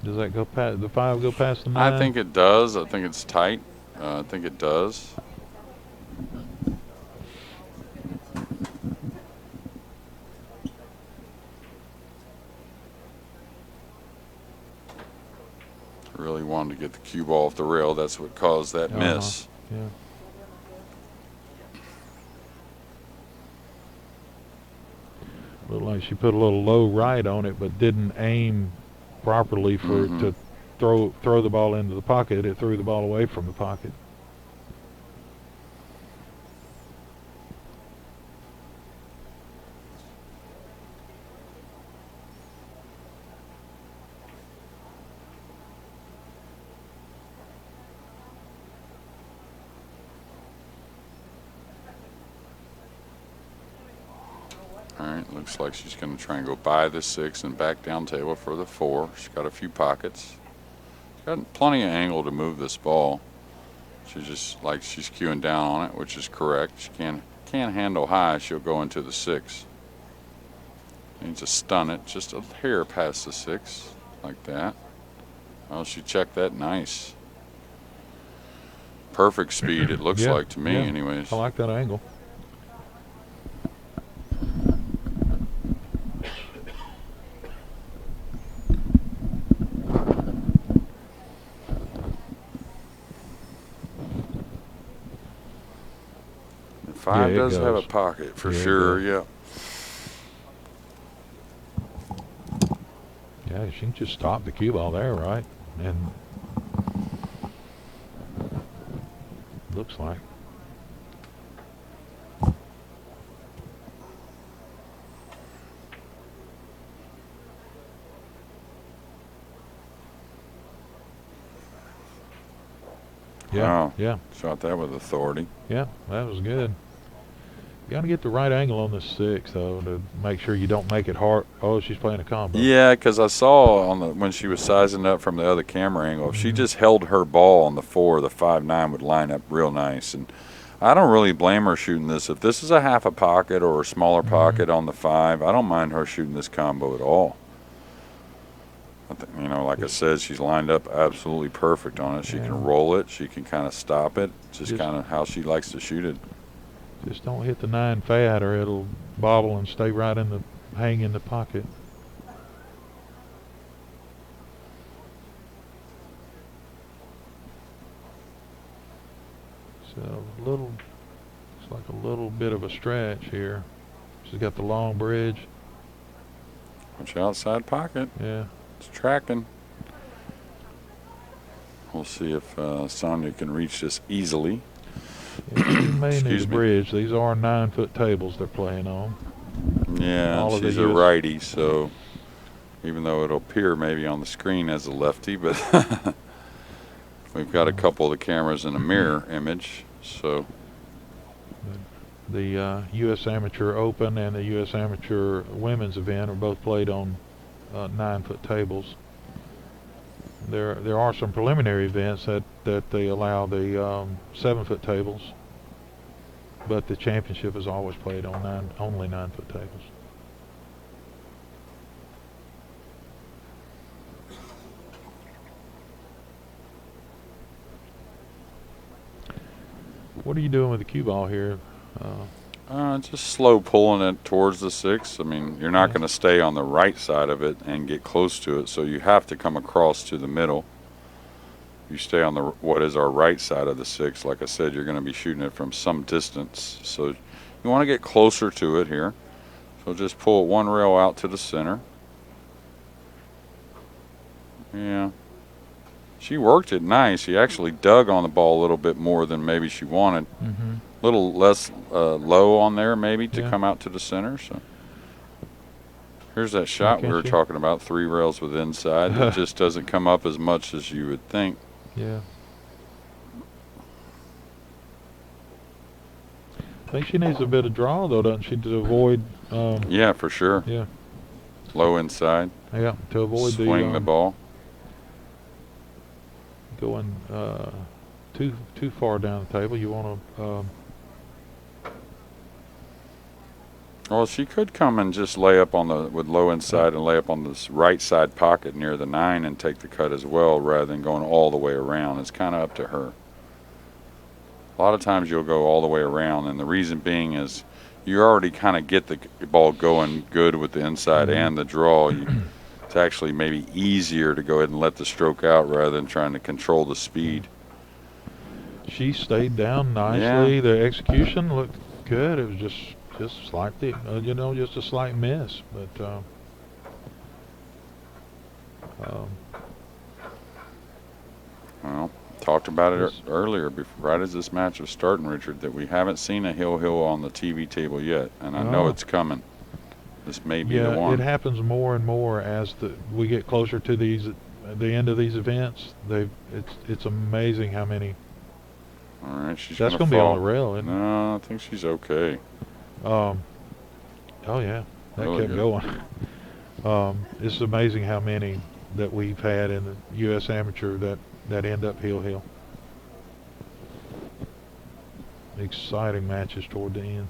Does that go past the 5? Go past the 9? I think it does. I think it's tight. I think it does. Really wanted to get the cue ball off the rail. That's what caused that miss. Yeah. Looked like she put a little low right on it, but didn't aim properly for to throw the ball into the pocket. It threw the ball away from the pocket. All right, looks like she's going to try and go by the 6 and back down table for the 4. She's got a few pockets. Got plenty of angle to move this ball. She's just like she's cueing down on it, which is correct. She can't handle high. She'll go into the 6. Needs to stun it just a hair past the 6, like that. Well, she checked that nice. Perfect speed, it looks like to me, anyways. I like that angle. Five does have a pocket for sure, yeah. Yeah, she can just stop the cue ball there, right? And looks like. Yeah, Wow. yeah. Shot that with authority. Yeah, that was good. You got to get the right angle on the 6, though, to make sure you don't make it hard. Oh, she's playing a combo. Yeah, because I saw on the when she was sizing up from the other camera angle, if she just held her ball on the 4, the 5-9 would line up real nice. And I don't really blame her shooting this. If this is a half a pocket or a smaller pocket on the 5, I don't mind her shooting this combo at all. I think, you know, like I said, she's lined up absolutely perfect on it. She can roll it. She can kind of stop it. Just kind of how she likes to shoot it. Just don't hit the 9 fat, or it'll bobble and stay right in the hang in the pocket. So it's like a little bit of a stretch here. She's got the long bridge. Watch outside pocket. Yeah. It's tracking. We'll see if Sonya can reach this easily. Yeah, she may need a bridge. These are 9-foot tables they're playing on. Yeah, she's a righty, so even though it'll appear maybe on the screen as a lefty, but we've got a couple of the cameras in a mirror image, so. The U.S. Amateur Open and the U.S. Amateur Women's event are both played on 9-foot tables. There are some preliminary events that they allow the 7-foot tables, but the championship is always played on only 9-foot tables. What are you doing with the cue ball here? Just slow pulling it towards the 6. I mean, you're not Yeah. going to stay on the right side of it and get close to it, so you have to come across to the middle. You stay on what is our right side of the 6. Like I said, you're going to be shooting it from some distance, so you want to get closer to it here. So just pull it one rail out to the center. Yeah. She worked it nice. She actually dug on the ball a little bit more than maybe she wanted. Mm-hmm. A little less low on there maybe to Yeah. come out to the center. So here's that shot we were talking about, 3 rails with inside. It just doesn't come up as much as you would think. Yeah. I think she needs a bit of draw, though, doesn't she, to avoid... Yeah, for sure. Yeah. Low inside. Yeah, to avoid swing the ball. Going too far down the table. You want to... Well, she could come and just lay up on with low inside and lay up on this right side pocket near the 9 and take the cut as well, rather than going all the way around. It's kind of up to her. A lot of times you'll go all the way around, and the reason being is you already kind of get the ball going good with the inside and the draw. It's actually maybe easier to go ahead and let the stroke out rather than trying to control the speed. She stayed down nicely. Yeah. The execution looked good. It was just slightly, just a slight miss. But well, talked about it earlier, right as this match was starting, Richard, that we haven't seen a hill on the TV table yet, and I know it's coming. This may be the one. It happens more and more as we get closer to the end of these events. It's amazing how many. All right, she's That's going to be on the rail, isn't it? No, I think she's okay. Oh yeah, that Really kept good. going. It's amazing how many that we've had in the U.S. Amateur that end up hill. Exciting matches toward the end.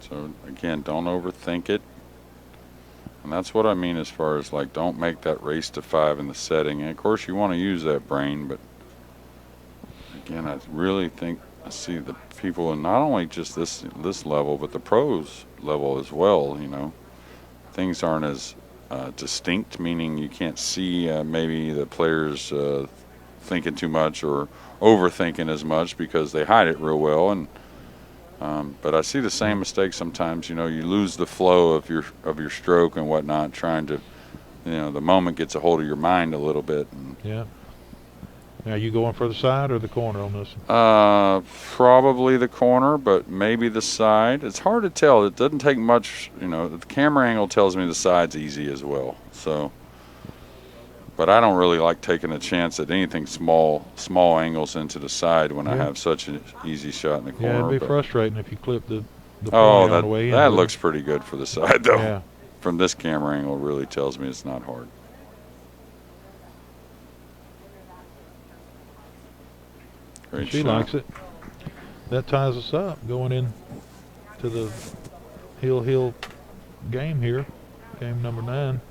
So again, don't overthink it. And that's what I mean as far as, like, don't make that race to 5 in the setting. And of course you want to use that brain, but again, I really think I see the people in not only just this level, but the pros level as well. Things aren't as distinct, meaning you can't see maybe the players thinking too much or overthinking as much because they hide it real well. And but I see the same mistake sometimes. You lose the flow of your stroke and whatnot, trying to, the moment gets a hold of your mind a little bit. And Yeah. Now, you going for the side or the corner on this? probably the corner, but maybe the side. It's hard to tell. It doesn't take much. The camera angle tells me the side's easy as well. So, but I don't really like taking a chance at anything small angles into the side when I have such an easy shot in the corner. Yeah, it'd be frustrating if you clip the point on the way in. That looks pretty good for the side, though. Yeah. From this camera angle, really tells me it's not hard. Great She shot. likes it. That ties us up going in to the hill game here, game number 9.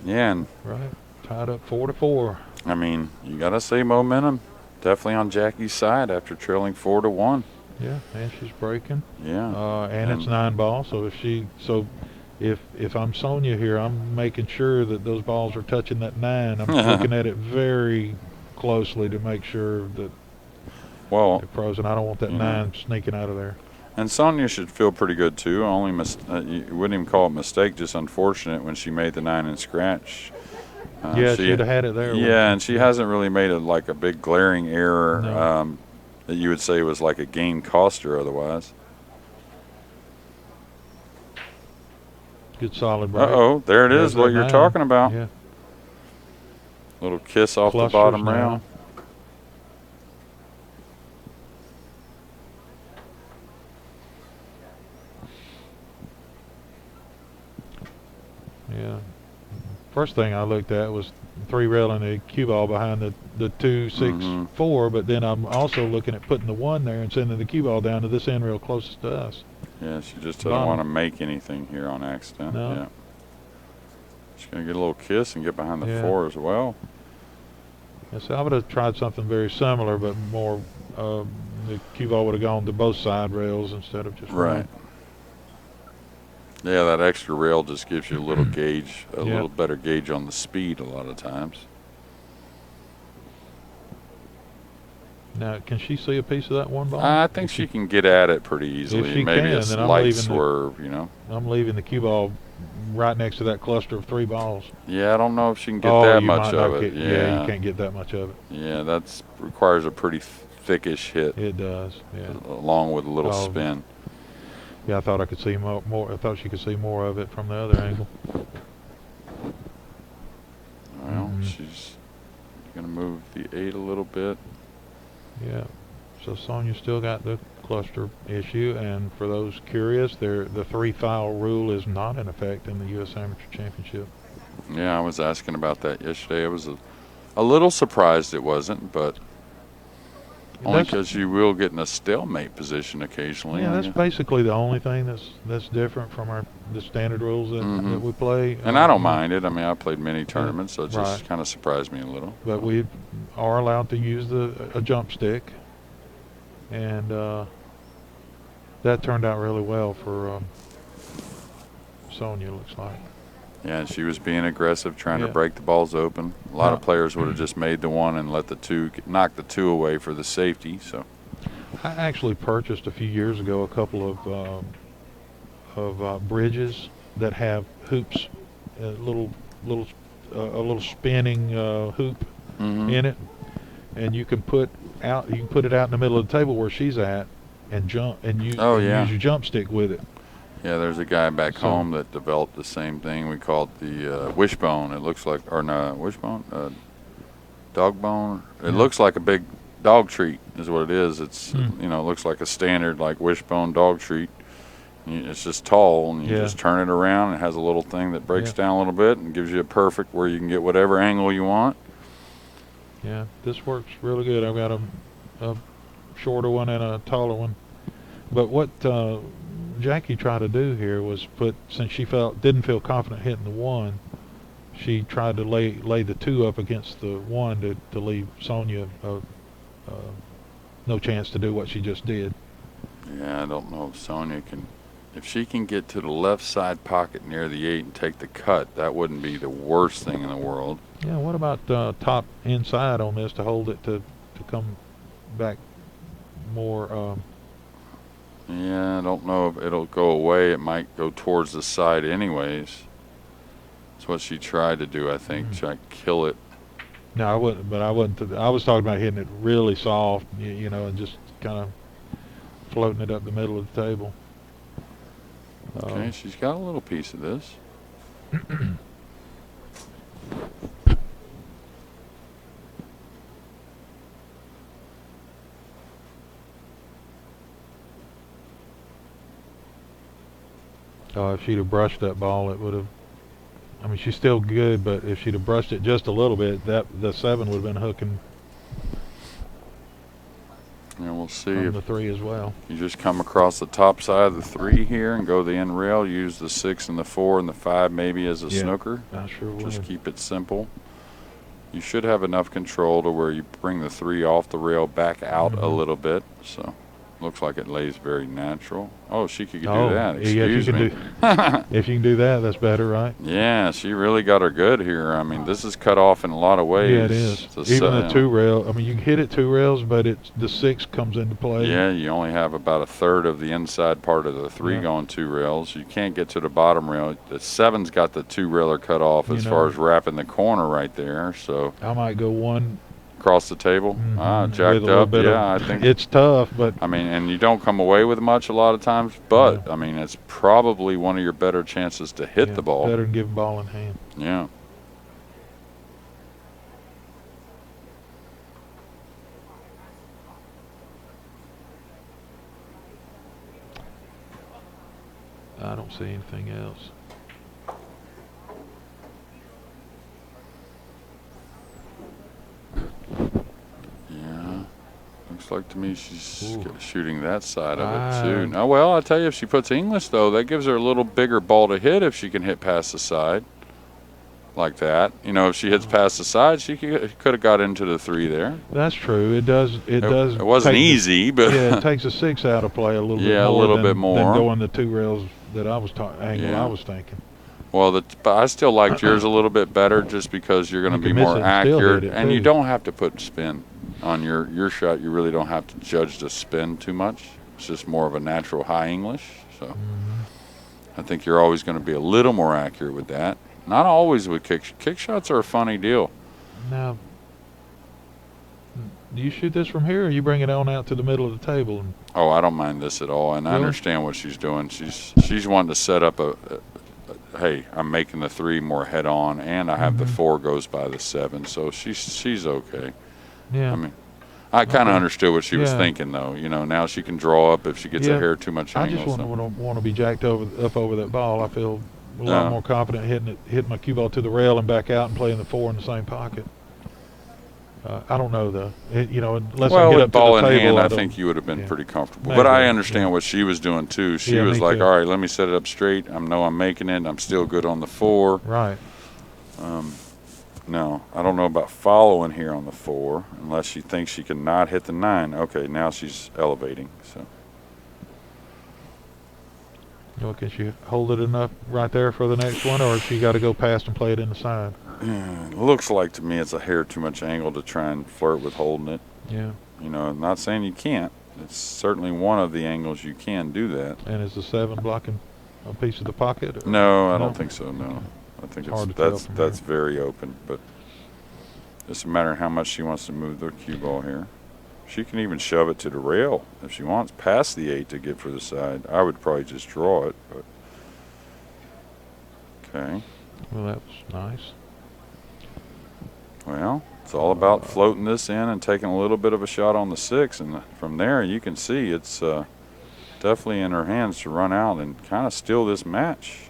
Yeah, and Right, tied up 4-4. I mean, you gotta say momentum. Definitely on Jackie's side after trailing 4-1. Yeah, and she's breaking. Yeah. And it's 9 ball. So if I'm Sonya here, I'm making sure that those balls are touching that 9. I'm looking at it very closely to make sure that Well, it frozen. I don't want that 9 sneaking out of there. and Sonya should feel pretty good too. You wouldn't even call it a mistake, just unfortunate when she made the 9 and scratch. She'd have had it there. Yeah, and she hasn't really made a big glaring error No. that you would say was like a game coster otherwise. Good solid break. Uh-oh, there it There's is, what that you're 9. talking about. Yeah. Little kiss off the Clusters bottom now. rail. Yeah. First thing I looked at was 3 rail and the cue ball behind the 2-6-4, but then I'm also looking at putting the 1 there and sending the cue ball down to this end rail closest to us. Yeah, she just doesn't Bottom. want to make anything here on accident. No. Yeah. She's going to get a little kiss and get behind the Yeah. 4 as well. And so I would have tried something very similar, but more, the cue ball would have gone to both side rails instead of just Right. one. Yeah, that extra rail just gives you a little gauge, a Yeah. little better gauge on the speed a lot of times. Now, can she see a piece of that one ball? I think she can get at it pretty easily. she Maybe can, a then I'm light leaving the- swerve, you know. I'm leaving the cue ball right next to that cluster of 3 balls. Yeah, I don't know if she can get Oh, that you much might not of it. get- Yeah, you can't get that much of it. Yeah, that's requires a pretty thickish hit, It does, yeah. along with a little Oh. spin. Yeah, I thought I could see more. I thought she could see more of it from the other angle. Well, Mhm. she's gonna move the 8 a little bit. Yeah. So Sonya still got the cluster issue, and for those curious, the 3-foul rule is not in effect in the U.S. Amateur Championship. Yeah, I was asking about that yesterday. I was a little surprised it wasn't, but only That's- because you will get in a stalemate position occasionally. Yeah, I that's guess. basically the only thing that's different from the standard rules that Mhm. we play. And I don't mind it. I mean, I played many tournaments, so it just Right. kind of surprised me a little. But we are allowed to use a jump stick, and that turned out really well for Sonya, looks like. Yeah, she was being aggressive, trying to Yeah. break the balls open. A lot of Yeah. players would have just made the 1 and let the 2 knock the 2 away for the safety. So I actually purchased a few years ago a couple of bridges that have hoops, a little spinning hoop Mhm. in it, and you can put it out in the middle of the table where she's at, and jump and use Oh, and yeah. use your jump stick with it. yeah, there's a guy back So- home that developed the same thing. We call it the wishbone. It looks like, or no, wishbone, dog bone. It Yeah. looks like a big dog treat, is what it is. It's Hmm. it looks like a standard like wishbone dog treat. It's just tall, and you Yeah. just turn it around. And it has a little thing that breaks Yeah. down a little bit and gives you a perfect where you can get whatever angle you want. Yeah, this works really good. I've got a shorter one and a taller one. But what Jackie tried to do here was since she didn't feel confident hitting the 1, she tried to lay the 2 up against the 1 to leave Sonya no chance to do what she just did. Yeah, I don't know if Sonya if she can get to the left side pocket near the 8 and take the cut, that wouldn't be the worst thing in the world. Yeah, what about top inside on this to hold it to come back more? Yeah, I don't know if it'll go away. It might go towards the side anyways. That's what she tried to do, I think. Try to kill it. No, I wouldn't. But I wouldn't. I was talking about hitting it really soft, and just kind of floating it up the middle of the table. Okay, she's got a little piece of this. If she'd have brushed that ball, it would have. I mean, she's still good, but if she'd have brushed it just a little bit, the 7 would have been hooking And we'll see from if the 3 as well. you just come across the top side of the 3 here and go the end rail. Use the 6 and the 4 and the 5 maybe as a Yeah. snooker. I sure would. Just keep it simple. You should have enough control to where you bring the 3 off the rail back out a Mhm. little bit. So looks like it lays very natural. Oh, she could do Oh, that. yeah, if you Excuse can me. If you can do that, that's better, right? Yeah, she really got her good here. I mean, this is cut off in a lot of ways. Yeah, it is. The Even the se- 2 rail. I mean, you can hit it 2 rails, but the 6 comes into play. Yeah, you only have about a third of the inside part of the 3 Yeah. going 2 rails. You can't get to the bottom rail. The 7's got the 2 railer cut off as You far know. as wrapping the corner right there. So I might go 1 across the table, with jacked a little up. bit Yeah, I of, think. it's tough, but I mean, and you don't come away with much a lot of times, but I mean, it's probably one of your better chances to hit yeah, the ball. better than give a ball in hand. Yeah. I don't see anything else. Yeah. Looks like to me she's Ooh. shooting that side of it Ah. too. Now, well, I tell you, if she puts English though, that gives her a little bigger ball to hit if she can hit past the side. like that. You know, if she hits past the side, she could have got into the 3 there. That's true. It does. It does. It wasn't easy, but yeah, it takes a 6 out of play a little bit more. Yeah, a little than, bit more than going the 2 rails that I was angle Yeah. I was thinking. Well, but I still liked yours a little bit better, just because you're going to You be can miss more it and still accurate, hit it, and you too. don't have to put spin on your shot. You really don't have to judge the spin too much. It's just more of a natural high English. So I think you're always going to be a little more accurate with that. Not always with kick shots are a funny deal. Now, do you shoot this from here, or you bring it on out to the middle of the table? And Oh, I don't mind this at all, and I Really? understand what she's doing. She's wanting to set up hey, I'm making the 3 more head on, and I have the 4 goes by the 7, so she's okay. yeah, I mean, I kind of Okay. understood what she was Yeah. thinking, though. You know, now she can draw up if she gets a Yeah. hair too much I angle. just so. want to be jacked up over that ball. I feel a lot Yeah. more confident hitting my cue ball to the rail and back out and playing the 4 in the same pocket. I don't know though. Unless I Well, get with up ball to in the table, hand, I don't- think you would have been yeah. pretty comfortable. Maybe, But I understand yeah. what she was doing too. She Yeah, was me like, too. all right, let me set it up straight. I know I'm making it. I'm still good on the 4. Right. No, I don't know about following here on the 4 unless she thinks she can not hit the 9. Okay, now she's elevating. So Can she hold it enough right there for the next one, or has she got to go past and play it in the side? it looks like to me it's a hair too much angle to try and flirt with holding it. Yeah. You know, I'm not saying you can't. It's certainly one of the angles you can do that. And is the 7 blocking a piece of the pocket? Or? No, I No? don't think so. No, I think Hard to tell that's from that's here. very open. But it's a matter of how much she wants to move the cue ball here. She can even shove it to the rail if she wants, past the 8 to get for the side. I would probably just draw it. But okay. Well, that was nice. Well, it's all about floating this in and taking a little bit of a shot on the 6, and from there you can see it's definitely in her hands to run out and kind of steal this match.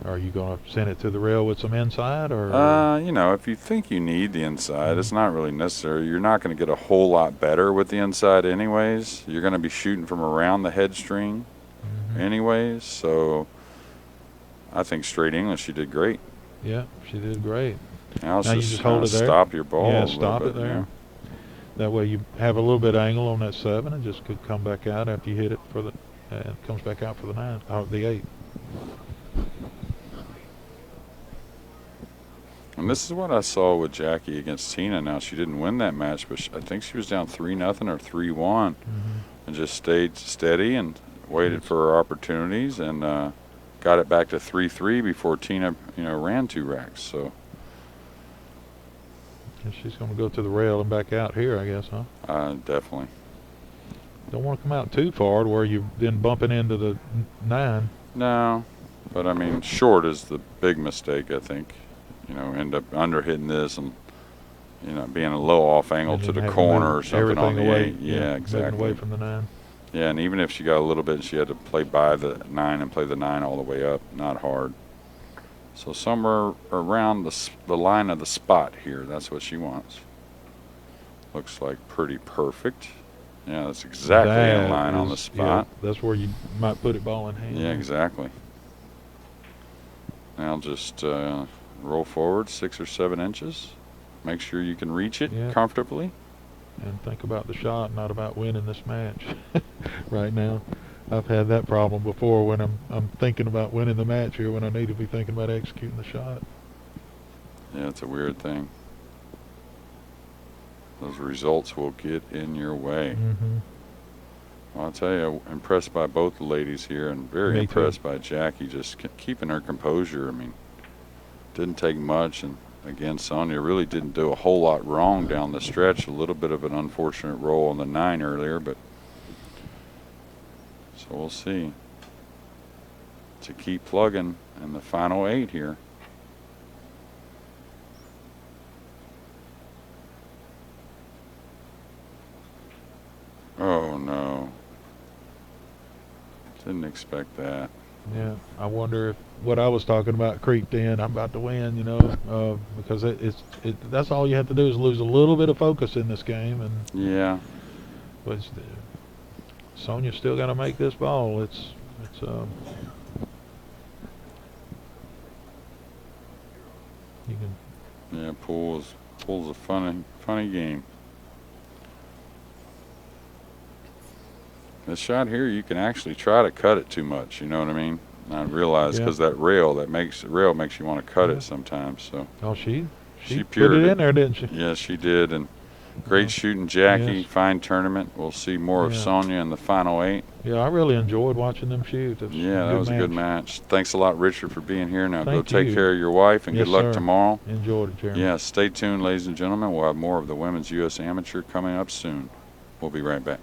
Are you going to send it to the rail with some inside, or? You know, if you think you need the inside, it's not really necessary. You're not going to get a whole lot better with the inside anyways. You're going to be shooting from around the head string anyways, so I think straight English, she did great. Yeah, she did great. Now it's Now you just just hold kinda it there. stop your ball. Yeah, a little stop bit, it there. yeah. That way you have a little bit of angle on that 7 and just could come back out after you hit it for the, and it comes back out for the 9, or the 8. And this is what I saw with Jackie against Tina. Now, she didn't win that match, but I think she was down 3-0 or 3-1 and just stayed steady and waited for her opportunities and got it back to 3-3 before Tina, ran 2 racks. So And she's going to go to the rail and back out here, I guess, huh? definitely. Don't want to come out too far to where you've been bumping into the 9. No, but I mean, short is the big mistake, I think. End up under hitting this and, being a low off angle And to then the having corner or moved something on everything the away, 8. Yeah, moving exactly. away from the 9. Yeah, and even if she got a little bit, she had to play by the 9 and play the 9 all the way up. Not hard. So somewhere around the line of the spot here, that's what she wants. Looks like pretty perfect. Yeah, that's exactly in That line on the is- spot. Yeah, that's where you might put it ball in hand. Yeah, exactly. Now just roll forward 6 or 7 inches. Make sure you can reach it Yeah. comfortably. And think about the shot, not about winning this match. Right now, I've had that problem before when I'm thinking about winning the match here when I need to be thinking about executing the shot. Yeah, it's a weird thing. Those results will get in your way. Mm-hmm. Well, I'll tell you, impressed by both the ladies here and very Me too. impressed by Jackie just keeping her composure. I mean, didn't take much, and again, Sonya really didn't do a whole lot wrong down the stretch. A little bit of an unfortunate roll on the 9 earlier, but so we'll see. To keep plugging in the final 8 here. Oh no. Didn't expect that. Yeah, I wonder if what I was talking about creeped in. I'm about to win, because that's all you have to do is lose a little bit of focus in this game, and Yeah. but Sonya's still got to make this ball. You Pool's a funny game. This shot here, you can actually try to cut it too much. You know what I mean? I realize because that rail makes you want to cut it sometimes. So. Oh, she put pured it in there, didn't she? Yes, she did. And great shooting, Jackie. Yes. Fine tournament. We'll see more of Sonya in the final 8. Yeah, I really enjoyed watching them shoot. Yeah, that was a good match. Thanks a lot, Richard, for being here. Now go Thank take you. care of your wife, and Yes, good luck sir. tomorrow. Enjoyed it, Jeremy. Yeah, stay tuned, ladies and gentlemen. We'll have more of the Women's U.S. Amateur coming up soon. We'll be right back.